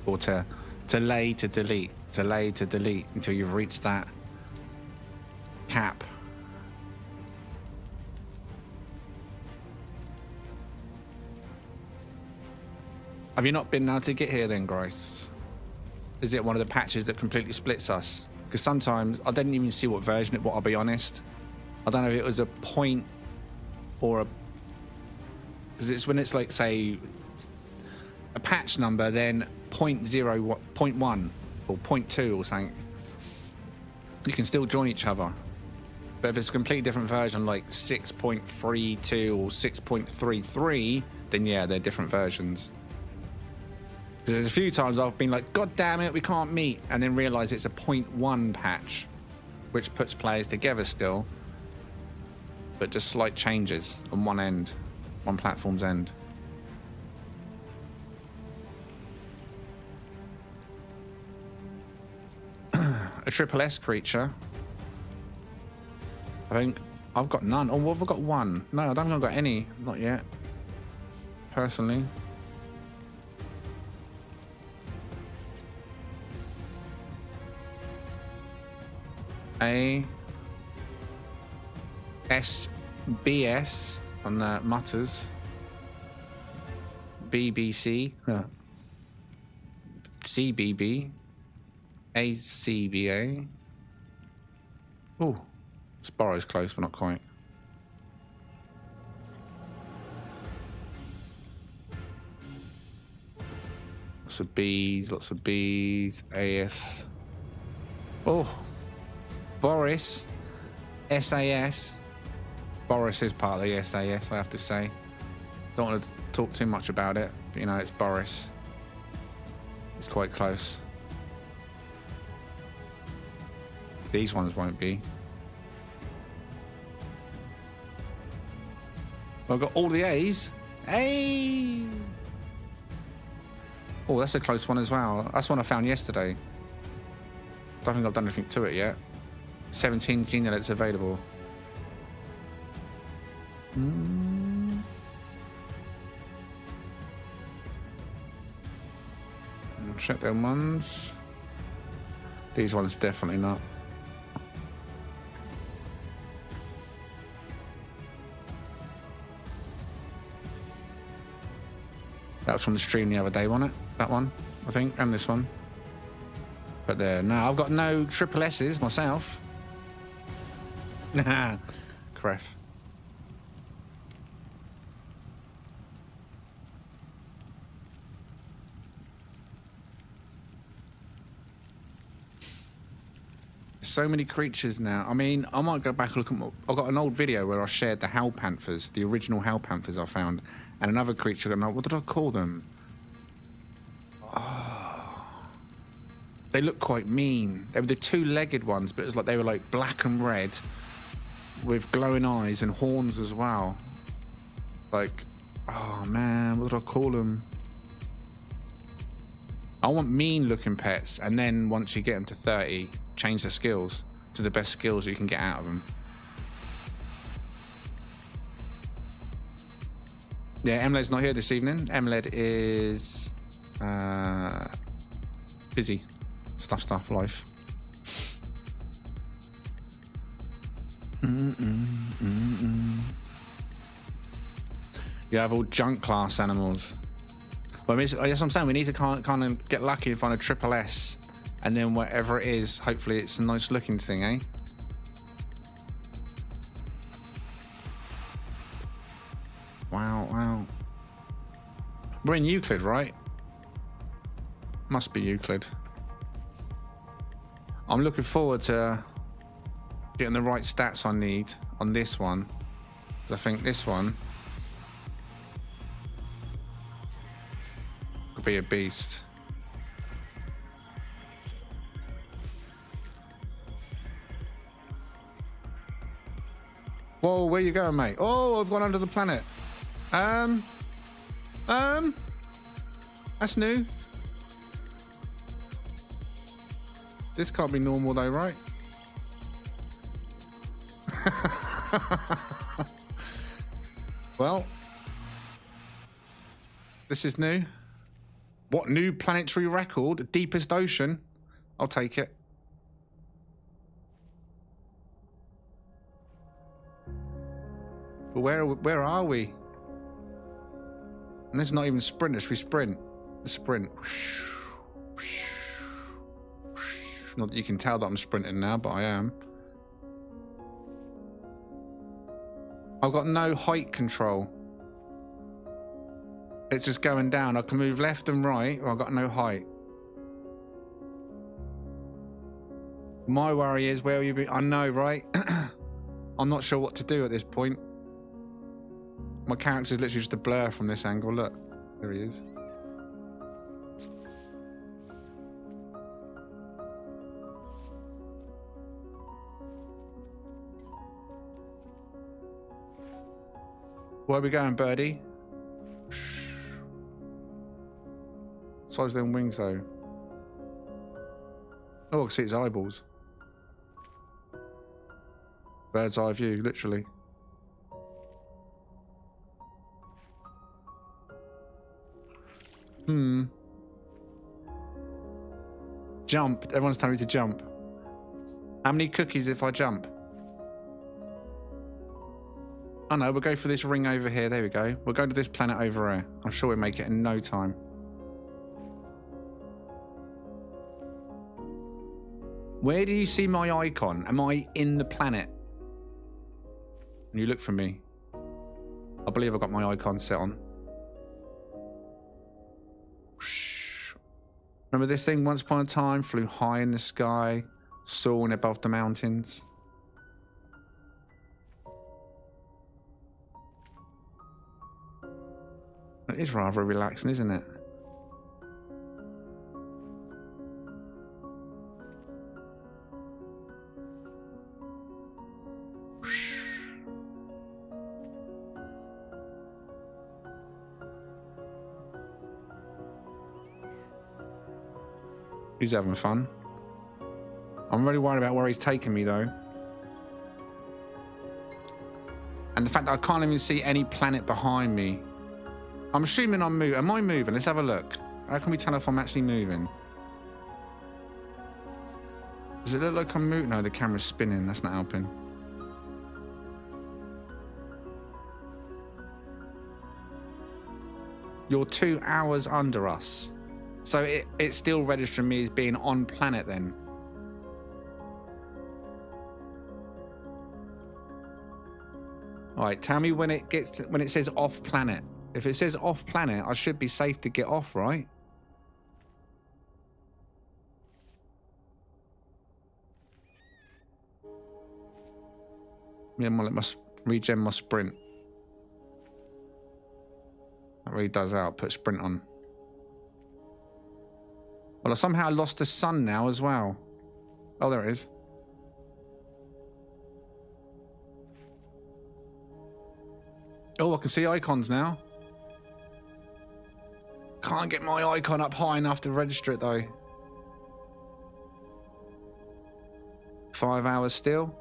Or to lay, to delete. To lay, to delete until you've reached that cap. Have you not been able to get here then, Grace? Is it one of the patches that completely splits us? Because sometimes I didn't even see what version it was, I'll be honest. I don't know if it was a point or a, because it's when it's like, say, a patch number, then 0.1 or 0.2 or something. You can still join each other. But if it's a completely different version, like 6.32 or 6.33, then yeah, they're different versions. Because there's a few times I've been like, God damn it, we can't meet, and then realise it's a 0.1 patch, which puts players together still, but just slight changes on one end, one platform's end. A triple S creature. I think I've got none. Oh, what have I got? One. No, I don't think I've got any. Not yet. Personally. A SBS on the mutters. BBC. CBB. ACBA. Oh, Sparrow's close, but not quite. Lots of B's, lots of B's. AS. Oh, Boris. SAS. Boris is part of the SAS, I have to say. Don't want to talk too much about it, but you know, it's Boris. It's quite close. These ones won't be. I've got all the A's. Hey! Oh, that's a close one as well. That's one I found yesterday. Don't think I've done anything to it yet. 17 Xeno available. I'll check them ones. These ones definitely not. That was from the stream the other day, wasn't it? That one, I think, and this one. But there, no, I've got no triple S's myself. Nah, crap. So many creatures now. I mean, I might go back and look at. I've got an old video where I shared the Hell Panthers, the original Hell Panthers I found, and another creature. And what did I call them? Oh, they look quite mean. They were the two-legged ones, but it was like they were like black and red, with glowing eyes and horns as well. Like, oh man, what did I call them? I want mean-looking pets, and then once you get them to 30. Change their skills to the best skills you can get out of them. Yeah, Emled's not here this evening. Emled is busy. Stuff, life. You have all junk class animals. Well, that's what I'm saying. We need to kind of get lucky and find a triple S. And then whatever it is, hopefully it's a nice looking thing, eh? Wow. We're in Euclid, right? Must be Euclid. I'm looking forward to getting the right stats I need on this one. 'Cause I think this one could be a beast. Whoa, where you going, mate? Oh, I've gone under the planet. That's new. This can't be normal though, right? Well, this is new. What new planetary record? Deepest ocean? I'll take it. But where are we? And this is not even sprint. Should we sprint? A sprint. Not that you can tell that I'm sprinting now, but I am. I've got no height control. It's just going down. I can move left and right, but I've got no height. My worry is, where will you be? I know, right? I'm not sure what to do at this point. My character's literally just a blur from this angle. Look, there he is. Where are we going, birdie? Size them wings, though. Oh, I can see his eyeballs. Bird's eye view, literally. Jump. Everyone's telling me to jump. How many cookies if I jump? Oh no, we'll go for this ring over here. There we go. We'll go to this planet over here. I'm sure we'll make it in no time. Where do you see my icon? Am I in the planet? And you look for me. I believe I've got my icon set on. Remember this thing once upon a time? Flew high in the sky, soaring above the mountains. It is rather relaxing, isn't it? He's having fun. I'm really worried about where he's taking me, though. And the fact that I can't even see any planet behind me. I'm assuming I'm moving. Am I moving? Let's have a look. How can we tell if I'm actually moving? Does it look like I'm moving? No, the camera's spinning. That's not helping. You're 2 hours under us. So it's still registering me as being on planet then. All right, tell me when it gets to, when it says off planet. If it says off planet, I should be safe to get off, right? Yeah, I'm gonna let my regen my sprint. That really does out. Put sprint on. Well, I somehow lost the sun now as well. Oh, there it is. Oh, I can see icons now. Can't get my icon up high enough to register it, though. 5 hours still.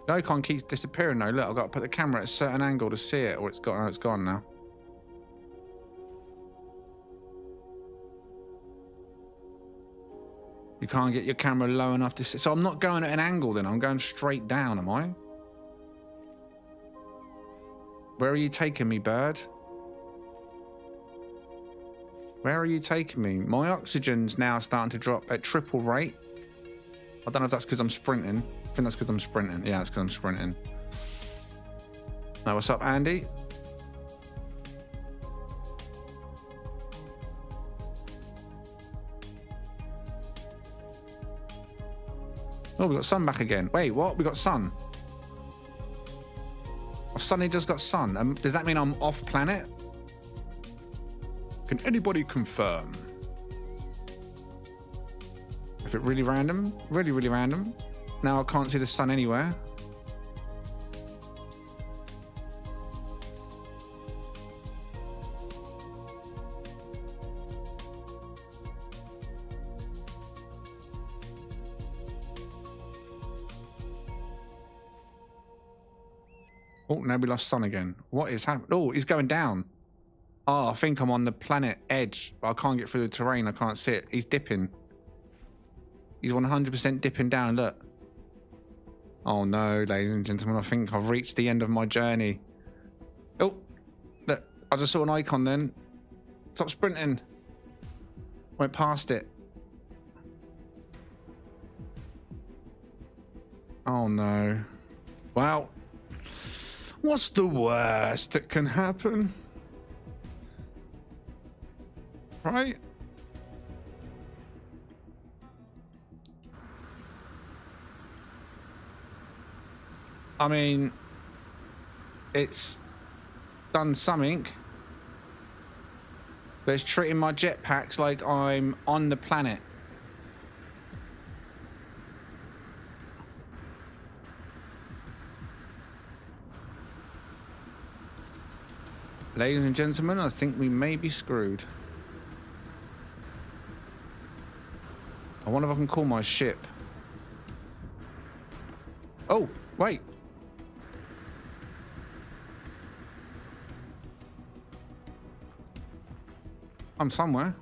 The icon keeps disappearing, though. Look, I've got to put the camera at a certain angle to see it, or it's got. Oh, it's gone now. You can't get your camera low enough to see. So I'm not going at an angle then. I'm going straight down, am I? Where are you taking me, bird? Where are you taking me? My oxygen's now starting to drop at triple rate. I don't know if that's because I'm sprinting. I think that's because I'm sprinting. Yeah, it's because I'm sprinting. Now, what's up, Andy? Oh, we got sun back again. Wait, what? We got sun. I've suddenly just got sun. Does that mean I'm off planet? Can anybody confirm? A bit really random. Really, really random. Now I can't see the sun anywhere. Oh, now we lost sun again. What is happening? Oh, he's going down. Oh, I think I'm on the planet edge. I can't get through the terrain. I can't see it. He's dipping. He's 100% dipping down. Look. Oh no, ladies and gentlemen. I think I've reached the end of my journey. Oh, look. I just saw an icon then. Stop sprinting. Went past it. Oh no. Well. What's the worst that can happen? Right? I mean, it's done something, but it's treating my jetpacks like I'm on the planet. Ladies and gentlemen, I think we may be screwed. I wonder if I can call my ship. Oh, wait. I'm somewhere.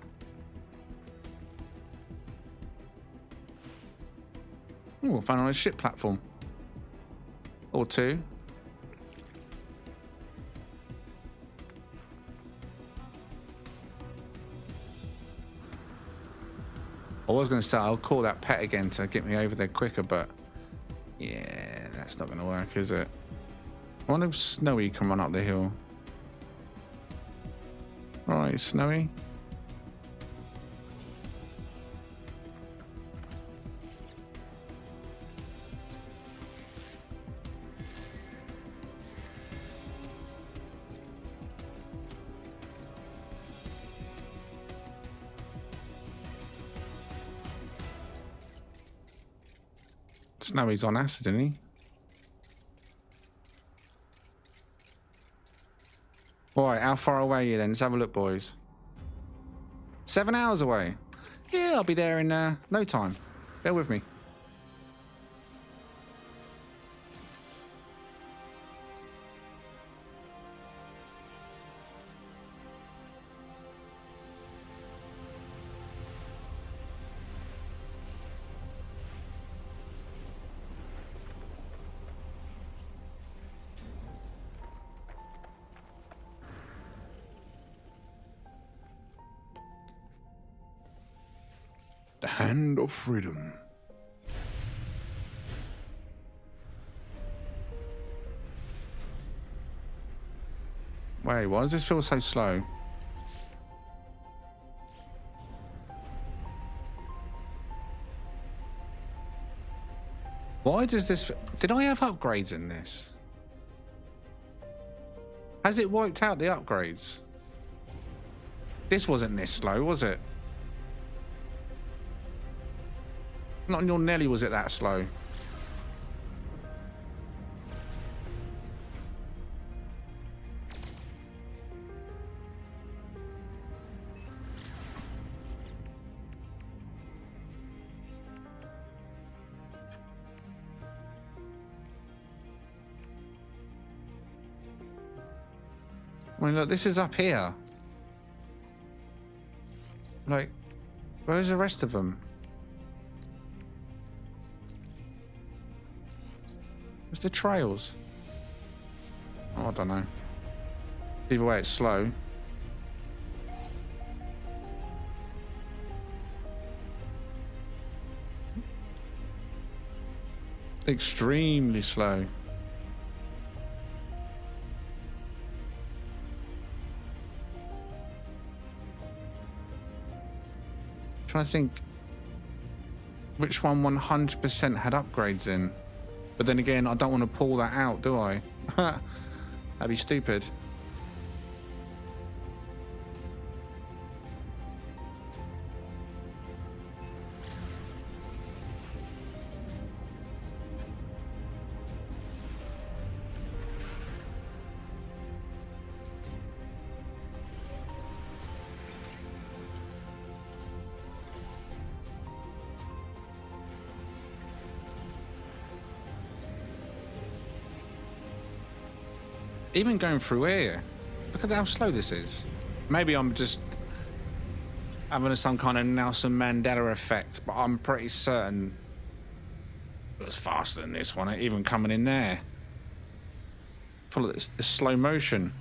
Oh, I found on a ship platform. Or two. I was going to say I'll call that pet again to get me over there quicker, but yeah, that's not going to work, is it? I wonder if Snowy can run up the hill. All right, Snowy. Snowy's on acid, isn't he? Alright, how far away are you then? Let's have a look, boys. 7 hours away. Yeah, I'll be there in no time. Bear with me. The hand of freedom. Wait, why does this feel so slow? Why does this... Did I have upgrades in this? Has it wiped out the upgrades? This wasn't this slow, was it? Not in your Nelly was it that slow? I mean, look, this is up here. Like, where's the rest of them? Where's the trails? Oh, I don't know. Either way, it's slow. Extremely slow. Trying to think which one 100% had upgrades in. But then again, I don't want to pull that out, do I? That'd be stupid. Even going through here, look at how slow this is. Maybe I'm just having some kind of Nelson Mandela effect, but I'm pretty certain it was faster than this one, even coming in there. Full of this slow motion.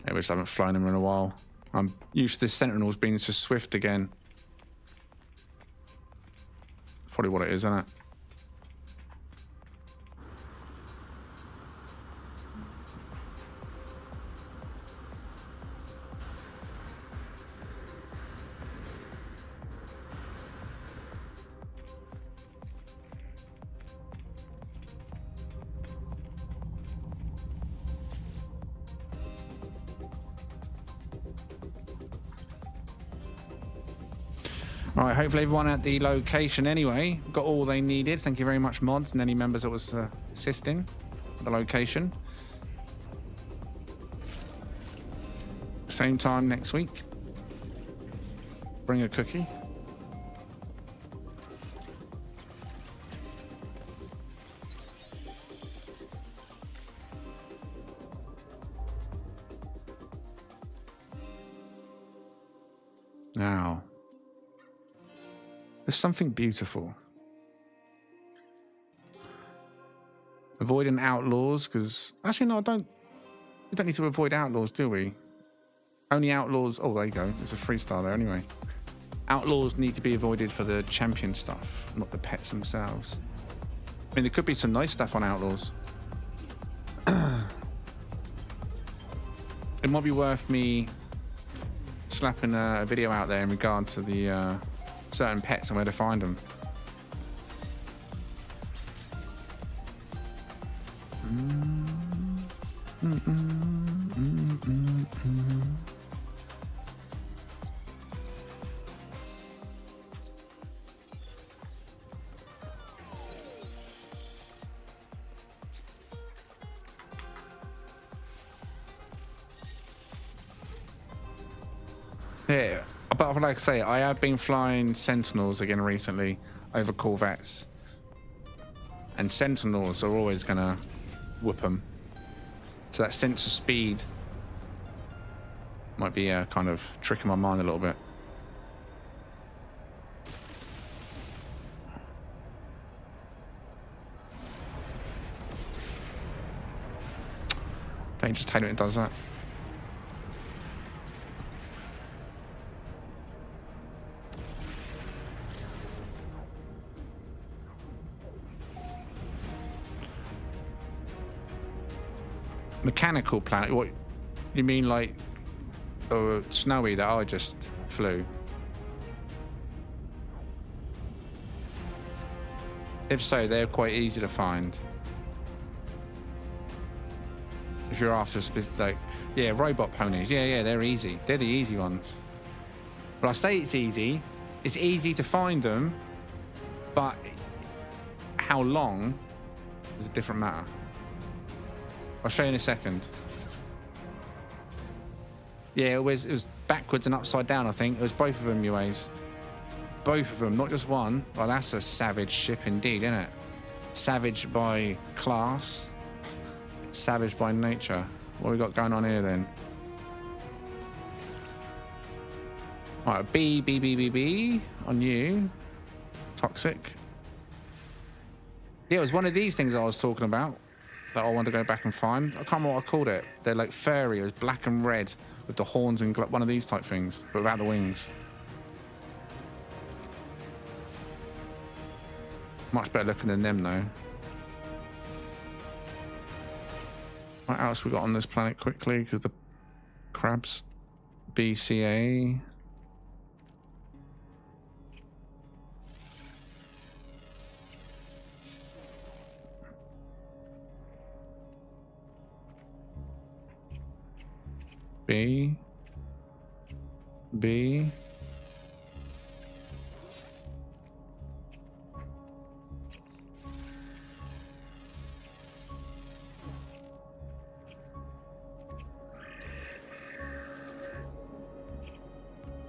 I wish I haven't flown them in a while. I'm used to the Sentinels being so swift again. Probably what it is, isn't it? All right, hopefully everyone at the location anyway got all they needed. Thank you very much, mods, and any members that was assisting at the location. Same time next week. Bring a cookie. Now, there's something beautiful. Avoiding outlaws, because actually no, we don't need to avoid outlaws, do we? Only outlaws. Oh, there you go. There's a 3-star there anyway. Outlaws need to be avoided for the champion stuff, not the pets themselves. I mean, there could be some nice stuff on outlaws. It might be worth me slapping a video out there in regard to the certain pets and where to find them. Yeah, but like I say, I have been flying Sentinels again recently over Corvettes, and Sentinels are always gonna whoop them. So that sense of speed might be kind of tricking my mind a little bit. Don't you just hate when it does that? Mechanical planet? What you mean, like Snowy that I just flew? If so, they're quite easy to find. If you're after like, yeah, robot ponies, yeah, they're easy. They're the easy ones. But I say it's easy to find them, but how long is a different matter. I'll show you in a second. Yeah, it was backwards and upside down, I think. It was both of them, UAs. Both of them, not just one. Well, that's a savage ship indeed, isn't it? Savage by class. Savage by nature. What have we got going on here, then? All right, B on you. Toxic. Yeah, it was one of these things I was talking about that I want to go back and find. I can't remember what I called it. They're like furry. It was black and red with the horns and one of these type things, but without the wings. Much better looking than them, though. What else we got on this planet quickly? Because the crabs. BCA. B.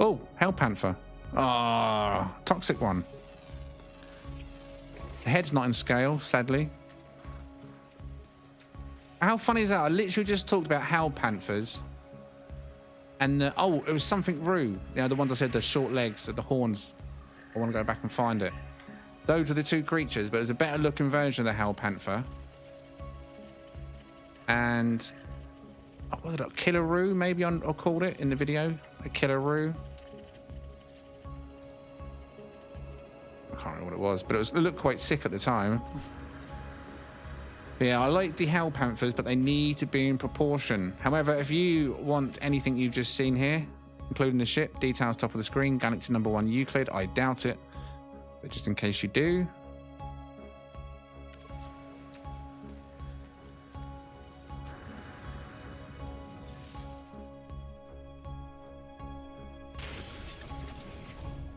Oh, Hell Panther. Ah, toxic one. The head's not in scale, sadly. How funny is that? I literally just talked about Hell Panthers. And it was something Rue. You know, the ones I said, the short legs, the horns. I want to go back and find it. Those are the two creatures, but there's a better looking version of the Hell Panther. And what was it? Killer Rue, maybe I'll call it in the video. A Killer Rue. I can't remember what it was, but it looked quite sick at the time. Yeah, I like the Hell Panthers, but they need to be in proportion. However, if you want anything you've just seen here, including the ship, details top of the screen, Galaxy #1 Euclid, I doubt it. But just in case you do.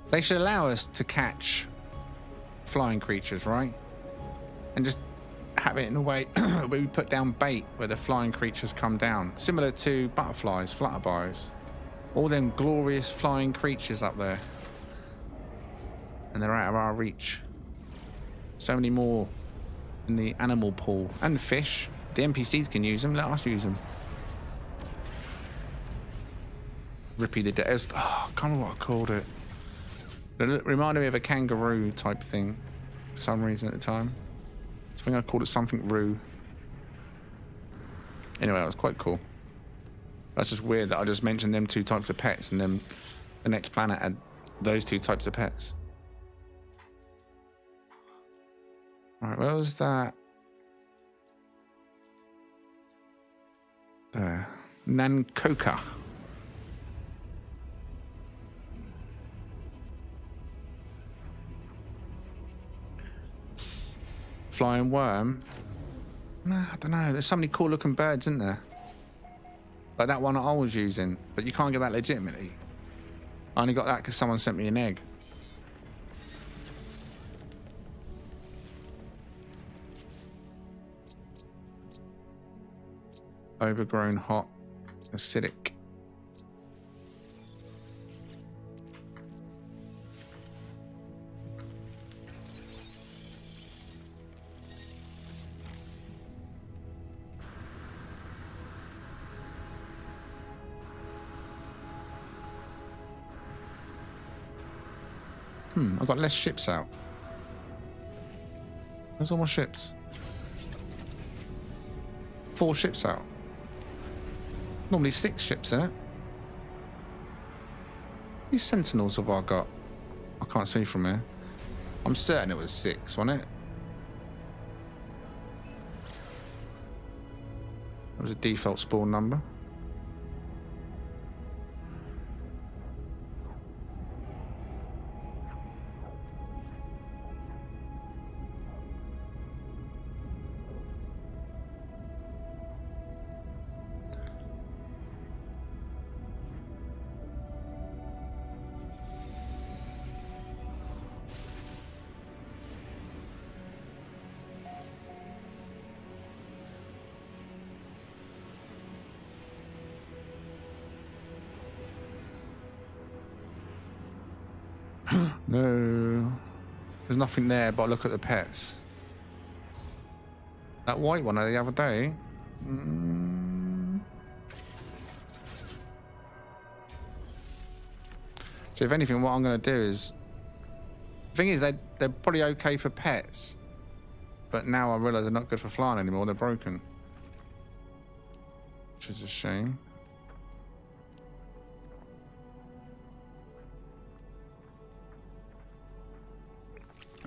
They should allow us to catch flying creatures, right? And just have it in a way where we put down bait where the flying creatures come down. Similar to butterflies, flutterbies. All them glorious flying creatures up there. And they're out of our reach. So many more in the animal pool. And the fish. The NPCs can use them. Let us use them. Rippy the Dead. Oh, I can't remember what I called it. It reminded me of a kangaroo type thing. For some reason at the time. I think I called it something roo. Anyway, that was quite cool. That's just weird that I just mentioned them two types of pets and then the next planet had those two types of pets. Alright, where was that? There. Nankoka. Flying worm? No, I don't know. There's so many cool looking birds, isn't there? Like that one I was using, but you can't get that legitimately. I only got that because someone sent me an egg. Overgrown, hot, acidic. I've got less ships out. Where's all my ships? 4 ships out. Normally 6 ships in it. How many sentinels have I got? I can't see from here. I'm certain it was 6, wasn't it? That was a default spawn number. No. There's nothing there, but look at the pets. That white one the other day. So if anything, what I'm going to do is... The thing is, they're probably okay for pets. But now I realise they're not good for flying anymore. They're broken. Which is a shame.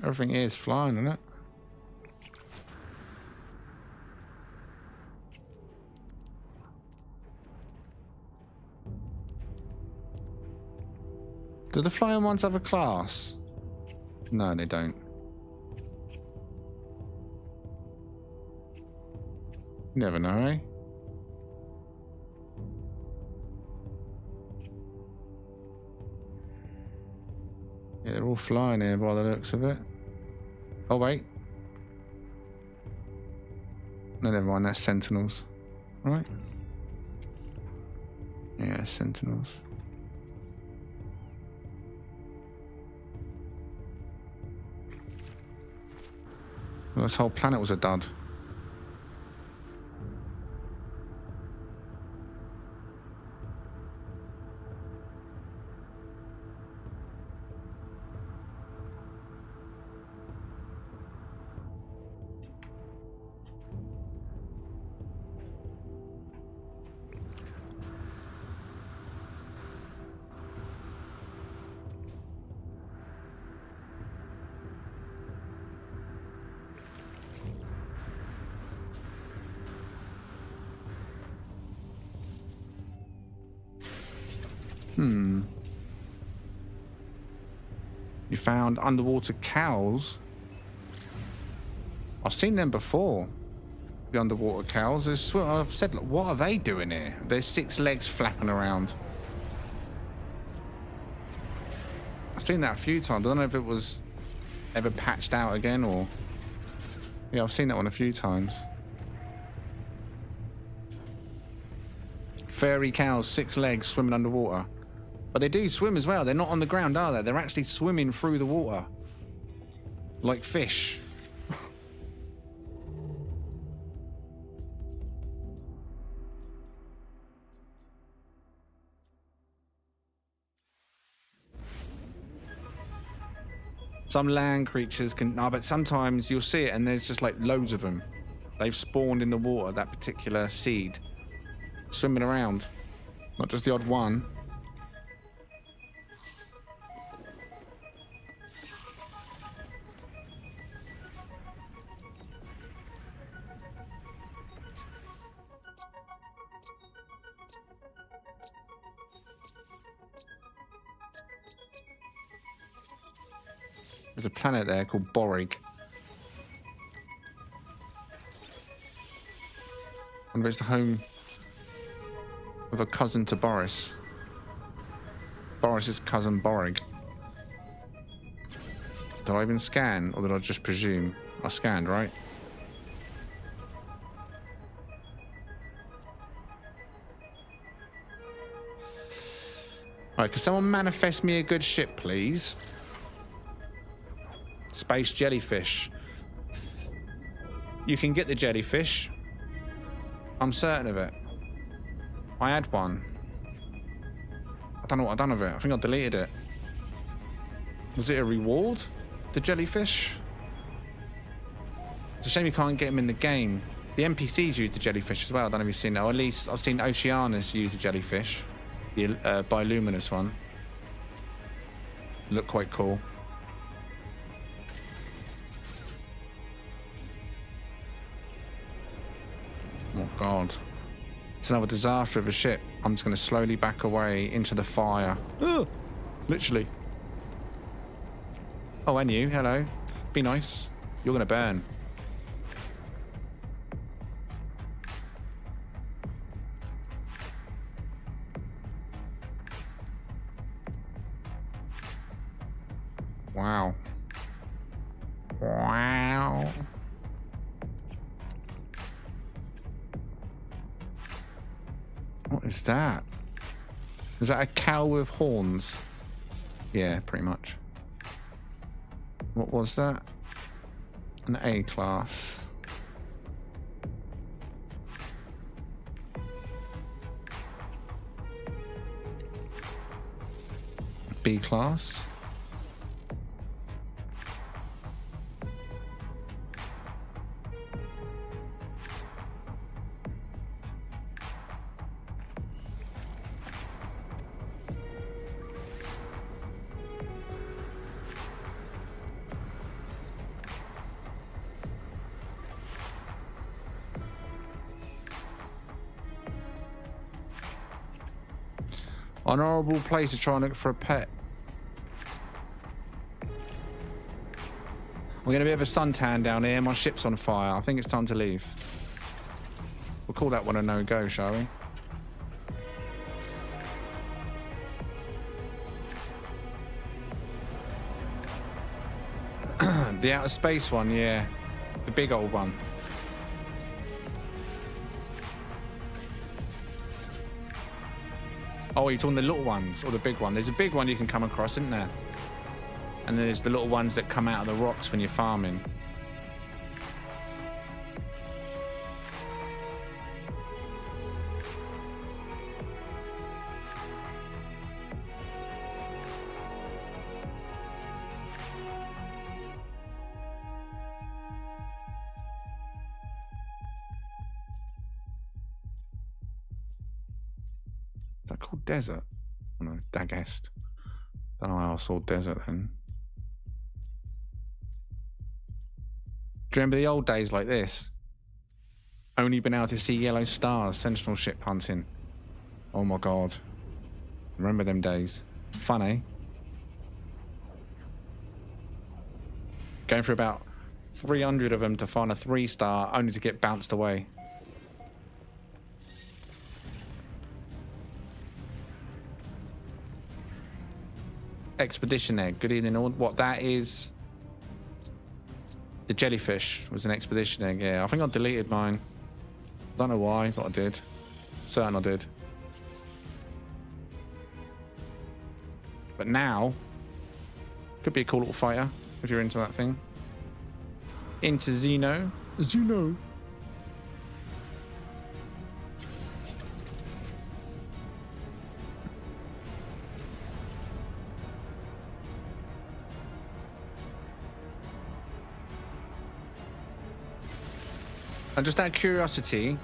Everything is flying, isn't it? Do the flying ones have a class? No, they don't. You never know, eh? Yeah, they're all flying here by the looks of it. Oh, wait. No, never mind. That's sentinels. Right? Yeah, sentinels. Well, this whole planet was a dud. You found underwater cows. I've seen them before. The underwater cows. I've said, look, what are they doing here? There's 6 legs flapping around. I've seen that a few times. I don't know if it was ever patched out again or... Yeah, I've seen that one a few times. Fairy cows, 6 legs, swimming underwater. But they do swim as well. They're not on the ground, are they? They're actually swimming through the water. Like fish. Some land creatures can... No, but sometimes you'll see it and there's just like loads of them. They've spawned in the water, that particular seed. Swimming around. Not just the odd one. There's a planet there called Borig. I wonder if it's the home of a cousin to Boris. Boris's cousin Borig. Did I even scan, or did I just presume? I scanned, right? Alright, can someone manifest me a good ship, please? Space jellyfish. You can get the jellyfish. I'm certain of it. I had one. I don't know what I've done with it. I think I deleted it. Was it a reward? The jellyfish? It's a shame you can't get them in the game. The NPCs use the jellyfish as well. I don't know if you've seen that. Or at least I've seen Oceanus use the jellyfish. The bioluminescent one. Look quite cool. Oh god. It's another disaster of a ship. I'm just going to slowly back away into the fire. Ugh! Literally. Oh, and you. Hello. Be nice. You're going to burn. Wow. Wow. What is that? Is that a cow with horns? Yeah, pretty much. What was that? An A class. B class. Honourable place to try and look for a pet. We're getting a bit of a suntan down here. My ship's on fire. I think it's time to leave. We'll call that one a no-go, shall we? The outer space one, yeah. The big old one. Oh, you're talking the little ones or the big one? There's a big one you can come across, isn't there? And then there's the little ones that come out of the rocks when you're farming. Is that called desert? Oh no, Dagest. Don't know how I saw desert then. Do you remember the old days like this? Only been able to see yellow stars, Sentinel ship hunting. Oh my god. Remember them days. Fun, eh? Going for about 300 of them to find a 3-star, only to get bounced away. expedition egg. Good evening, all. What that is? The jellyfish was an expedition egg. Yeah, I think I deleted mine. Don't know why, but I did. Certain I did. But now, could be a cool little fighter if you're into that thing. Into Xeno. Xeno. And just out of curiosity,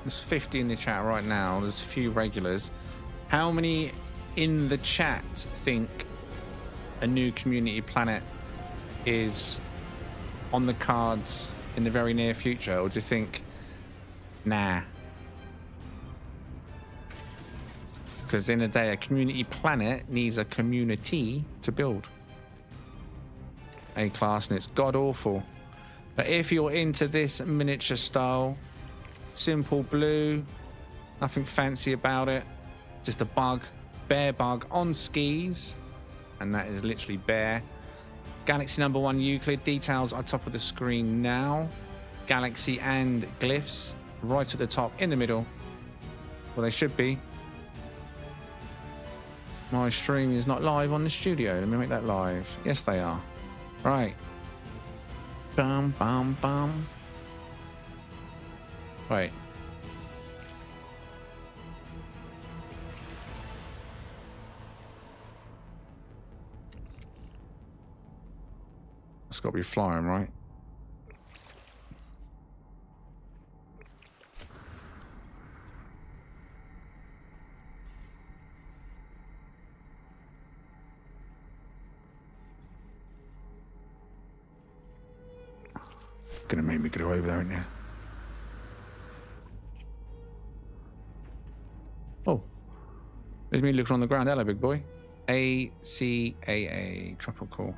there's 50 in the chat right now. There's a few regulars. How many in the chat think a new community planet is on the cards in the very near future? Or do you think, nah? Because in a day, a community planet needs a community to build. A-class, and it's god-awful. But if you're into this miniature style, simple blue, nothing fancy about it, just a bug, bear bug on skis, and that is literally bear. Galaxy number 1 Euclid, details are top of the screen now. Galaxy and glyphs right at the top, in the middle. Well, they should be. My stream is not live on the studio. Let me make that live. Yes, they are. Right. Bum, bum, bum. Wait. It's got to be flying, right? Gonna make me go over there, aren't you? Oh, there's me looking on the ground. Hello, big boy. ACAA, tropical.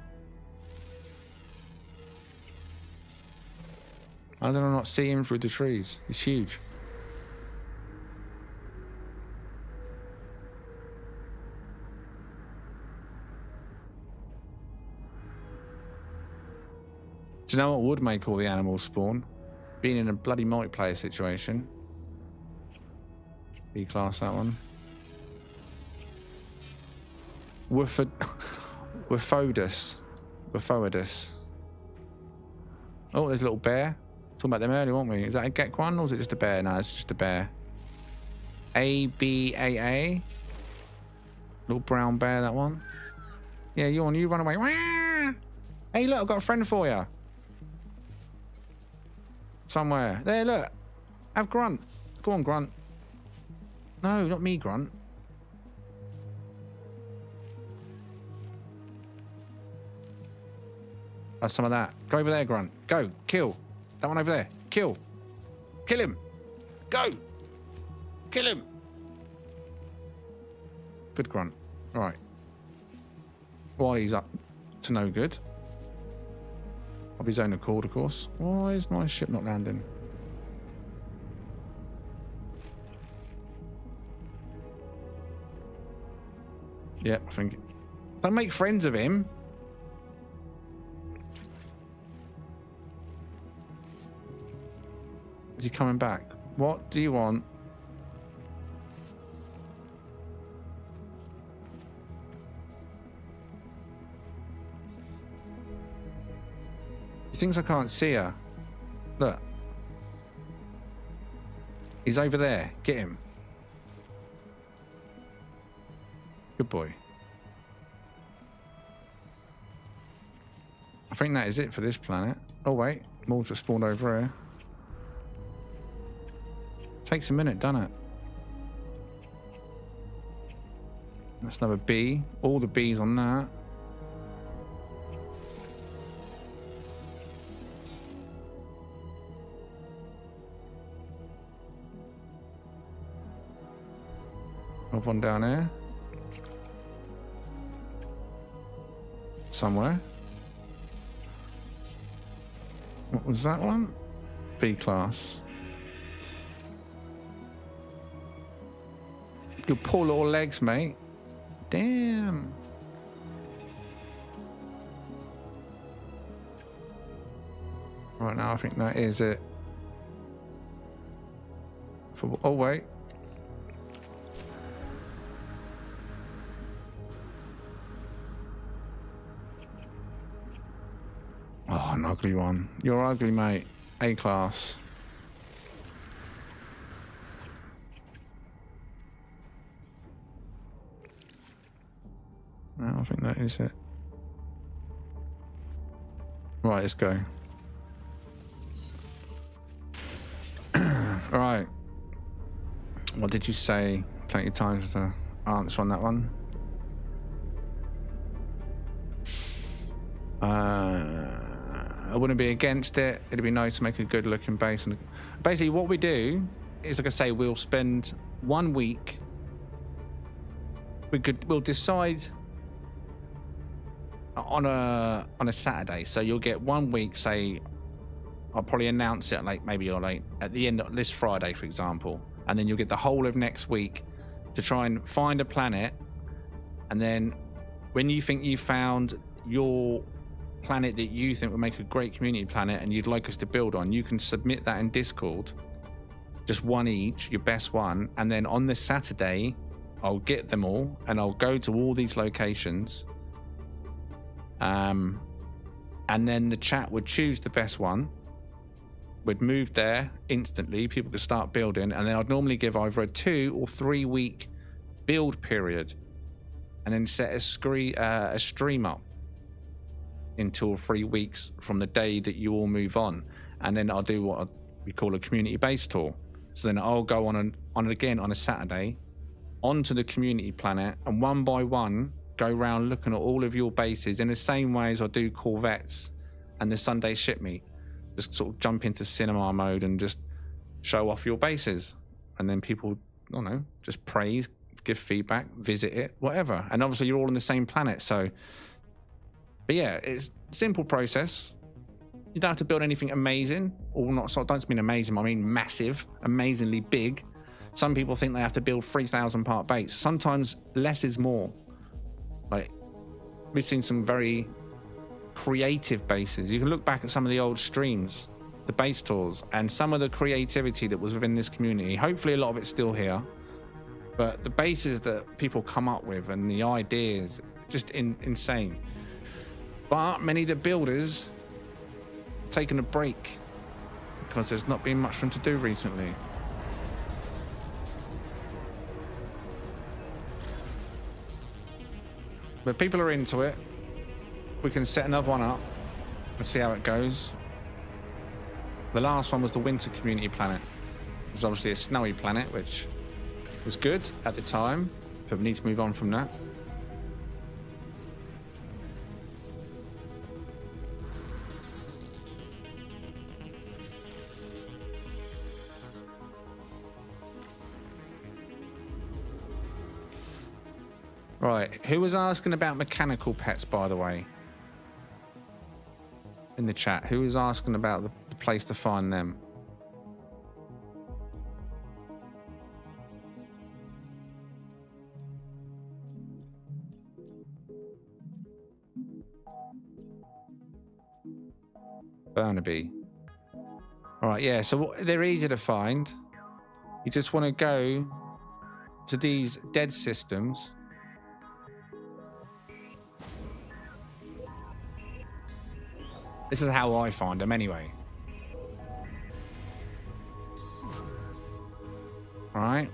How did I not see him through the trees? He's huge. Do you know what would make all the animals spawn? Being in a bloody multiplayer situation. B-class, that one. Wifodus. Oh, there's a little bear. Talking about them earlier, weren't we? Is that a Gek one, or is it just a bear? No, it's just a bear. ABAA. Little brown bear, that one. Yeah, you run away. Hey, look, I've got a friend for you. Somewhere. There, look. Have Grunt. Go on, Grunt. No, not me, Grunt. Have some of that. Go over there, Grunt. Go. Kill. That one over there. Kill. Kill him. Go. Kill him. Good, Grunt. All right. While he's up to no good. Of his own accord, of course. Why is my ship not landing? Yep, I think. Don't make friends of him. Is he coming back? What do you want? He thinks I can't see her. Look. He's over there. Get him. Good boy. I think that is it for this planet. Oh, wait. More just spawned over here. Takes a minute, doesn't it? That's another B. All the B's on that. Up one down here. Somewhere. What was that one? B class. Your poor little legs, mate. Damn. Right now, I think that is it. Oh, wait. Oh, an ugly one. You're ugly, mate. A-class. No, I think that is it. Right, let's go. Right. What did you say? Plenty of time to answer on that one. I wouldn't be against it. It'd be nice to make a good looking base. And basically what we do is, like I say, we'll spend 1 week. We'll decide on a Saturday. So you'll get 1 week, say, I'll probably announce it like maybe or like at the end of this Friday, for example. And then you'll get the whole of next week to try and find a planet. And then when you think you found your planet that you think would make a great community planet and you'd like us to build on, you can submit that in Discord, just one each, your best one. And then on this Saturday, I'll get them all and I'll go to all these locations. And then the chat would choose the best one. We'd move there instantly. People could start building. And then I'd normally give either a 2 or 3 week build period and then set a stream up in 2 or 3 weeks from the day that you all move on. And then I'll do what we call a community base tour. So then I'll go on again on a Saturday onto the community planet and one by one go around looking at all of your bases in the same way as I do Corvettes and the Sunday ship meet. Just sort of jump into cinema mode and just show off your bases. And then people, I don't know, just praise, give feedback, visit it, whatever. And obviously you're all on the same planet. So, but yeah, it's a simple process. You don't have to build anything amazing, or not. So I don't mean amazing, I mean massive, amazingly big. Some people think they have to build 3,000 part base. Sometimes less is more. Like, we've seen some very creative bases. You can look back at some of the old streams, the base tours, and some of the creativity that was within this community. Hopefully a lot of it's still here, but the bases that people come up with and the ideas, just insane. But many of the builders have taken a break because there's not been much for them to do recently. But people are into it. We can set another one up and see how it goes. The last one was the winter community planet. It was obviously a snowy planet, which was good at the time, but we need to move on from that. Right, who was asking about mechanical pets, by the way? In the chat, who was asking about the place to find them? Burnaby. All right, yeah, so they're easy to find. You just want to go to these dead systems. This is how I find them anyway. All right.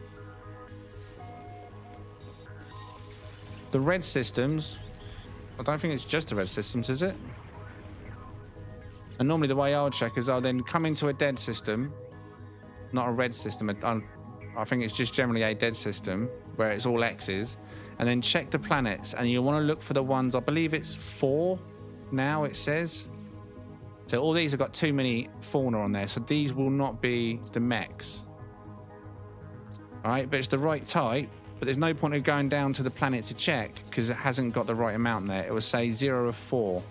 The red systems, I don't think it's just the red systems, is it? And normally the way I would check is I'll then come into a dead system, not a red system. I think it's just generally a dead system where it's all X's, and then check the planets. And you want to look for the ones, I believe it's 4 now it says. So all these have got too many fauna on there, so these will not be the mechs. All right, but it's the right type, but there's no point in going down to the planet to check because it hasn't got the right amount there. It will say 0 of 4.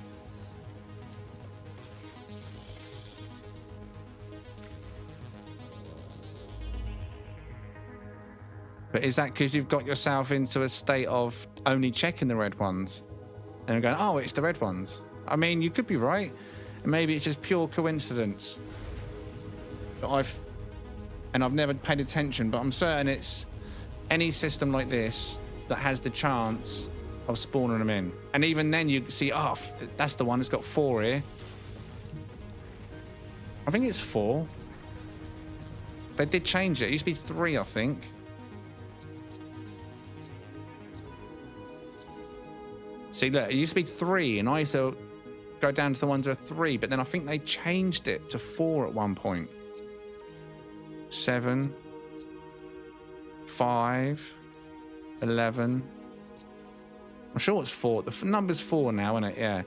But is that because you've got yourself into a state of only checking the red ones? And going, oh, it's the red ones. I mean, you could be right. Maybe it's just pure coincidence. But I've never paid attention, but I'm certain it's any system like this that has the chance of spawning them in. And even then you see, oh, that's the one that's got 4 here. I think it's 4. They did change it. It used to be 3, I think. See, look, it used to be 3, and I used to go down to the ones that are 3, but then I think they changed it to 4 at one point. 7, 5, 11. I'm sure it's 4. The number's 4 now, isn't it? Yeah.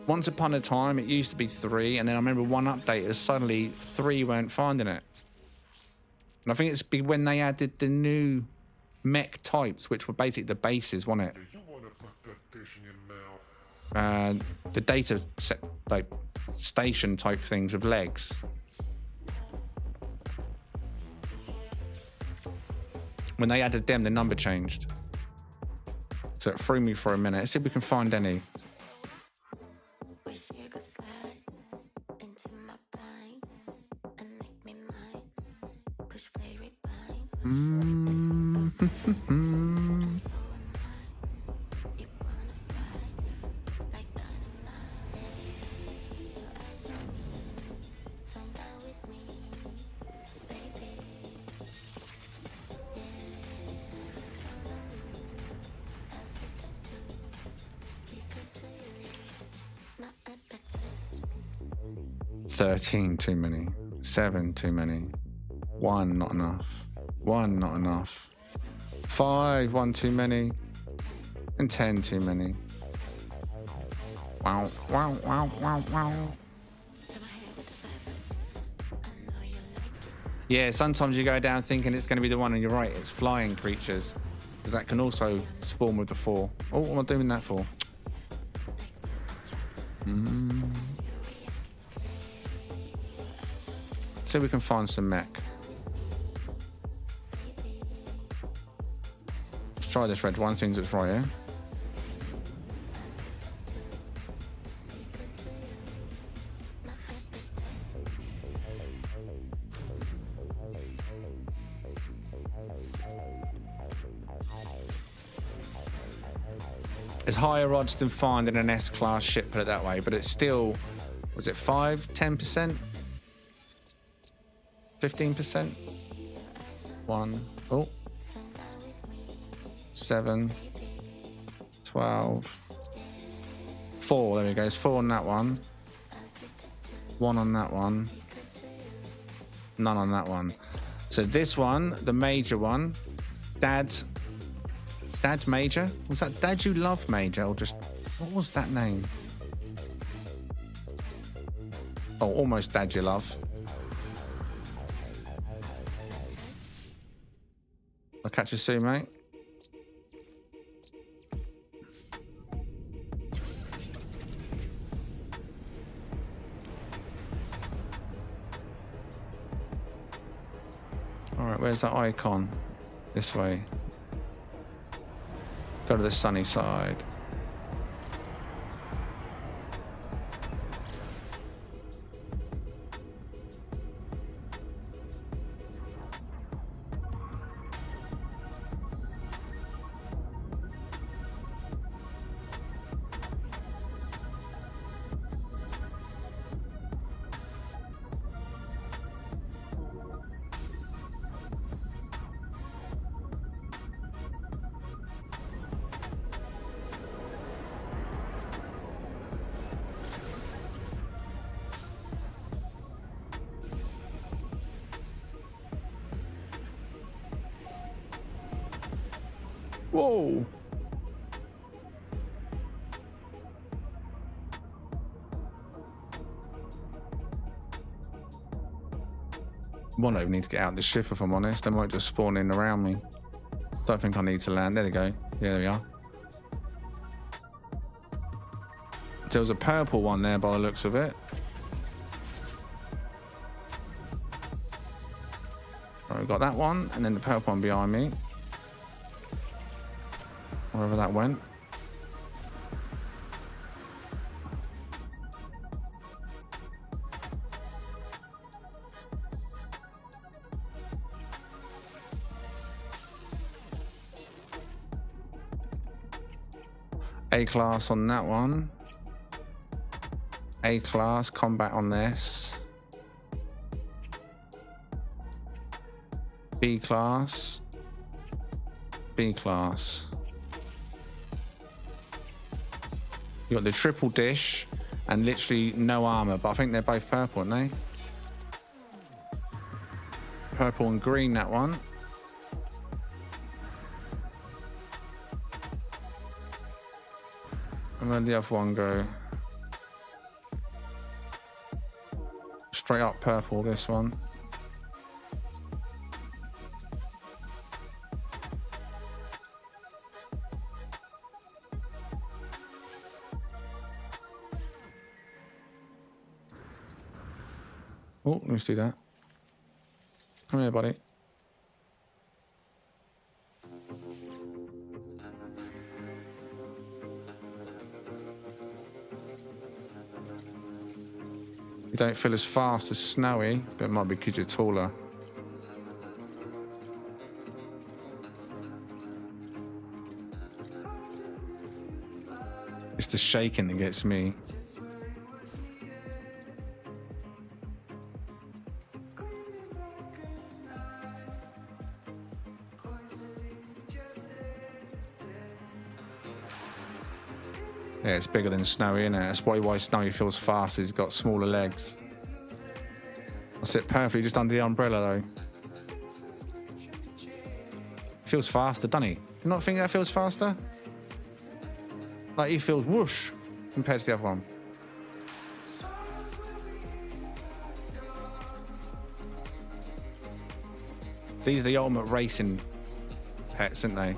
Once upon a time, it used to be 3, and then I remember one update, it suddenly 3 weren't finding it. And I think it's when they added the new mech types, which were basically the bases, wasn't it? You want to put that dish in your mouth? The data set, like station type things with legs. When they added them, the number changed. So it threw me for a minute. Let's see if we can find any. $13 too many. 7 too many. 1 not enough. 1 not enough. 5 1 too many. And 10 too many. Wow, wow, wow, wow, wow. Yeah, sometimes you go down thinking it's going to be the one, and you're right, it's flying creatures. Because that can also spawn with the 4. Oh, what am I doing that for? See if we can find some mech. Let's try this red one, seems it's right here. It's higher odds than finding an S-class ship, put it that way, but it's still, was it 5, 10%? 15%? 1, oh, 7, 12, 4, there we go, it's 4 on that one, 1 on that one, none on that one. So this one, the major one, Dad Major? Was that Dad You Love Major, or just, what was that name? Oh, almost Dad You Love. I'll catch you soon, mate. All right, where's that icon? This way. Go to the sunny side. Whoa. Won't even need to get out of the ship, if I'm honest. They might just spawn in around me. Don't think I need to land. There we go. Yeah, there we are. There was a purple one there by the looks of it. Right, we've got that one, and then the purple one behind me. Wherever that went. A class on that one. A class, combat on this. B class. B class. You got the triple dish and literally no armor, but I think they're both purple, aren't they? Purple and green, that one. And where'd the other one go? Straight up purple, this one. Oh, let's do that. Come here, buddy. You don't feel as fast as Snowy, but it might be because you're taller. It's the shaking that gets me. Yeah, it's bigger than Snowy, isn't it? That's why Snowy feels fast. He's got smaller legs. I sit perfectly just under the umbrella, though. Feels faster, doesn't he? You not think that feels faster? Like he feels whoosh compared to the other one. These are the ultimate racing pets, aren't they?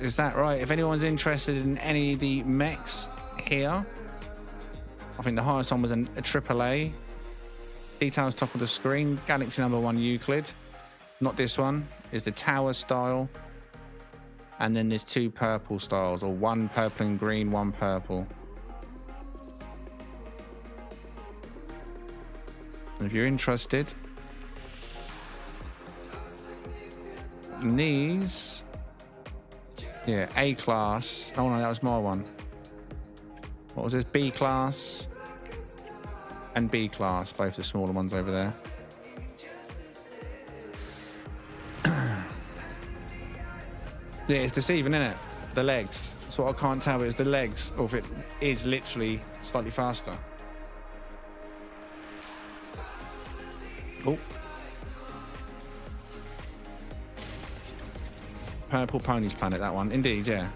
Is that right? If anyone's interested in any of the mechs here, I think the highest one was a AAA. Details top of the screen. Galaxy number 1 Euclid. Not this one. Is the tower style. And then there's 2 purple styles, or 1 purple and green, 1 purple. If you're interested in these. Yeah, A class. Oh no, that was my one. What was this? B class and B class, both the smaller ones over there. Yeah, it's deceiving, isn't it? The legs. That's what I can't tell. It's the legs, or if it is literally slightly faster. Oh. Purple Ponies Planet, that one. Indeed, yeah.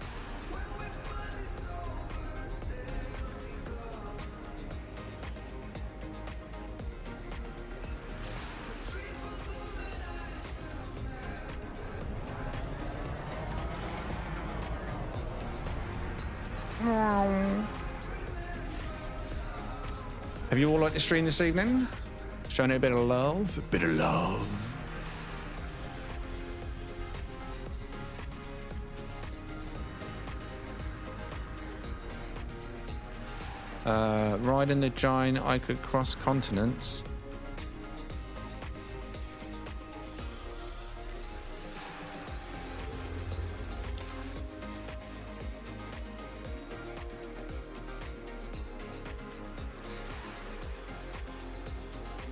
Have you all liked the stream this evening? Showing it a bit of love? A bit of love. Riding the giant, I could cross continents.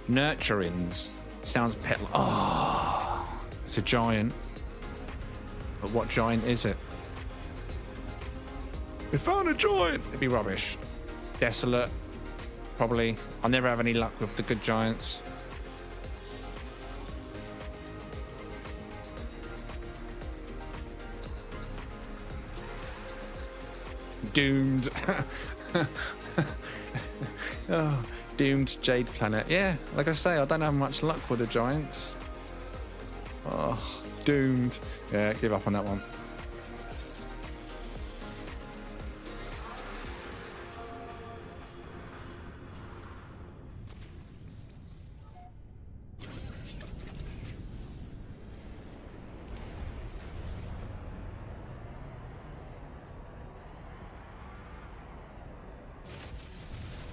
Nurturings. Sounds pet. Oh, it's a giant. But what giant is it? We found a giant. It'd be rubbish. Desolate. Probably. I'll never have any luck with the good giants. Doomed. Oh, doomed Jade Planet. Yeah, like I say, I don't have much luck with the giants. Oh, doomed. Yeah, give up on that one.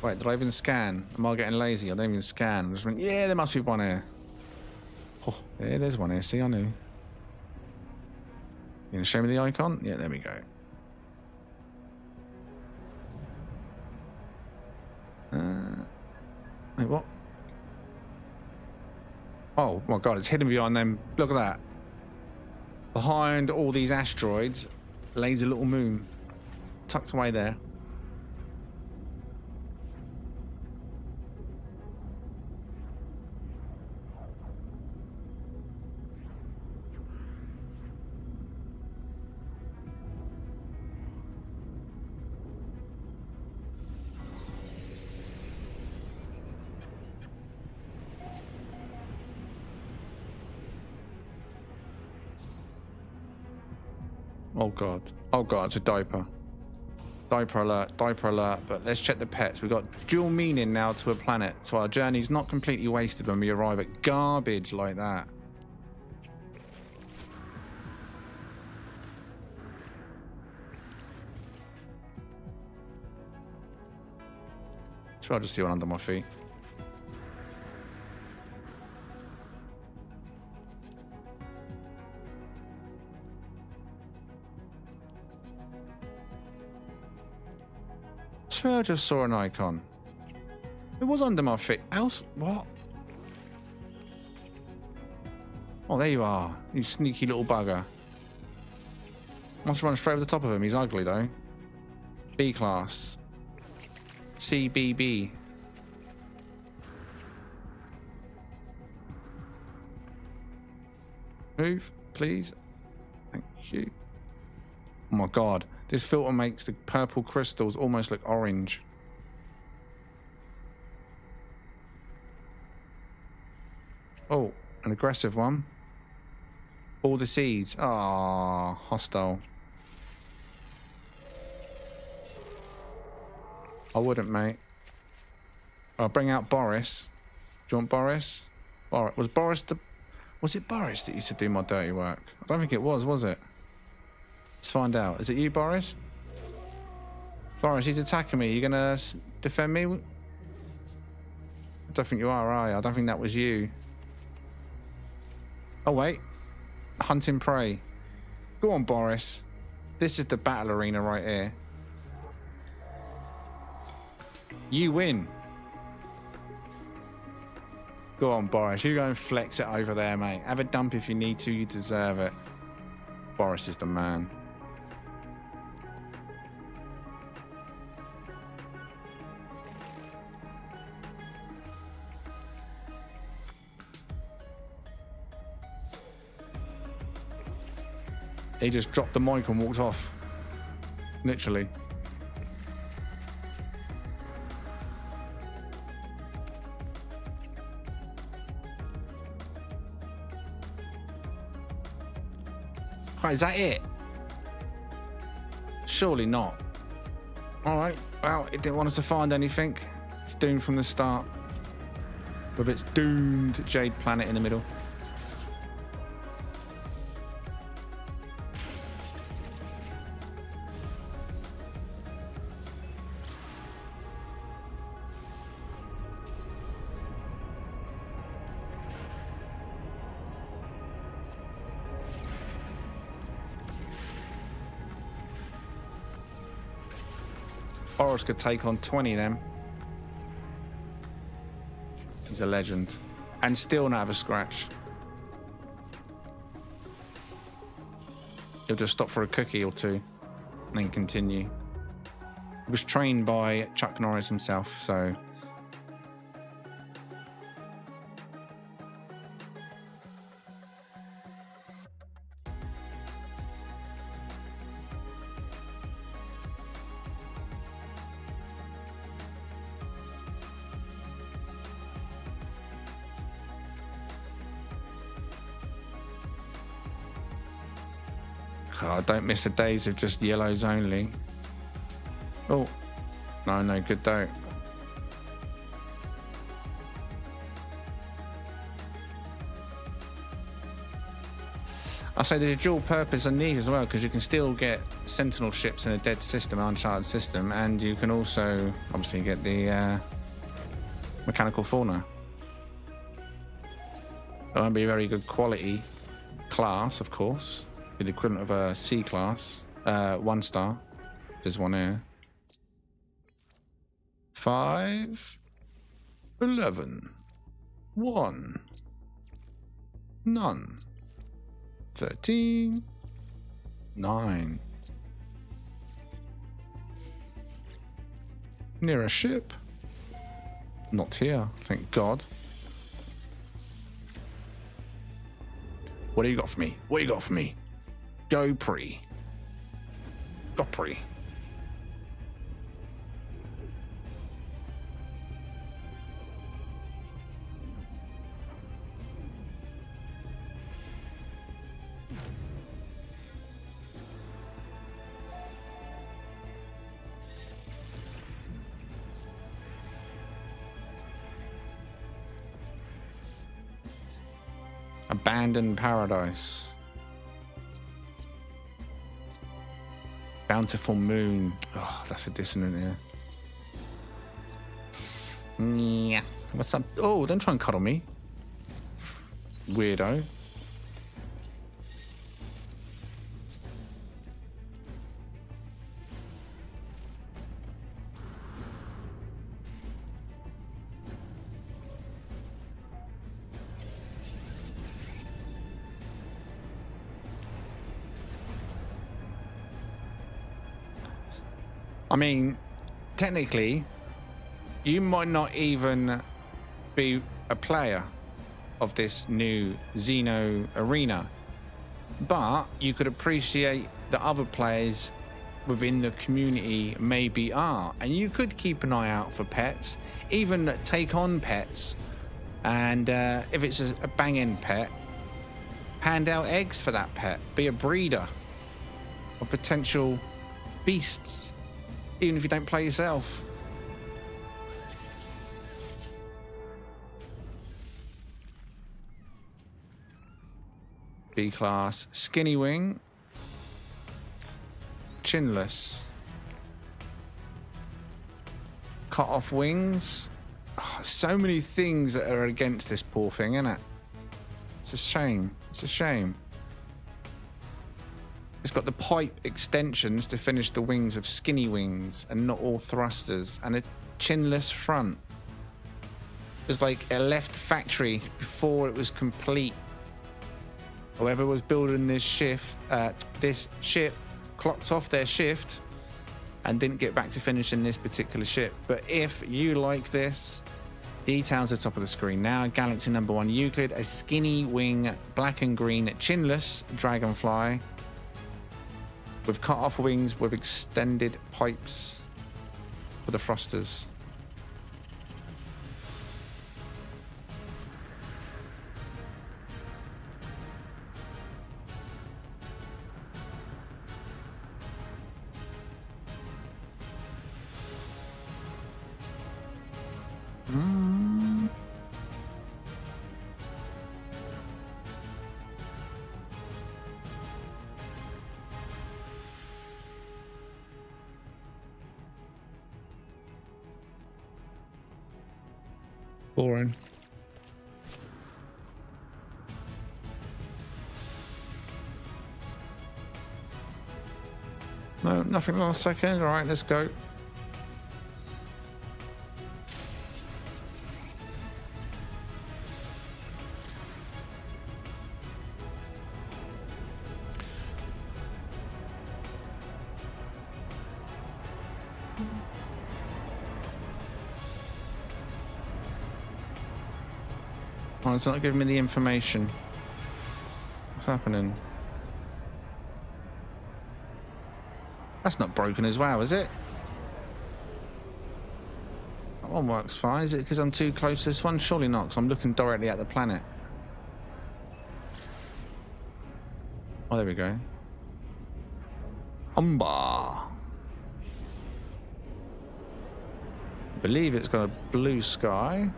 Wait, did I even scan? Am I getting lazy? I don't even scan. I just went, yeah, there must be one here. Oh, yeah, there's one here. See, I knew. You gonna show me the icon? Yeah, there we go. Wait, what? Oh my god, it's hidden behind them. Look at that. Behind all these asteroids lays a little moon. Tucked away there. Oh god. Oh god, it's a diaper. Diaper alert, but let's check the pets. We've got dual meaning now to a planet, so our journey's not completely wasted when we arrive at garbage like that. So I'll just see one under my feet. I just saw an icon. It was under my feet. Else, what? Oh, there you are. You sneaky little bugger. Must run straight over the top of him. He's ugly, though. B class. CBB. Move, please. Thank you. Oh my god. This filter makes the purple crystals almost look orange. Oh, an aggressive one. All the seeds. Ah, hostile. I wouldn't, mate. I'll bring out Boris. Do you want Boris? Was it Boris that used to do my dirty work? I don't think it was it? Let's find out. Is it you, Boris? Boris, he's attacking me. You gonna defend me? I don't think you are you? I don't think that was you. Oh, wait. Hunting prey. Go on, Boris. This is the battle arena right here. You win. Go on, Boris. You go and flex it over there, mate. Have a dump if you need to. You deserve it. Boris is the man. He just dropped the mic and walked off. Literally. Right, is that it? Surely not. Alright, well, it didn't want us to find anything. It's doomed from the start. With its doomed jade planet in the middle. Boris could take on 20 of them. He's a legend. And still not have a scratch. He'll just stop for a cookie or two and then continue. He was trained by Chuck Norris himself, so... I don't miss the days of just yellows only. Oh, no, good though. I say there's a dual purpose on these as well, because you can still get Sentinel ships in a dead system, uncharted system, and you can also obviously get the mechanical fauna. It won't be a very good quality class, of course, with the equivalent of a C class, 1 star. There's one here. 5, 11, 1, none. 13, 9. Near a ship? Not here, thank God. What do you got for me? What do you got for me? Go pre. Go pre. Abandoned paradise. Bountiful moon. Oh, that's a dissonant here. Yeah. What's up? Oh, don't try and cuddle me. Weirdo. I mean, technically, you might not even be a player of this new Xeno arena, but you could appreciate that other players within the community maybe are, and you could keep an eye out for pets, even take on pets, and if it's a banging pet, hand out eggs for that pet, be a breeder of potential beasts. Even if you don't play yourself. B class, skinny wing, chinless, cut off wings. Oh, so many things that are against this poor thing, isn't it? It's a shame. It's a shame. It's got the pipe extensions to finish the wings of skinny wings and not all thrusters, and a chinless front. It was like a left factory before it was complete. Whoever was building this ship clocked off their shift and didn't get back to finishing this particular ship. But if you like this, details at the top of the screen now. Galaxy number 1 Euclid, a skinny wing, black and green, chinless dragonfly with cut-off wings with extended pipes for the thrusters. Boring. No, nothing last second. All right, let's go. Oh, it's not giving me the information. What's happening? That's not broken as well, is it? That one works fine. Is it because I'm too close to this one? Surely not, because I'm looking directly at the planet. Oh, there we go. Umba. I believe it's got a blue sky.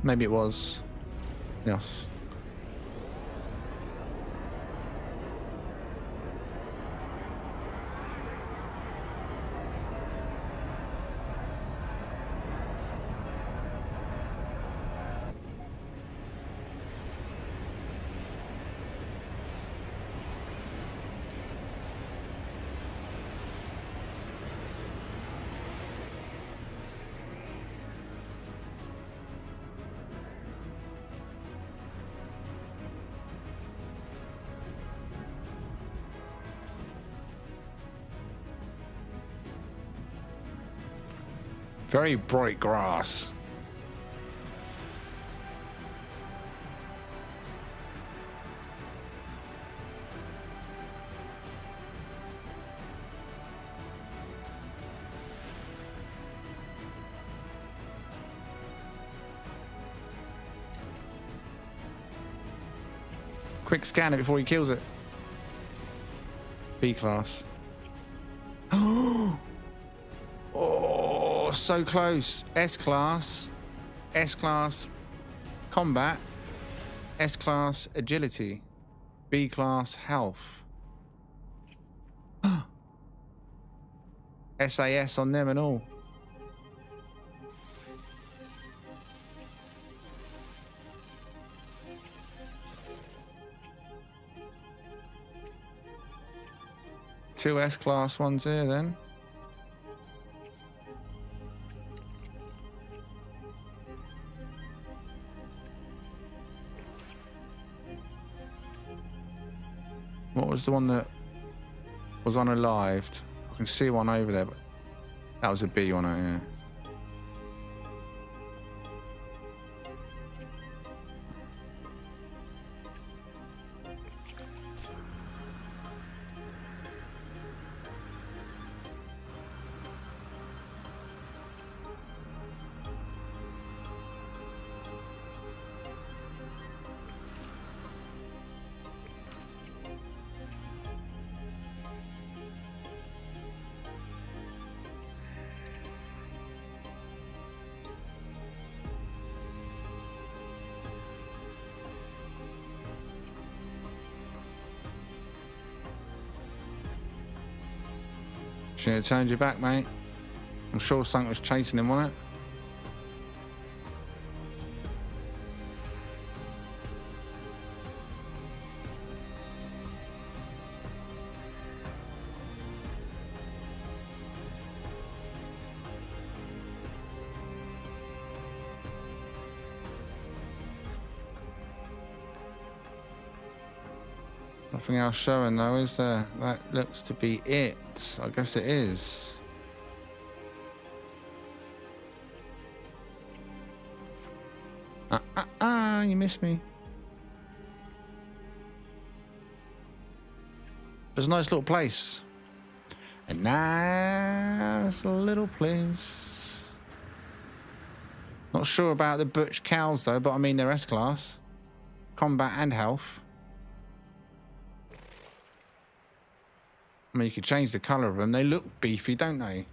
Maybe it was. Yes. Very bright grass. Quick scan it before he kills it. B class. Oh, so close. S class. S class combat. S class agility. B class health. SAS on them and all. Two S-class ones here then. What was the one that was unalived? I can see one over there, but that was a B one, yeah. Should have turned you back, mate. I'm sure something was chasing him, wasn't it? Nothing else showing though, is there? That looks to be it. I guess it is. You missed me. There's a nice little place. A nice little place. Not sure about the butch cows though, but I mean they're S-class. Combat and health. I mean, you could change the colour of them. They look beefy, don't they?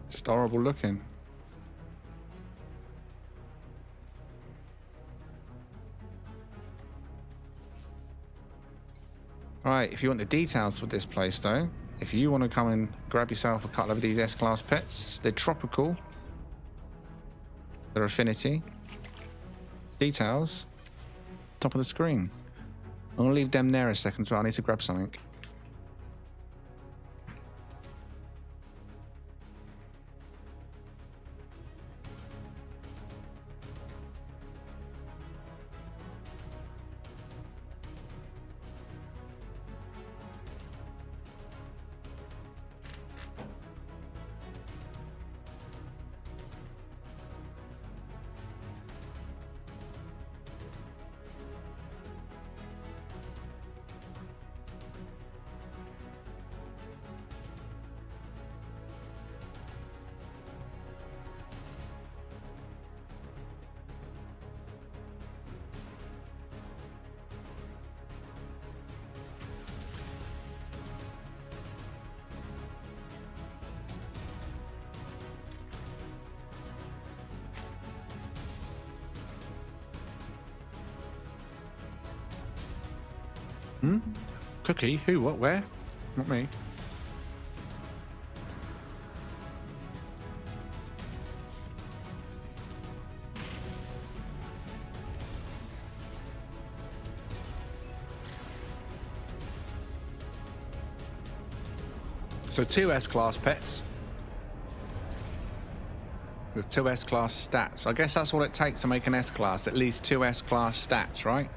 Just horrible looking. Right, if you want the details for this place, though, if you want to come and grab yourself a couple of these S-class pets, they're tropical. Their affinity. Details. Top of the screen. I'm going to leave them there a second so I need to grab something. Hmm? Cookie? Who? What? Where? Not me. So 2 S-class pets with 2 S-class stats. I guess that's all it takes to make an S-class. At least 2 S-class stats, right?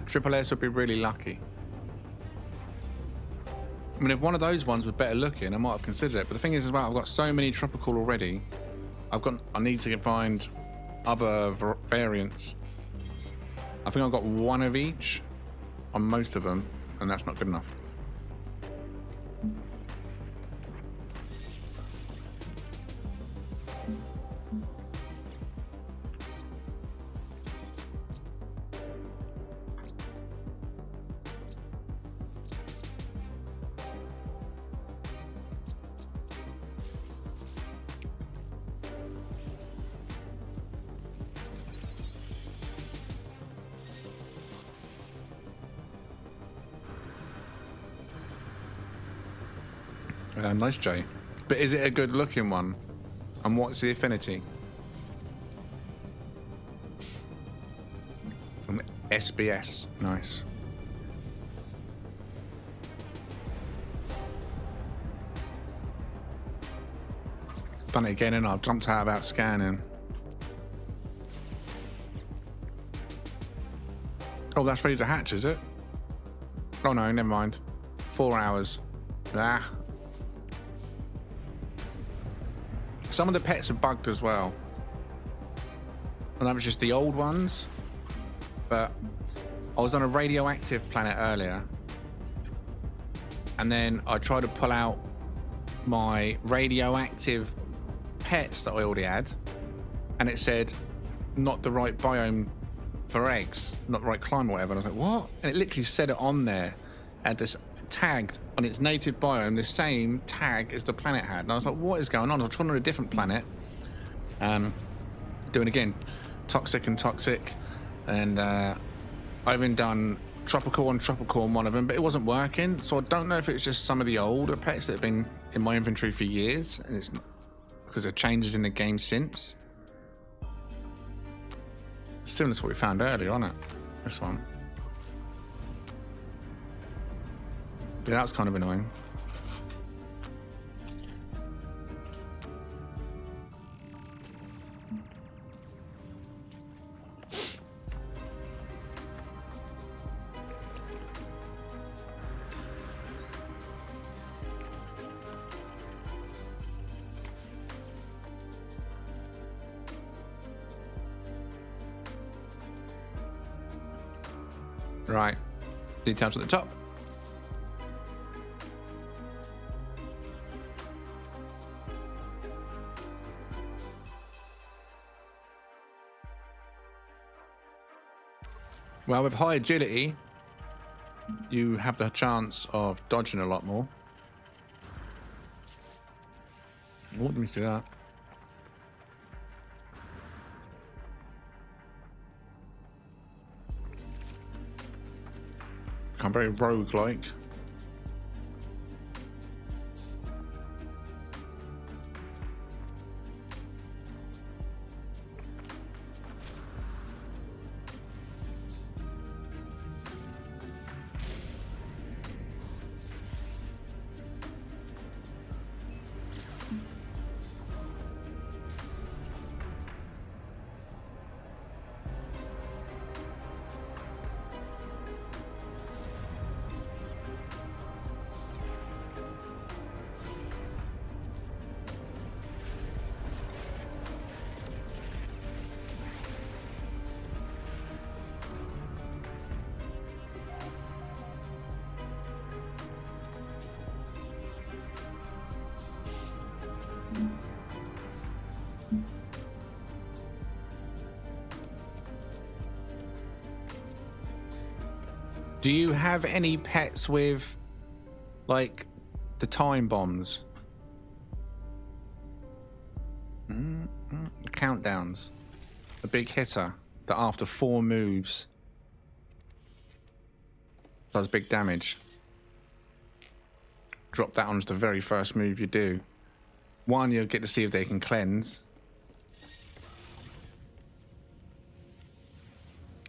Triple S would be really lucky. I mean, if one of those ones was better looking, I might have considered it. But the thing is, as well, I've got so many tropical already. I need to find other variants. I think I've got 1 of each on most of them, and that's not good enough. Nice, Jay. But is it a good looking one? And what's the affinity? SBS. Nice. Done it again and I jumped out about scanning. Oh, that's ready to hatch, is it? Oh no, never mind. 4 hours. Ah. Some of the pets are bugged as well. And that was just the old ones. But I was on a radioactive planet earlier. And then I tried to pull out my radioactive pets that I already had. And it said, not the right biome for eggs, not the right climate or whatever. And I was like, what? And it literally said it on there. Had this tagged on its native biome, the same tag as the planet had. And I was like, what is going on? I was trying on a different planet. Doing again, toxic and toxic. And I even done tropical on one of them, but it wasn't working. So I don't know if it's just some of the older pets that have been in my inventory for years. And it's because of changes in the game since. Similar to what we found earlier, isn't it? This one. Yeah, that was kind of annoying. Right. Details at the top. Well, with high agility, you have the chance of dodging a lot more. Oh, let me see that. I'm very rogue-like. Do you have any pets with, like, the time bombs? Countdowns. A big hitter that after 4 moves does big damage. Drop that on as the very first move you do. One, you'll get to see if they can cleanse.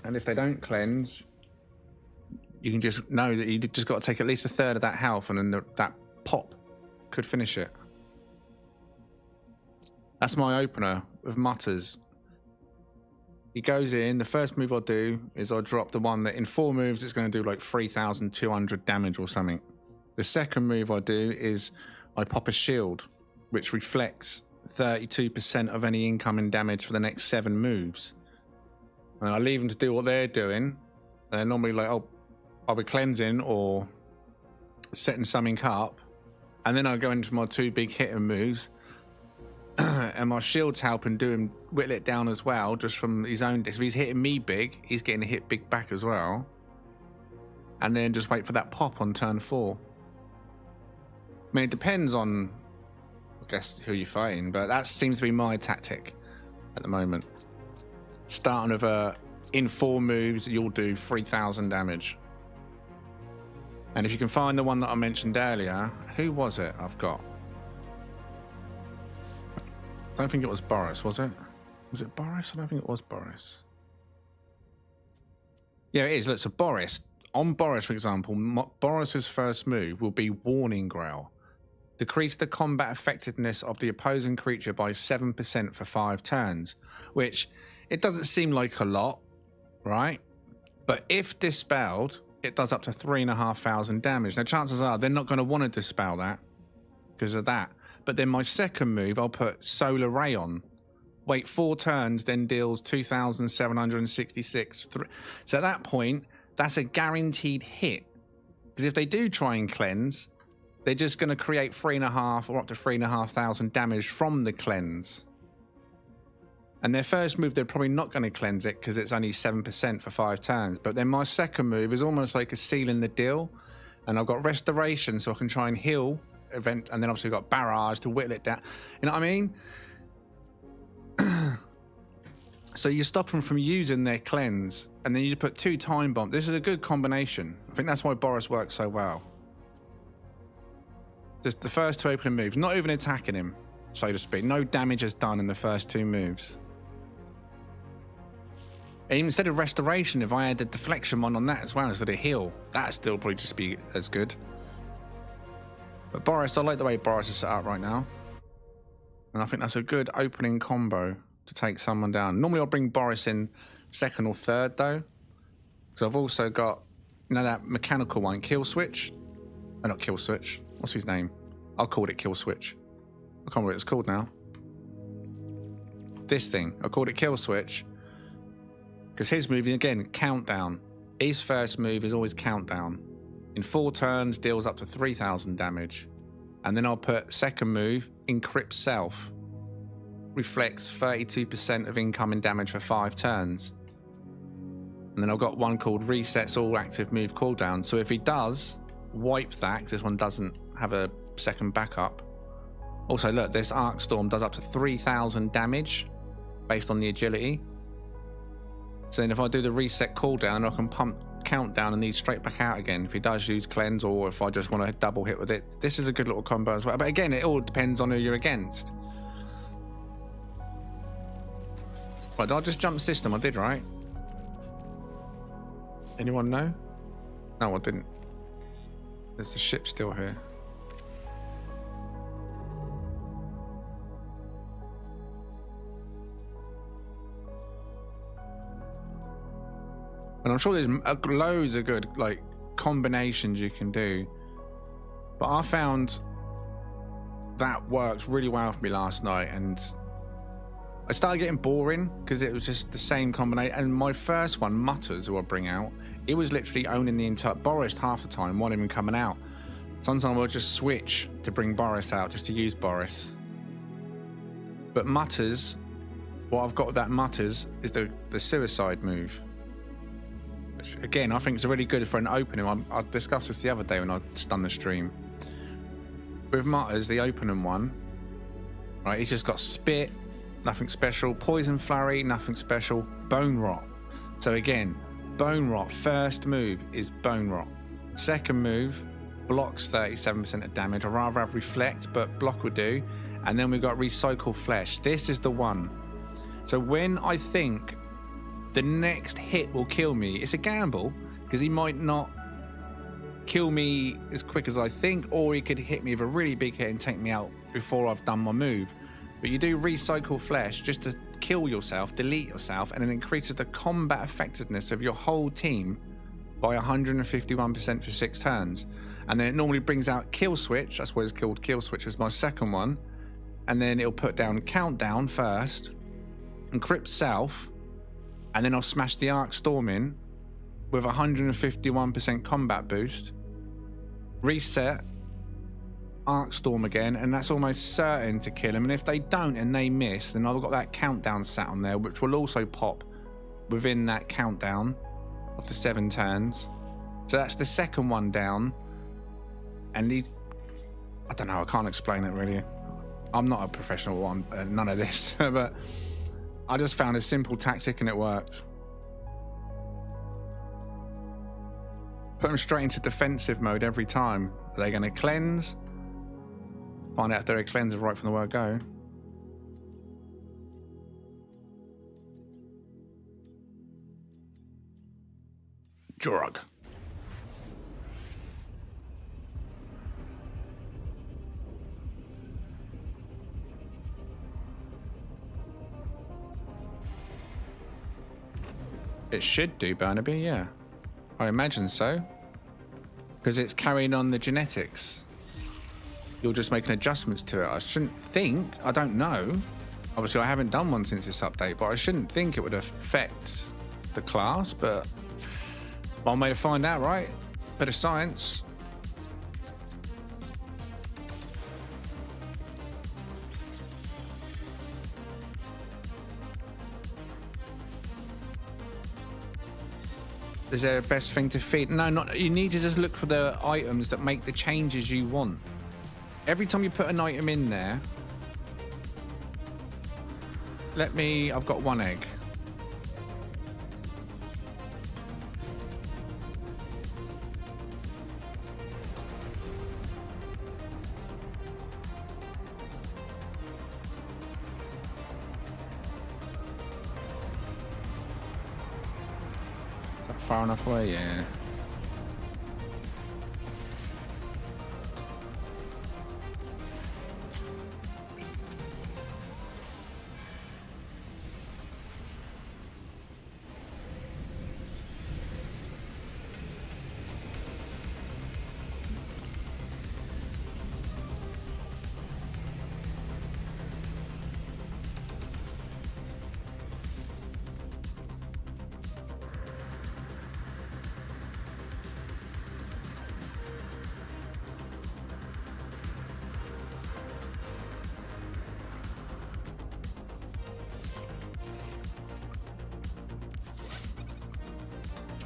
And if they don't cleanse, you can just know that you just got to take at least a third of that health, and then that pop could finish it. That's my opener with Mutters. He goes in, the first move I'll do is I'll drop the one that in 4 moves it's going to do like 3,200 damage or something. The second move I do is I pop a shield, which reflects 32% of any incoming damage for the next 7 moves. And I leave them to do what they're doing. They're normally like, oh, I'll be cleansing or setting something up. And then I go into my 2 big hitting moves. And my shield's helping do him whittle it down as well, just from his own. If he's hitting me big, he's getting a hit big back as well. And then just wait for that pop on turn 4. I mean, it depends on, I guess, who you're fighting, but that seems to be my tactic at the moment. Starting with in 4 moves, you'll do 3,000 damage. And if you can find the one that I mentioned earlier, who was it I've got? I don't think it was Boris, was it? Was it Boris? I don't think it was Boris. Yeah, it is. Look, so Boris. On Boris, for example, Boris's first move will be Warning Growl. Decrease the combat effectiveness of the opposing creature by 7% for 5 turns, which it doesn't seem like a lot, right? But if dispelled, it does up to 3,500 damage. Now, chances are they're not going to want to dispel that because of that. But then my second move, I'll put Solar Ray on. Wait 4 turns, then deals 2,766. So at that point, that's a guaranteed hit. Because if they do try and cleanse, they're just going to create 3,500 or up to 3,500 damage from the cleanse. And their first move, they're probably not going to cleanse it because it's only 7% for 5 turns. But then my second move is almost like a sealing the deal. And I've got Restoration, so I can try and heal event, and then obviously got Barrage to whittle it down. You know what I mean? So you stop them from using their cleanse, and then you put 2 time bombs. This is a good combination. I think that's why Boris works so well. Just the first 2 opening moves, not even attacking him, so to speak. No damage is done in the first 2 moves. And instead of Restoration, if I had a deflection one on that as well instead of heal, that'd still probably just be as good. But Boris, I like the way Boris is set up right now. And I think that's a good opening combo to take someone down. Normally I'll bring Boris in 2nd or 3rd though. Because I've also got, you know, that mechanical one, Kill Switch. Oh, not Kill Switch. What's his name? I'll call it Kill Switch. I can't remember what it's called now. This thing. I called it Kill Switch. Because his move, again, countdown. His first move is always countdown. In 4 turns, deals up to 3,000 damage. And then I'll put second move, Encrypt Self. Reflects 32% of incoming damage for 5 turns. And then I've got one called Resets All Active Move Cooldown. So if he does wipe that, because this one doesn't have a second backup. Also, look, this Arc Storm does up to 3,000 damage based on the agility. So then if I do the reset cooldown, I can pump countdown and these straight back out again if he does use cleanse, or if I just want to double hit with it. This is a good little combo as well, but again, it all depends on who you're against. Right, did I just jump system? I did, right? Anyone know? No, I didn't. There's the ship still here. And I'm sure there's loads of good like combinations you can do, but I found that worked really well for me last night, and I started getting boring because it was just the same combination. And my first one, Mutters, who I bring out, it was literally owning the entire Boris half the time, wasn't even coming out. Sometimes I'll just switch to bring Boris out just to use Boris. But Mutters, what I've got with that Mutters is the suicide move. which again I think is really good for an opening. I discussed this the other day when I done the stream. With Mutters, the opening one, right? He's just got spit, nothing special. Poison flurry, nothing special. Bone rot. So again, bone rot. First move is bone rot. Second move blocks 37% of damage. I'd rather have reflect, but block would do. And then we've got recycle flesh. This is the one. So when I think the next hit will kill me, it's a gamble because he might not kill me as quick as I think, or he could hit me with a really big hit and take me out before I've done my move. But you do recycle flesh just to kill yourself, delete yourself, and it increases the combat effectiveness of your whole team by 151% for 6 turns. And then it normally brings out kill switch. That's what it's called. Kill switch was my second one. And then it'll put down countdown first, encrypt south, and then I'll smash the arc storm in with 151% combat boost, reset, arc storm again, and that's almost certain to kill him. And if they don't and they miss, then I've got that countdown sat on there, which will also pop within that countdown of the 7 turns. So that's the second one down. And I don't know, I can't explain it really. I'm not a professional on none of this, but I just found a simple tactic and it worked. Put them straight into defensive mode every time. Are they going to cleanse? Find out if they're a cleanser right from the word go. Drug. It should do, Burnaby, yeah. I imagine so. Because it's carrying on the genetics. You're just making adjustments to it. I shouldn't think, I don't know. Obviously, I haven't done one since this update, but I shouldn't think it would affect the class, but one way to find out, right? Bit of science. Is there a best thing to feed? No, not. You need to just look for the items that make the changes you want. Every time you put an item in there, I've got 1 egg. Is that far enough away? Yeah.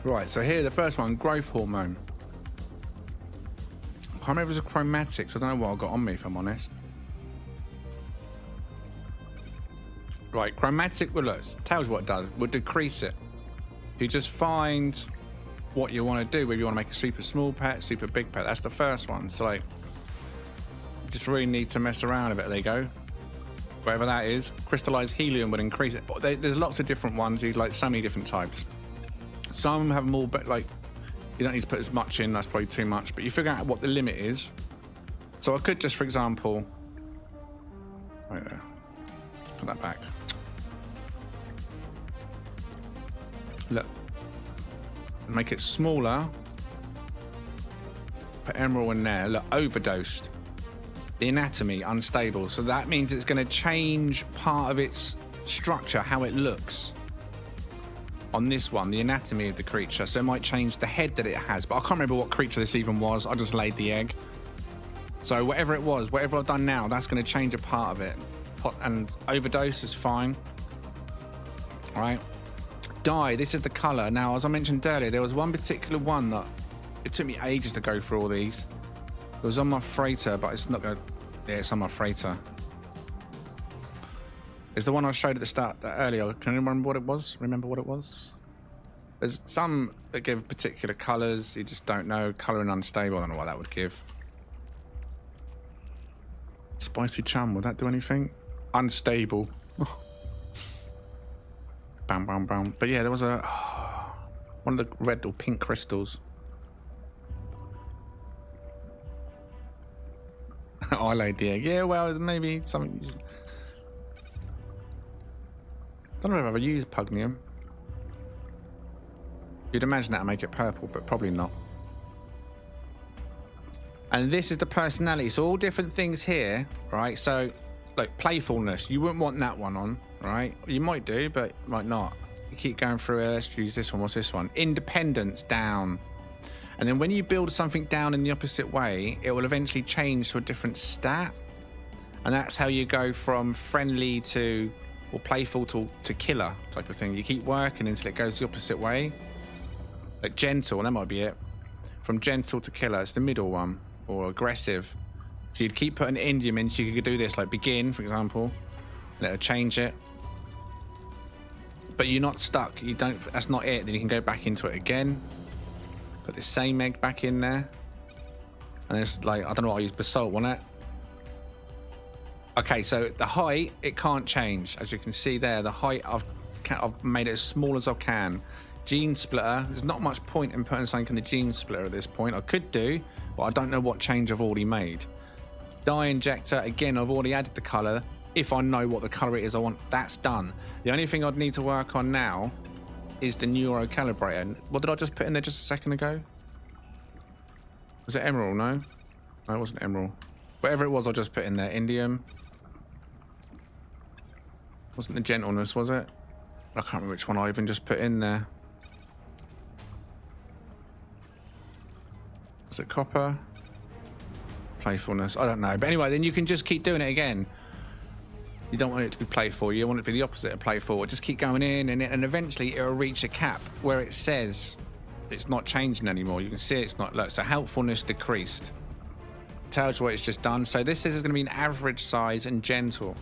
Right, so here, the first one, growth hormone. I can't remember if it was a chromatic, so I don't know what I got on me, if I'm honest. Right, chromatic, well, look, tells you what it does. We'll decrease it. You just find what you want to do, whether you want to make a super small pet, super big pet. That's the first one. So, like, you just really need to mess around a bit. There you go. Whatever that is. Crystallized helium would increase it. There's lots of different ones. You like so many different types. Some have more, but like, you don't need to put as much in. That's probably too much. But you figure out what the limit is. So I could just, for example, right there, put that back. Look, make it smaller. Put emerald in there. Look, overdosed. The anatomy unstable. So that means it's going to change part of its structure, how it looks. On this one, the anatomy of the creature, so it might change the head that it has, but I can't remember what creature this even was. I just laid the egg. So whatever it was, whatever I've done now, that's going to change a part of it. And overdose is fine. All right. dye, this is the color. Now, as I mentioned earlier, there was one particular one that it took me ages to go through all these. It was on my freighter, but it's not gonna, yeah, it's on my freighter. It's the one I showed at the start earlier. Can you remember what it was? There's some that give particular colors. You just don't know. Color and unstable. I don't know what that would give. Spicy chum. Would that do anything? Unstable. Bam, bam, bam. But yeah, there was a one of the red or pink crystals. I laid the egg. Yeah, well, maybe something. I don't know if I've ever used pugnium. You'd imagine that would make it purple, but probably not. And this is the personality. So all different things here, right? So, like playfulness, you wouldn't want that one on, right? You might do, but might not. You keep going through it. Let's use this one. What's this one? Independence, down. And then when you build something down in the opposite way, it will eventually change to a different stat. And that's how you go from friendly to, or playful to killer type of thing. You keep working until it goes the opposite way. Like gentle, that might be it. From gentle to killer, it's the middle one. Or aggressive. So you'd keep putting indium in, so you could do this, like begin, for example. Let it change it. But you're not stuck. You don't, that's not it. Then you can go back into it again. Put the same egg back in there. And it's like, I don't know what I use, basalt on it. Okay, so the height, it can't change. As you can see there, the height, I've made it as small as I can. Gene splitter, there's not much point in putting something in the gene splitter at this point. I could do, but I don't know what change I've already made. Dye injector, again, I've already added the color. If I know what the color it is I want, that's done. The only thing I'd need to work on now is the neuro calibrator. What did I just put in there just a second ago? Was it emerald? No, it wasn't emerald. Whatever it was, I just put in there. Indium. Wasn't the gentleness, was it? I can't remember which one I even just put in there. Was it copper? Playfulness? I don't know. But anyway, then you can just keep doing it again. You don't want it to be playful. You want it to be the opposite of playful. Just keep going in, and eventually it'll reach a cap where it says it's not changing anymore. You can see it's not. Look, so helpfulness decreased. It tells you what it's just done. So this says it's going to be an average size and gentle.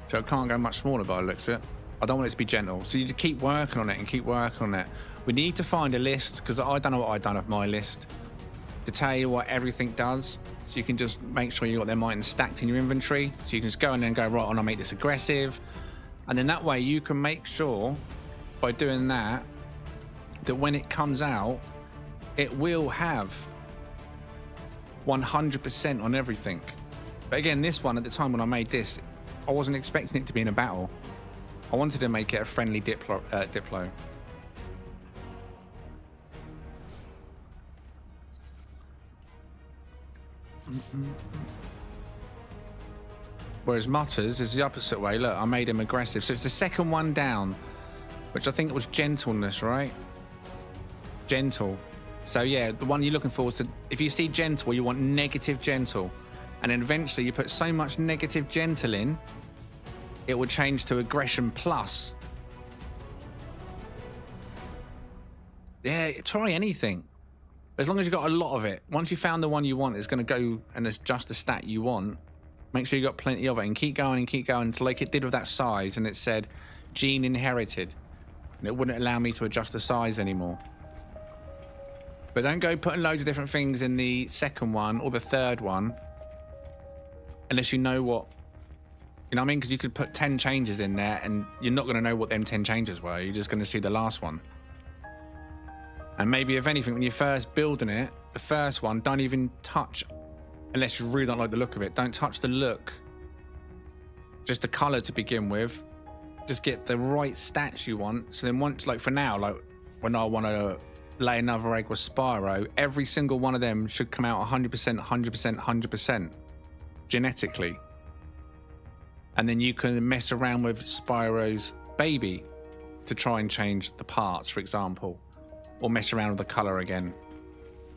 So it can't go much smaller by the looks of it. I don't want it to be gentle. So you just keep working on it and keep working on it. We need to find a list, because I don't know what I've done of my list, to tell you what everything does. So you can just make sure you got them items stacked in your inventory. So you can just go in there and go, right, I want to make this aggressive. And then that way you can make sure by doing that, that when it comes out, it will have 100% on everything. But again, this one, at the time when I made this, I wasn't expecting it to be in a battle. I wanted to make it a friendly Diplo. Whereas Mutters is the opposite way. Look, I made him aggressive. So it's the second one down, which I think it was gentleness, right? Gentle. So yeah, the one you're looking for is to, if you see gentle, you want negative gentle. And then eventually you put so much negative gentle in, it will change to aggression plus. Yeah, try anything. As long as you've got a lot of it. Once you found the one you want, it's going to go and adjust the stat you want. Make sure you got plenty of it and keep going until like it did with that size, and it said gene inherited. And it wouldn't allow me to adjust the size anymore. But don't go putting loads of different things in the second one or the third one unless you know what, you know what I mean? Because you could put 10 changes in there and you're not going to know what them 10 changes were. You're just going to see the last one. And maybe, if anything, when you're first building it, the first one, don't even touch, unless you really don't like the look of it, don't touch the look. Just the color to begin with. Just get the right stats you want. So then once, like for now, like when I want to lay another egg with Spyro, every single one of them should come out 100%, 100%, 100% genetically. And then you can mess around with Spyro's baby to try and change the parts, for example, or mess around with the color again.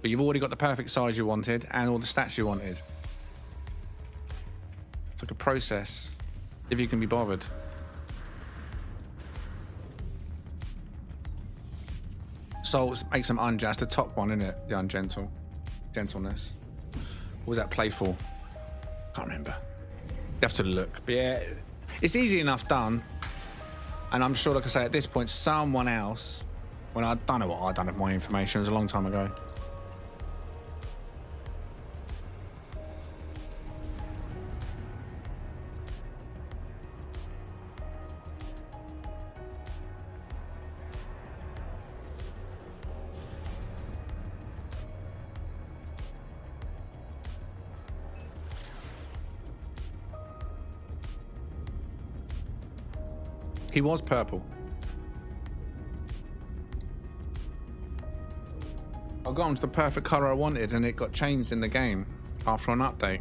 But you've already got the perfect size you wanted and all the stats you wanted. It's like a process, if you can be bothered. assaults makes them unjust. The top one, isn't it? The ungentle. Gentleness. What was that playful? Can't remember. You have to look. But yeah, it's easy enough done. And I'm sure, like I say, at this point, someone else, well, I don't know what I'd done with my information. It was a long time ago. He was purple. I got him to the perfect color I wanted, and it got changed in the game after an update.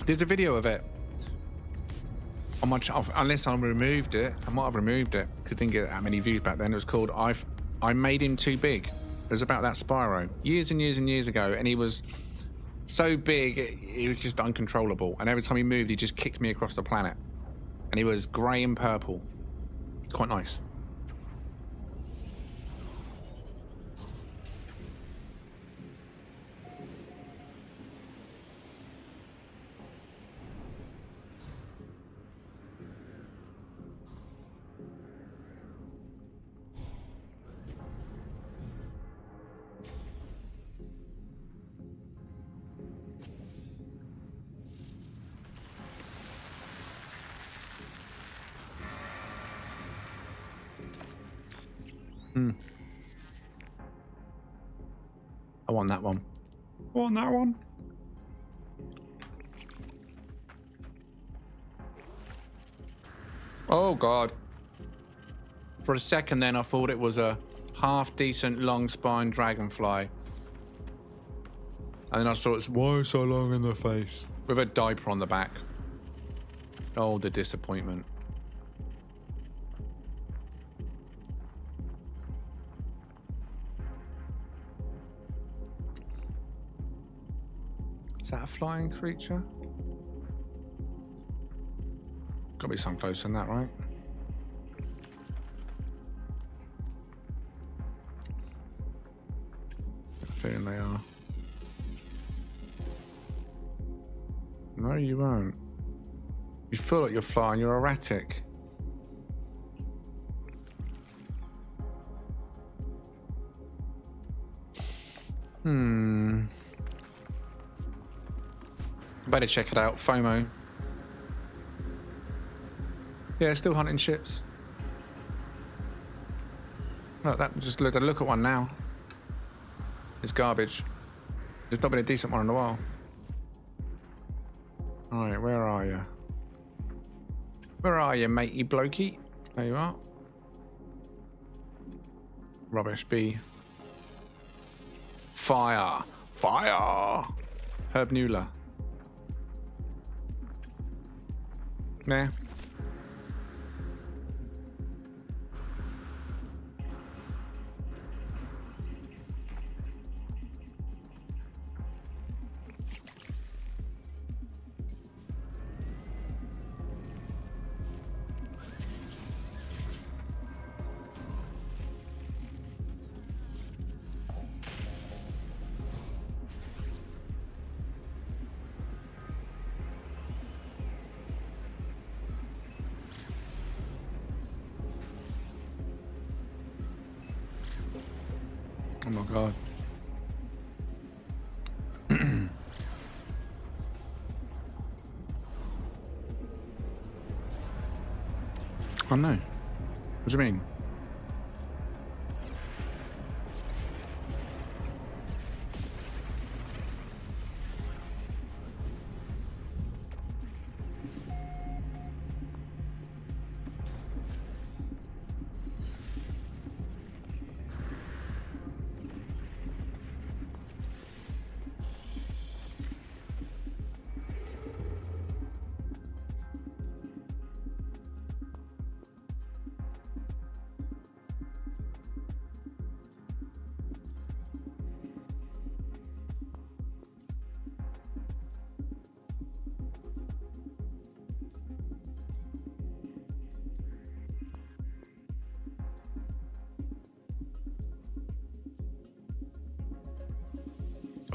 There's a video of it on my channel, unless I removed it. I might have removed it because it didn't get that many views back then. It was called I Made Him Too Big. It was about that Spyro years and years and years ago, and he was so big he was just uncontrollable. And every time he moved, he just kicked me across the planet. And he was grey and purple. Quite nice. I want that one. I want that one. Oh God. For a second then I thought it was a half-decent long-spined dragonfly. And then I saw it's why so long in the face? With a diaper on the back. Oh, the disappointment. Is that a flying creature? Gotta be something closer than that, right? I feeling they are. No, you won't. You feel like you're flying, you're erratic. Better check it out. FOMO. Yeah, still hunting ships. Look, that just look at one now. It's garbage. There's not been a decent one in a while. Alright, where are you? Where are you, matey blokey? There you are. Rubbish B. Fire! Fire! Herb Nuller. Nah. Oh my God. Oh no. What do you mean?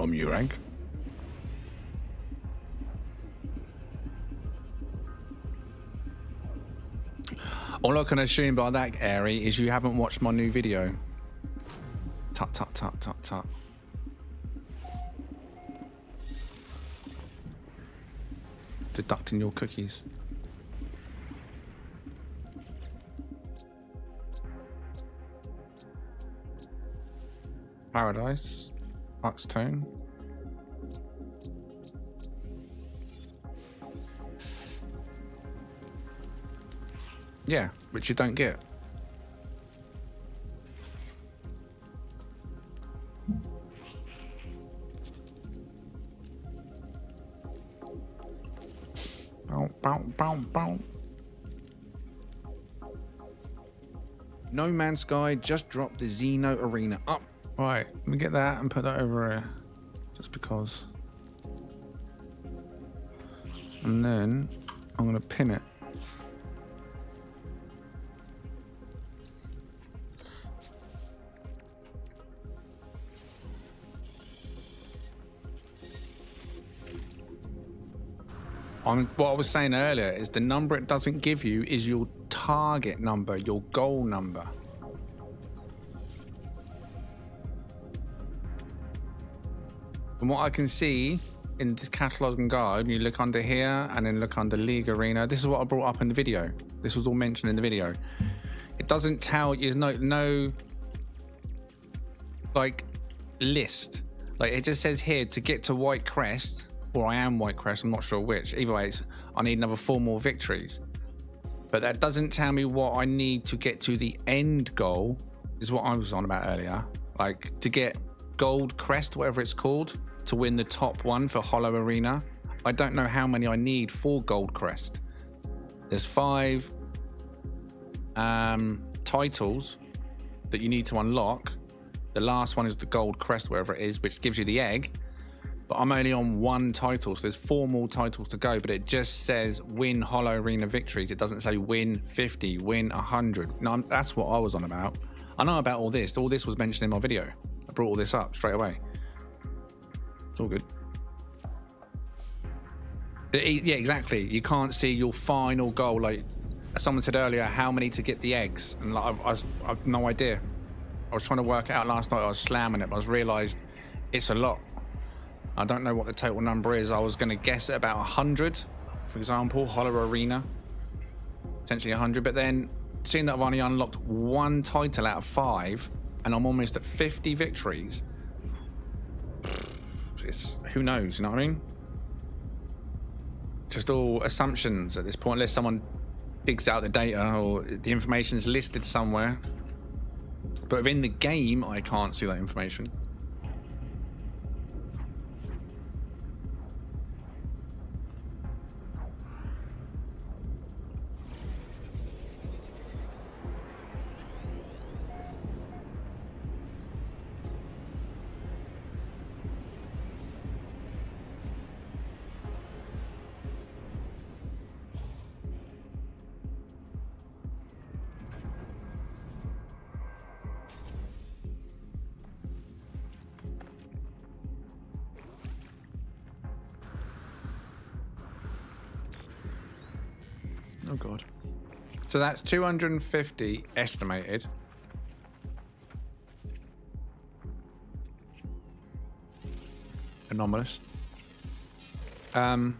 Murag. All I can assume by that, Airy, is you haven't watched my new video. Tut, tut, tut, tut, tut. Deducting your cookies. Paradise. Oxtone. Yeah, which you don't get. Bow, bow, bow, bow. No Man's Sky just dropped the Xeno Arena up. Right, let me get that and put that over here. Just because. And then I'm going to pin it. What I was saying earlier is the number it doesn't give you is your target number, your goal number. From what I can see in this catalog and guide, you look under here and then look under League Arena. This is what I brought up in the video. This was all mentioned in the video. It doesn't tell you, there's no like list. Like it just says here to get to White Crest. Or I am White Crest, I'm not sure which. Either way, I need another 4 more victories. But that doesn't tell me what I need to get to the end goal, is what I was on about earlier. Like, to get Gold Crest, whatever it's called, to win the top one for Hollow Arena. I don't know how many I need for Gold Crest. There's 5 titles that you need to unlock. The last one is the Gold Crest, wherever it is, which gives you the egg. But I'm only on 1 title, so there's 4 more titles to go, but it just says win Hollow Arena victories. It doesn't say win 50, win 100. No, that's what I was on about. I know about all this. All this was mentioned in my video. I brought all this up straight away. It's all good. Yeah, exactly. You can't see your final goal. Like someone said earlier, how many to get the eggs? And like, I've no idea. I was trying to work it out last night. I was slamming it, but I realised it's a lot. I don't know what the total number is. I was going to guess at about 100, for example, Hollow Arena, potentially 100. But then, seeing that I've only unlocked 1 title out of 5, and I'm almost at 50 victories, who knows? You know what I mean? Just all assumptions at this point, unless someone digs out the data or the information is listed somewhere. But within the game, I can't see that information. Oh god. So that's 250 estimated. Anomalous. Not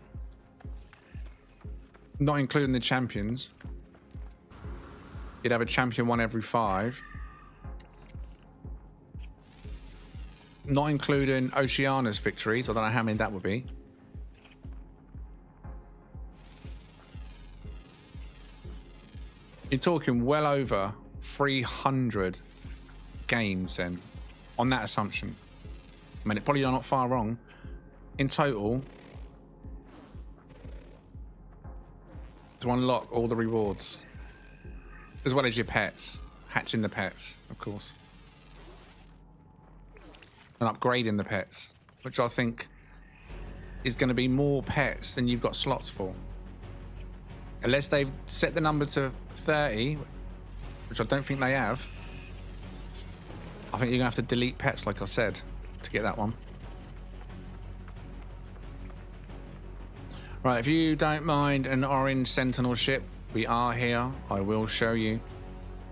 including the champions. You'd have a champion 1 every 5. Not including Oceana's victories. I don't know how many that would be. You're talking well over 300 games then, on that assumption. I mean, it probably are not far wrong. In total, to unlock all the rewards, as well as your pets, hatching the pets, of course, and upgrading the pets, which I think is going to be more pets than you've got slots for. Unless they've set the number to 30, which I don't think they have. I think you're gonna have to delete pets, like I said, to get that one. Right, if you don't mind an orange Sentinel ship, we are here. I will show you.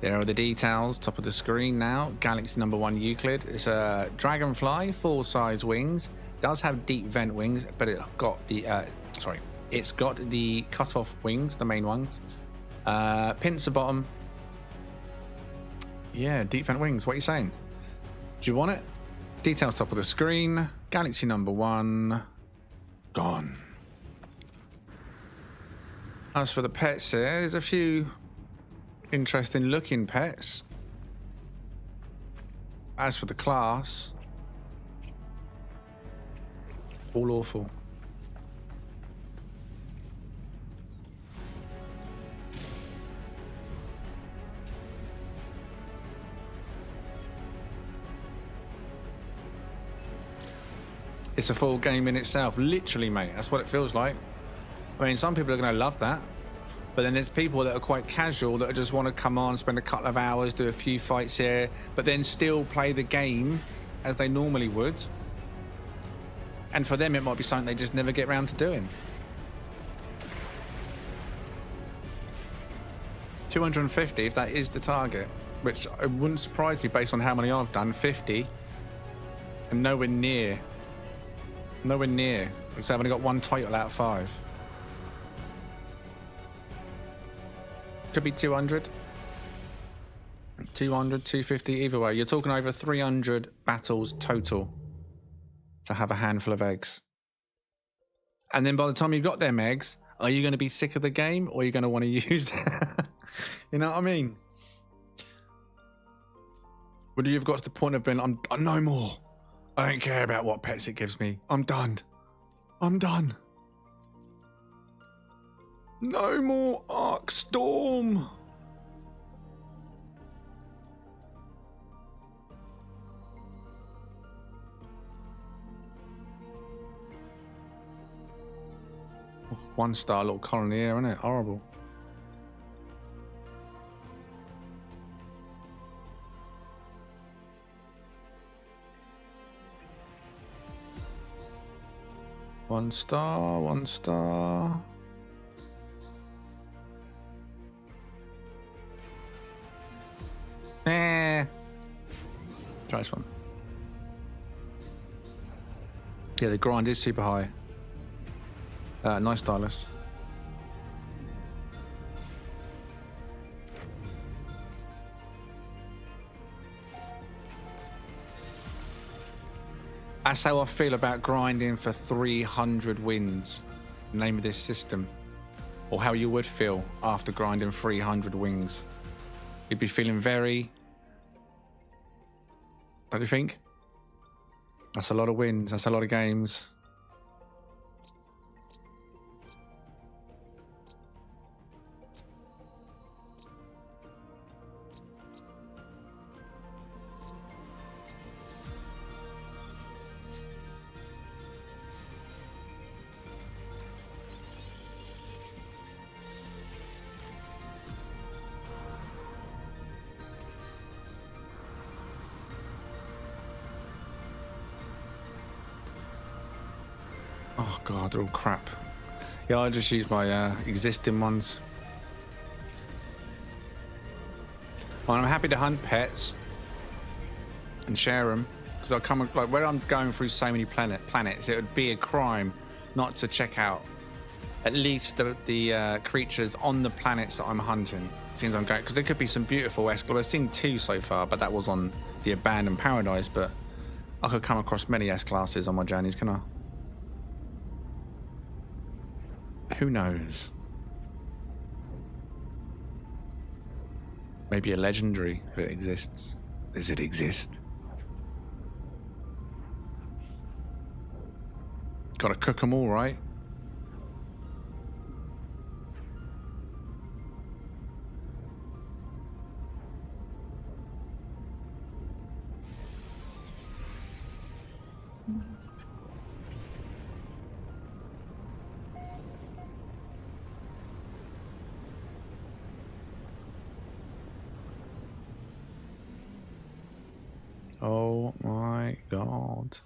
There are the details, top of the screen now. Galaxy number 1 Euclid. It's a Dragonfly, full-size wings. Does have deep vent wings, but it got the it's got the cut-off wings, the main ones. Pincer bottom. Yeah, deep vent wings. What are you saying? Do you want it? Details top of the screen. Galaxy number 1 gone. As for the pets here, there's a few interesting looking pets. As for the class, all awful. It's a full game in itself, literally, mate. That's what it feels like. I mean, some people are going to love that, but then there's people that are quite casual that just want to come on, spend a couple of hours, do a few fights here, but then still play the game as they normally would. And for them, it might be something they just never get around to doing. 250, if that is the target, which it wouldn't surprise me based on how many I've done. 50, and nowhere near. So I've only got 1 title out of 5. Could be 200, 250, either way. You're talking over 300 battles total to have a handful of eggs. And then by the time you got them eggs, are you going to be sick of the game, or are you going to want to use you know what I mean? Would you have got to the point of being, I'm no more. I don't care about what pets it gives me. I'm done. No more Arc Storm. Oh, 1-star little colony here, isn't it? Horrible. One star. Try this one. Yeah, the grind is super high. Nice stylus. That's how I feel about grinding for 300 wins. Name of this system. Or how you would feel after grinding 300 wings. You'd be feeling very... Don't you think? That's a lot of wins. That's a lot of games. Oh god, they're all crap. Yeah, I just use my existing ones. Well, I'm happy to hunt pets and share them, because I come like where I'm going through so many planets, it would be a crime not to check out at least the creatures on the planets that I'm hunting. Since I'm going, because there could be some beautiful S-class. I've seen 2 so far, but that was on the abandoned paradise. But I could come across many S-classes on my journeys, can I? Who knows? Maybe a legendary, if it exists. Does it exist? Gotta cook them all, right? Oh my god.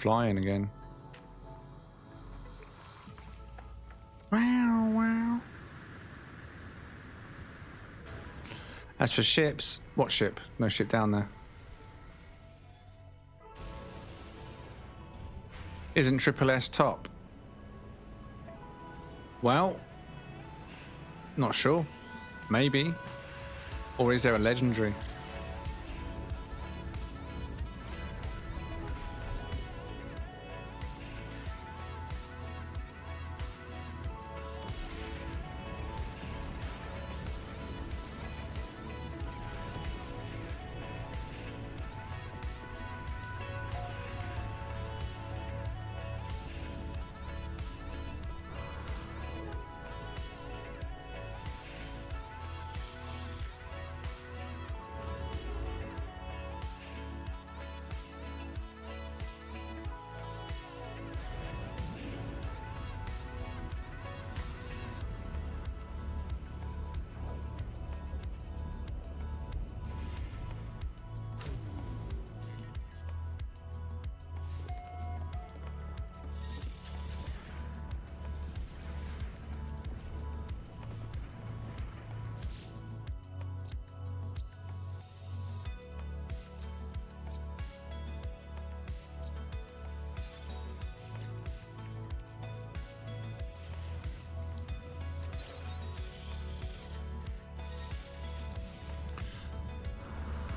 flying again. Wow, wow. As for ships, what ship? No ship down there. Isn't Triple S top? Well, not sure. Maybe. Or is there a legendary?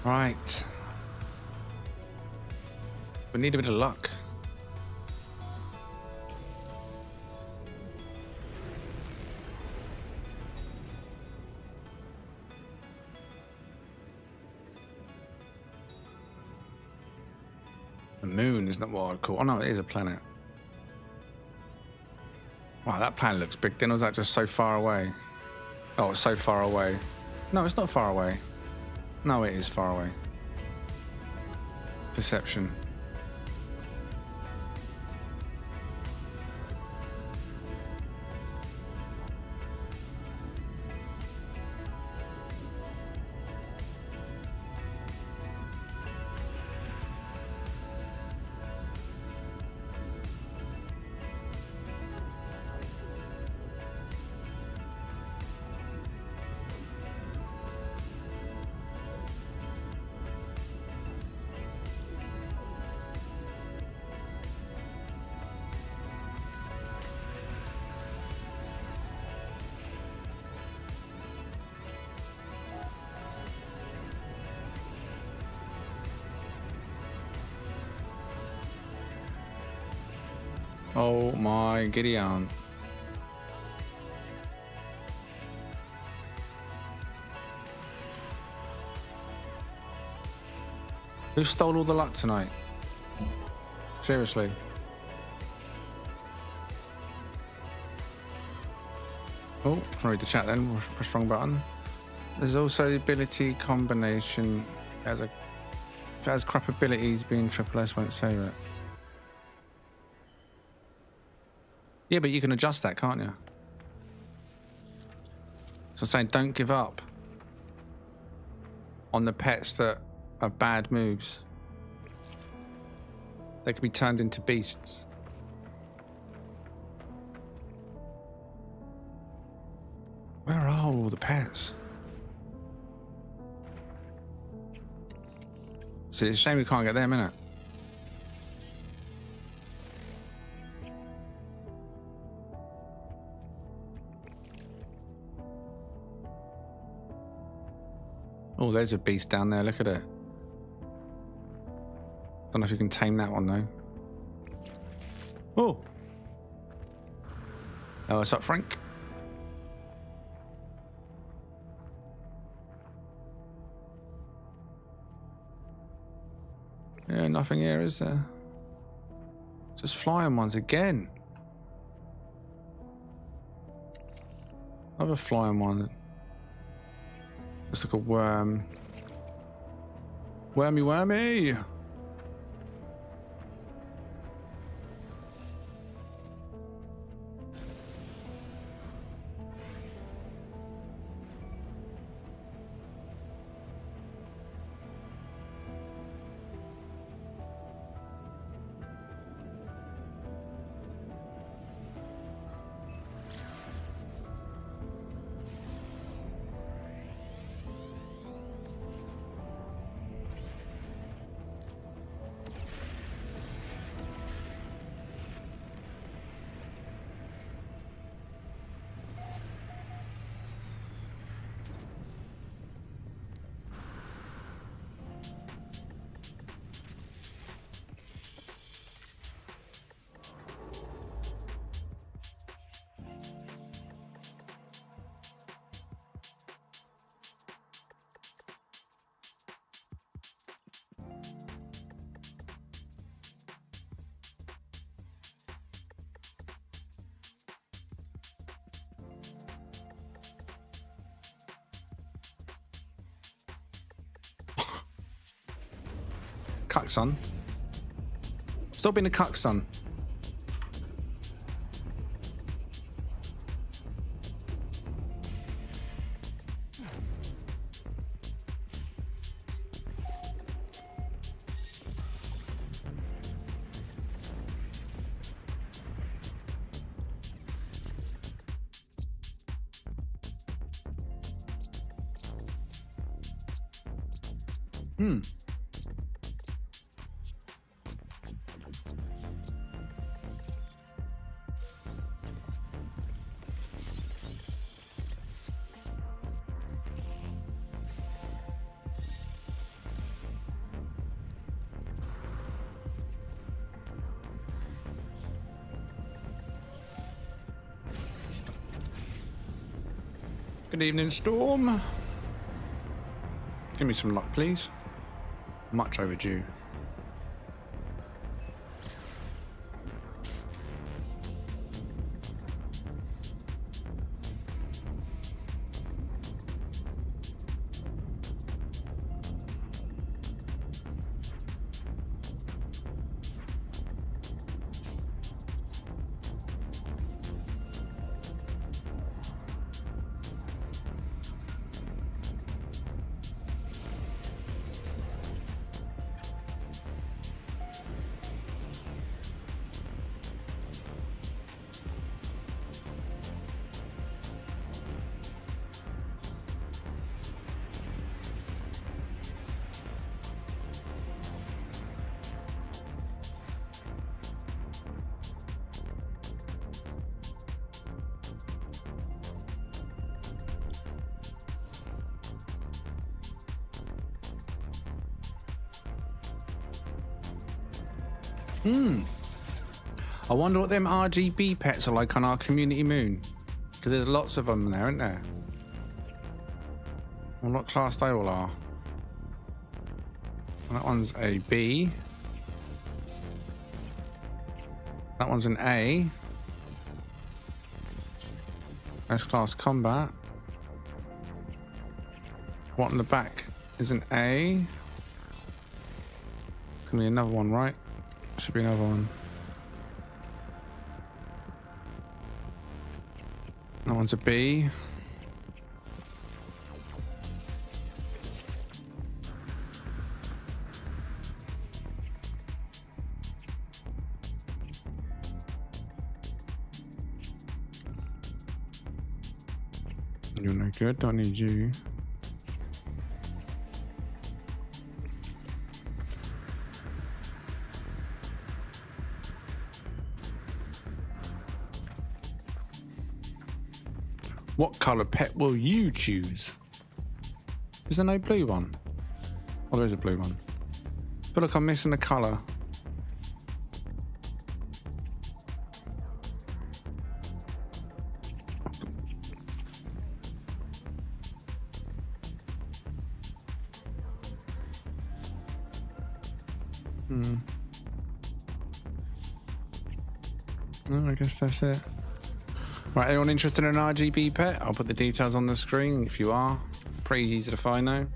Right. We need a bit of luck. The moon is not what I'd call. Oh no, it is a planet. Wow, that planet looks big. Then was that just so far away? Oh, it's so far away. No, it's not far away. No, it is far away. Perception. Oh my Gideon. Who stole all the luck tonight? Seriously. Oh, trying to read the chat then. Press wrong button. There's also the ability combination. If it has crap abilities, being Triple S won't save it. Yeah, but you can adjust that, can't you? So I'm saying don't give up on the pets that are bad moves. They can be turned into beasts. Where are all the pets? See, it's a shame we can't get them, innit? Oh, there's a beast down there. Look at it. Don't know if you can tame that one, though. Oh! Oh, what's up, Frank? Yeah, nothing here, is there? Just flying ones again. Another flying one. Looks like a worm. Wormy, wormy! Cuck son. Stop being a cuck son. Good evening, Storm. Give me some luck, please. Much overdue. I wonder what them RGB pets are like on our community moon. Because there's lots of them there, isn't there? Well, what class they all are. That one's a B. That one's an A. S-class combat. What in the back is an A. Gonna be another one, right? Should be another one. That one's a B. You're no good, don't need you. What colour pet will you choose? Is there no blue one? Oh, there is a blue one. But look, I'm missing a colour. No, I guess that's it. Right, anyone interested in an RGB pet? I'll put the details on the screen if you are. Pretty easy to find though.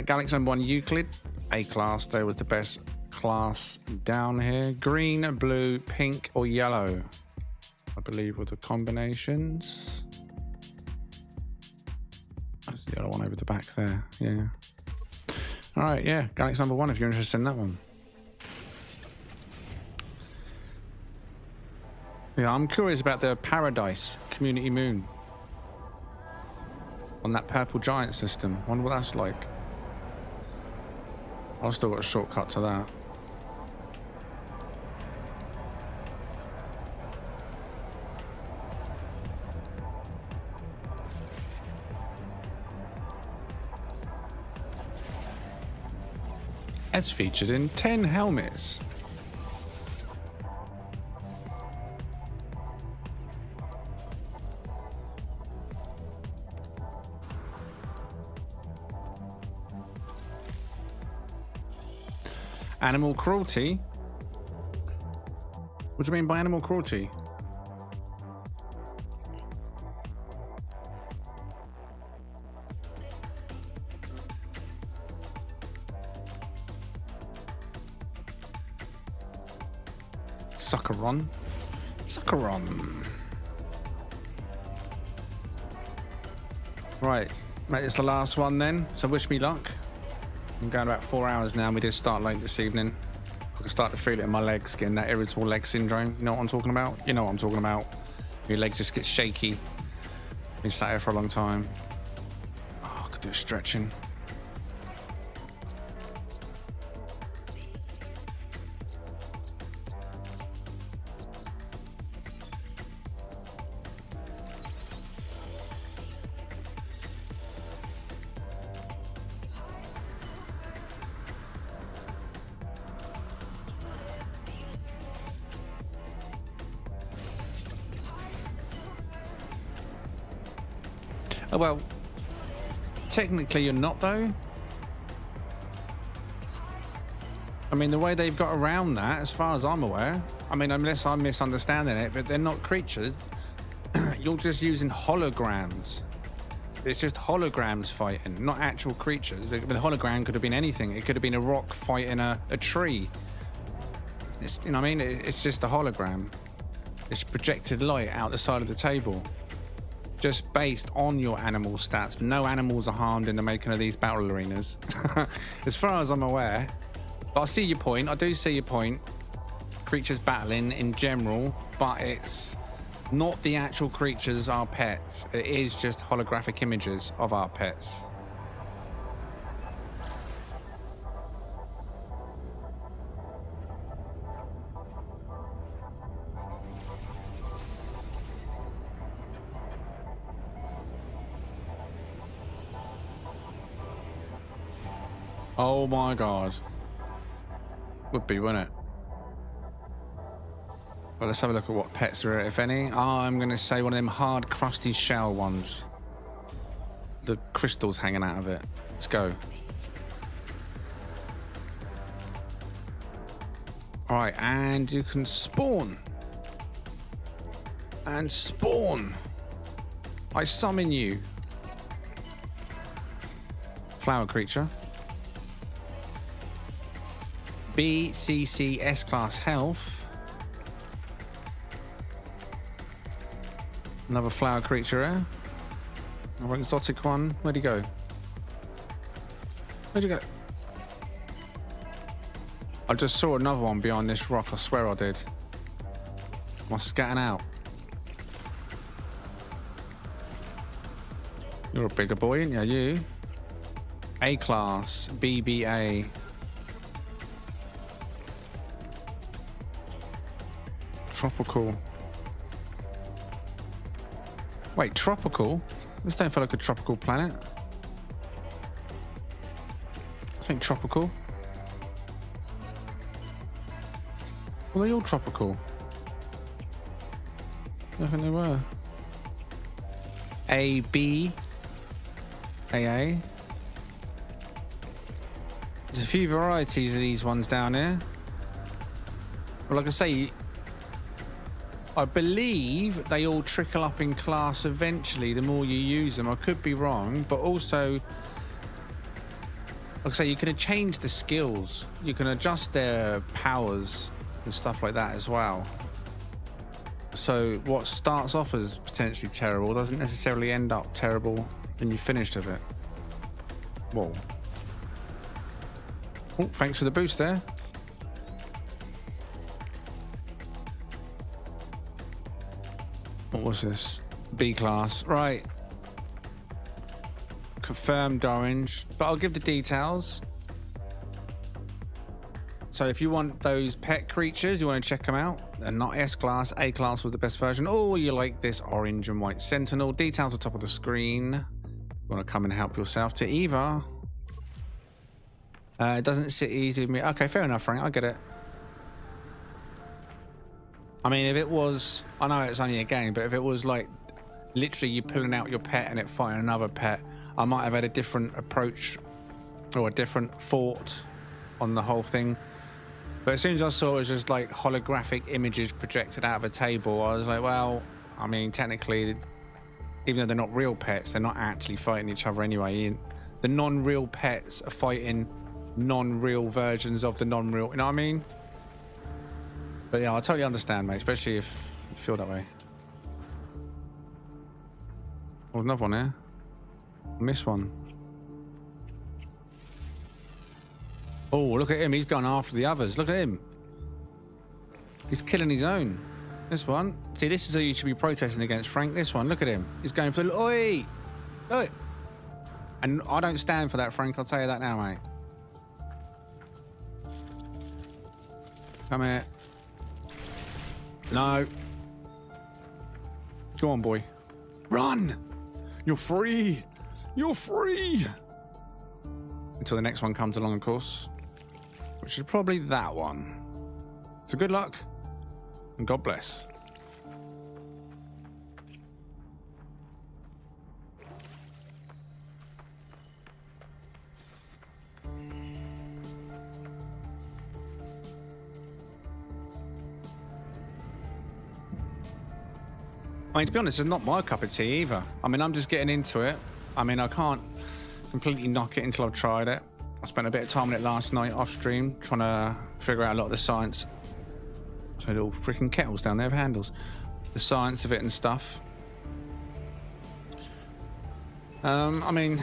Galaxy number 1 Euclid, A class. There was the best class down here. Green, blue, pink, or yellow, I believe were the combinations. That's the yellow one over the back there. Yeah. All right, yeah, Galaxy number 1 if you're interested in that one. Yeah, I'm curious about the Paradise Community Moon on that purple giant system. Wonder what that's like. I've still got a shortcut to that. As featured in 10 helmets. Animal cruelty? What do you mean by animal cruelty? Sucker on. Sucker on. Right, mate, it's the last one then, so wish me luck. I'm going about 4 hours now, and we did start late this evening. I can start to feel it in my legs, getting that irritable leg syndrome. You know what I'm talking about? You know what I'm talking about. Your legs just get shaky. Been sat here for a long time. Oh, I could do stretching. Oh, well, technically you're not, though. I mean, the way they've got around that, as far as I'm aware, I mean, unless I'm misunderstanding it, but they're not creatures. You're just using holograms. It's just holograms fighting, not actual creatures. The hologram could have been anything. It could have been a rock fighting a tree. It's, you know what I mean? It's just a hologram. It's projected light out the side of the table. Just based on your animal stats. No animals are harmed in the making of these battle arenas, as far as I'm aware. But I see your point. I do see your point. Creatures battling in general, but it's not the actual creatures are pets. It is just holographic images of our pets. Oh my god. Would be, wouldn't it? Well, let's have a look at what pets are, if any. Oh, I'm going to say one of them hard, crusty shell ones. The crystals hanging out of it. Let's go. Alright, and you can spawn. And spawn. I summon you. Flower creature. BCC S-Class health. Another flower creature here. Another exotic one. Where'd he go? Where'd you go? I just saw another one behind this rock. I swear I did. Am I scatting out? You're a bigger boy, aren't you? You. A-Class. BBA. Tropical. Wait, tropical? This don't feel like a tropical planet. I think tropical. Well, they all tropical. I think they were. A, B, AA. There's a few varieties of these ones down here. Well, like I say, I believe they all trickle up in class eventually the more you use them. I could be wrong, but also, like I say, you can change the skills. You can adjust their powers and stuff like that as well. So what starts off as potentially terrible doesn't necessarily end up terrible when you're finished with it. Whoa. Oh, thanks for the boost there. What was this? B class. Right. Confirmed orange. But I'll give the details. So if you want those pet creatures, you want to check them out. They're not S-Class. A-Class was the best version. Or you like this orange and white Sentinel. Details on top of the screen. You want to come and help yourself to either. It doesn't sit easy with me. Okay, fair enough, Frank. I get it. I mean, if it was, I know it's only a game, but if it was like literally you pulling out your pet and it fighting another pet, I might have had a different approach or a different thought on the whole thing. But as soon as I saw it was just like holographic images projected out of a table, I was like, well, I mean, technically, even though they're not real pets, they're not actually fighting each other anyway. The non-real pets are fighting non-real versions of the non-real, you know what I mean? But yeah, I totally understand, mate, especially if you feel that way. Oh, another one here. I missed one. Oh, look at him. He's going after the others. Look at him. He's killing his own. This one. See, this is who you should be protesting against, Frank. This one. Look at him. He's going for the... Oi! Look. And I don't stand for that, Frank. I'll tell you that now, mate. Come here. No. Go on, boy. Run! You're free! You're free! Until the next one comes along, of course. Which is probably that one. So good luck. And God bless. I mean, to be honest, it's not my cup of tea either. I mean, I'm just getting into it. I mean, I can't completely knock it until I've tried it. I spent a bit of time on it last night off stream, trying to figure out a lot of the science. So little freaking kettles down there with handles. The science of it and stuff. I mean,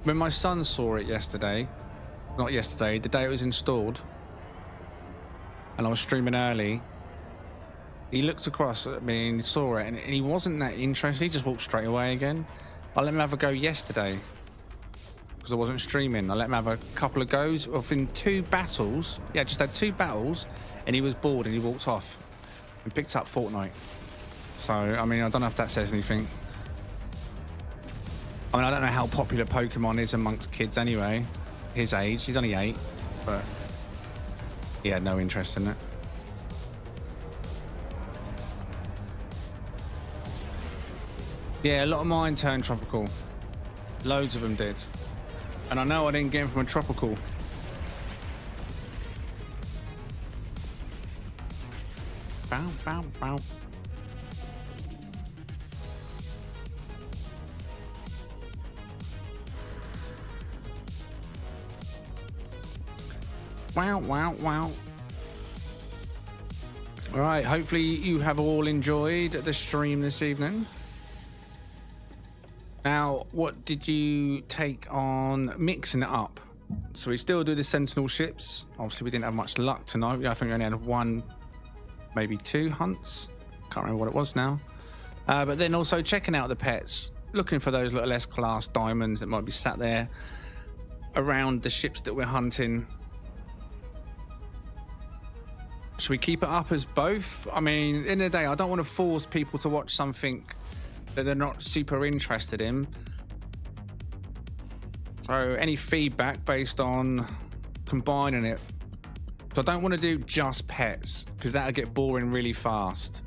when my son saw it yesterday, not yesterday, the day it was installed, and I was streaming early, he looked across at me and he saw it, and he wasn't that interested. He just walked straight away again. I let him have a go yesterday because I wasn't streaming. I let him have a couple of goes. Within 2 battles, yeah, just had 2 battles, and he was bored and he walked off and picked up FTonight. So, I mean, I don't know if that says anything. I mean, I don't know how popular Pokemon is amongst kids anyway. His age, he's only 8, but he had no interest in it. Yeah, a lot of mine turned tropical. Loads of them did. And I know I didn't get them from a tropical. Bow, bow, bow. Wow, wow, wow. All right, hopefully you have all enjoyed the stream this evening. Now, what did you take on mixing it up? So we still do the Sentinel Ships. Obviously, we didn't have much luck tonight. I think we only had 1, maybe 2 hunts. Can't remember what it was now. But then also checking out the pets, looking for those little S-class diamonds that might be sat there around the ships that we're hunting. Should we keep it up as both? I mean, at the end of the day, I don't want to force people to watch something that they're not super interested in. So any feedback based on combining it. So I don't want to do just pets because that'll get boring really fast.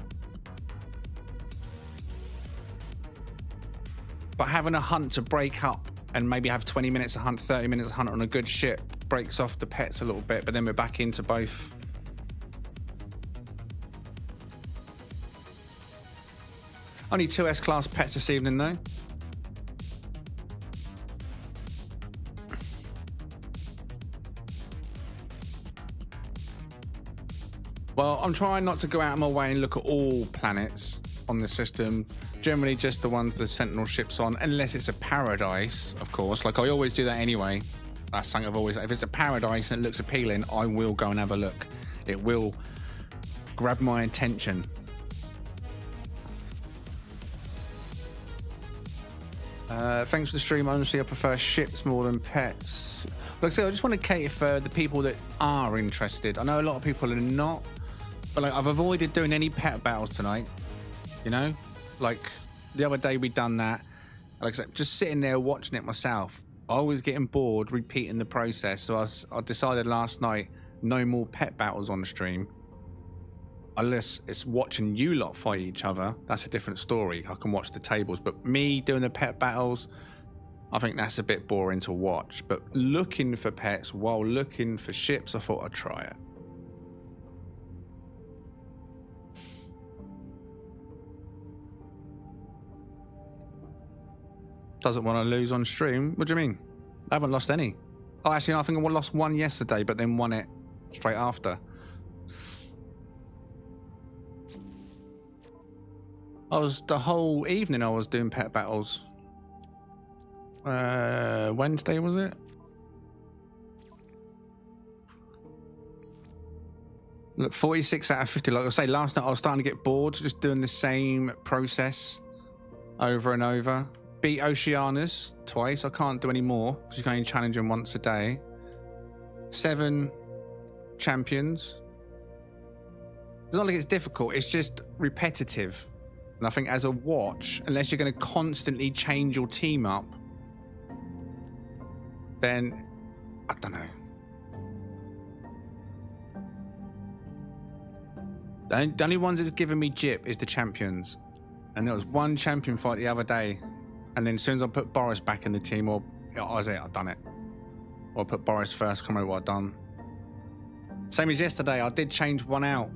But having a hunt to break up and maybe have 20 minutes to hunt, 30 minutes to hunt on a good ship breaks off the pets a little bit, but then we're back into both. Only 2 S-class pets this evening, though. Well, I'm trying not to go out of my way and look at all planets on the system. Generally, just the ones the Sentinel Ships on, unless it's a paradise, of course. Like, I always do that anyway. That's something I've always... If it's a paradise and it looks appealing, I will go and have a look. It will grab my attention. Thanks for the stream. Honestly, I prefer ships more than pets. Like I said, I just want to cater for the people that are interested. I know a lot of people are not, but like I've avoided doing any pet battles tonight. You know, like the other day we done that. Like I said, just sitting there watching it myself. I was getting bored repeating the process, so I decided last night no more pet battles on the stream. Unless it's watching you lot fight each other, that's a different story. I can watch the tables, but me doing the pet battles, I think that's a bit boring to watch. But looking for pets while looking for ships, I thought I'd try it. Doesn't want to lose on stream. What do you mean? I haven't lost any. Oh, actually, I think I lost 1 yesterday, but then won it straight after. The whole evening I was doing pet battles. Wednesday, was it? Look, 46 out of 50. Like I say, last night I was starting to get bored just doing the same process over and over. Beat Oceanus twice. I can't do any more because you can only challenge him once a day. 7 champions. It's not like it's difficult, it's just repetitive. And I think as a watch, unless you're going to constantly change your team up, then I don't know. The only ones that's given me jip is the champions. And there was one champion fight the other day. And then as soon as I put Boris back in the team, or I was it, I've done it. Or I put Boris first, can't remember what I've done. Same as yesterday, I did change one out.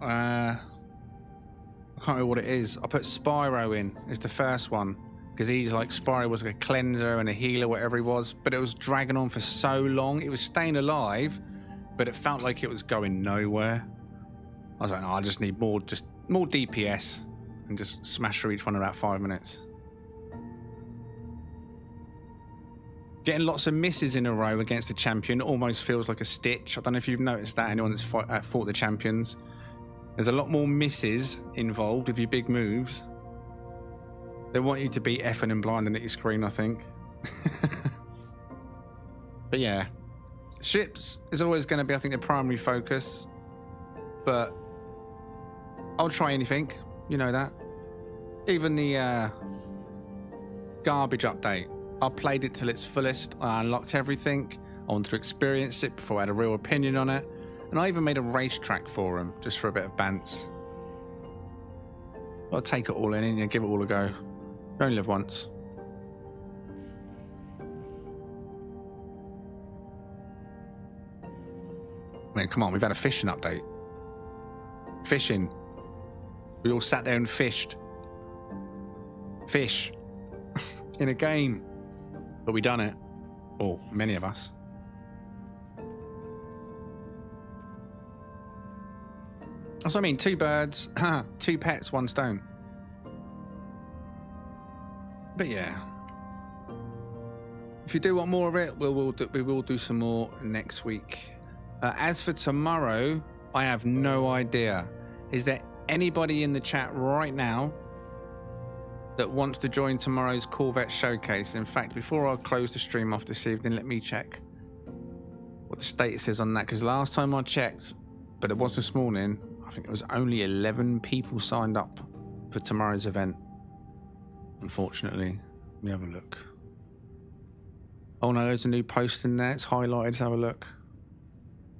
I can't remember what it is. I put Spyro in as the first one. Because he's like, Spyro was like a cleanser and a healer, whatever he was. But it was dragging on for so long. It was staying alive, but it felt like it was going nowhere. I was like, no, I just need more DPS and just smash through each one in about 5 minutes. Getting lots of misses in a row against the champion almost feels like a stitch. I don't know if you've noticed that, anyone that's fought the champions. There's a lot more misses involved with your big moves. They want you to be effing and blinding at your screen, I think. But yeah, ships is always going to be, I think, the primary focus. But I'll try anything, you know that. Even the garbage update. I played it till its fullest. I unlocked everything. I wanted to experience it before I had a real opinion on it. And I even made a racetrack for them, just for a bit of bants. I'll take it all in and give it all a go. You only live once. Man, come on, we've had a fishing update. Fishing. We all sat there and fished. Fish. In a game. But we done it. Or many of us. That's what I mean. 2 birds, 2 pets, 1 stone. But yeah. If you do want more of it, we will do some more next week. As for tomorrow, I have no idea. Is there anybody in the chat right now that wants to join tomorrow's Corvette showcase? In fact, before I close the stream off this evening, let me check what the status is on that. Because last time I checked, but it was this morning, I think it was only 11 people signed up for tomorrow's event. Unfortunately, let me have a look. Oh no, there's a new post in there. It's highlighted. Let's have a look.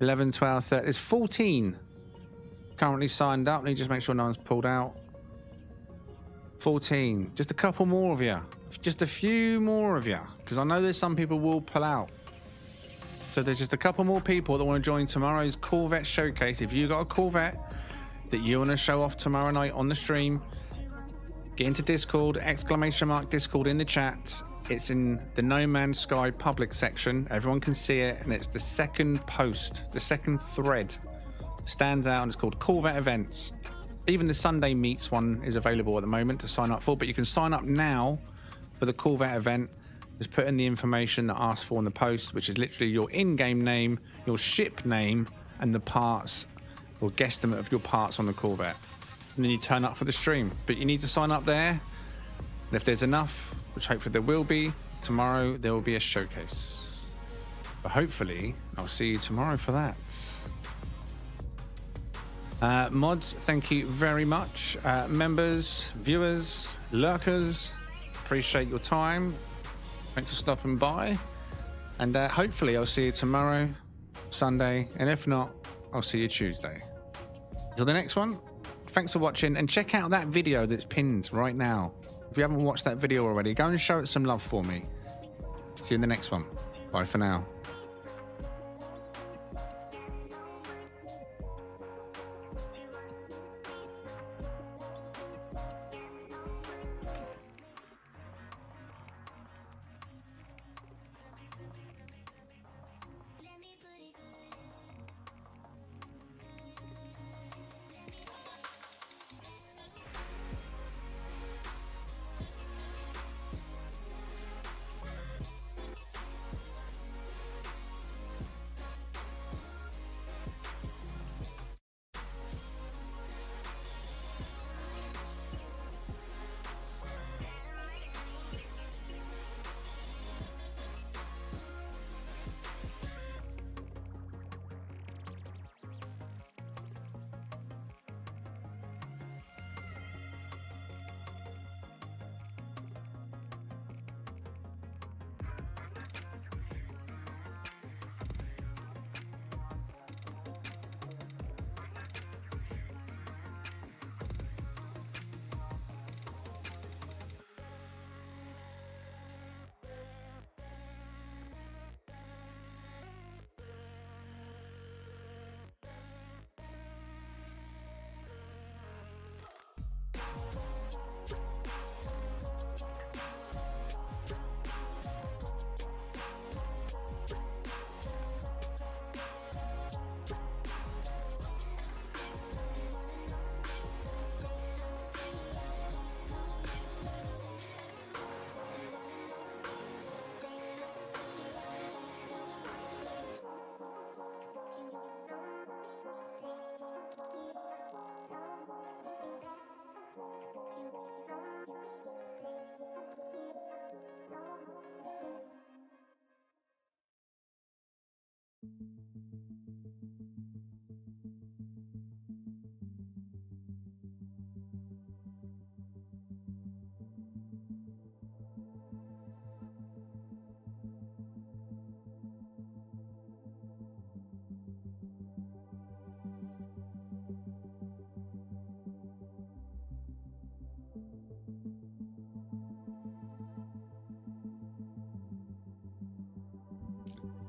11, 12, 13. There's 14 currently signed up. Let me just make sure no one's pulled out. 14. Just a couple more of you. Just a few more of you. Because I know there's some people will pull out. So there's just a couple more people that want to join tomorrow's Corvette showcase. If you got a Corvette that you want to show off tomorrow night on the stream, get into Discord, !Discord in the chat. It's in the No Man's Sky public section. Everyone can see it, and it's the second post, the second thread. Stands out, and it's called Corvette Events. Even the Sunday Meets one is available at the moment to sign up for, but you can sign up now for the Corvette event. Just put in the information that asked for in the post, which is literally your in-game name, your ship name, and the parts, or guesstimate of your parts on the Corvette. And then you turn up for the stream. But you need to sign up there. And if there's enough, which hopefully there will be, tomorrow there will be a showcase. But hopefully, I'll see you tomorrow for that. Mods, thank you very much. Members, viewers, lurkers, appreciate your time. Thanks for stopping by. And hopefully I'll see you tomorrow, Sunday. And if not, I'll see you Tuesday. Till the next one. Thanks for watching, and check out that video that's pinned right now. If you haven't watched that video already, go and show it some love for me. See you in the next one. Bye for now.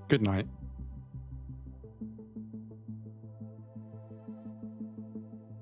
Good night.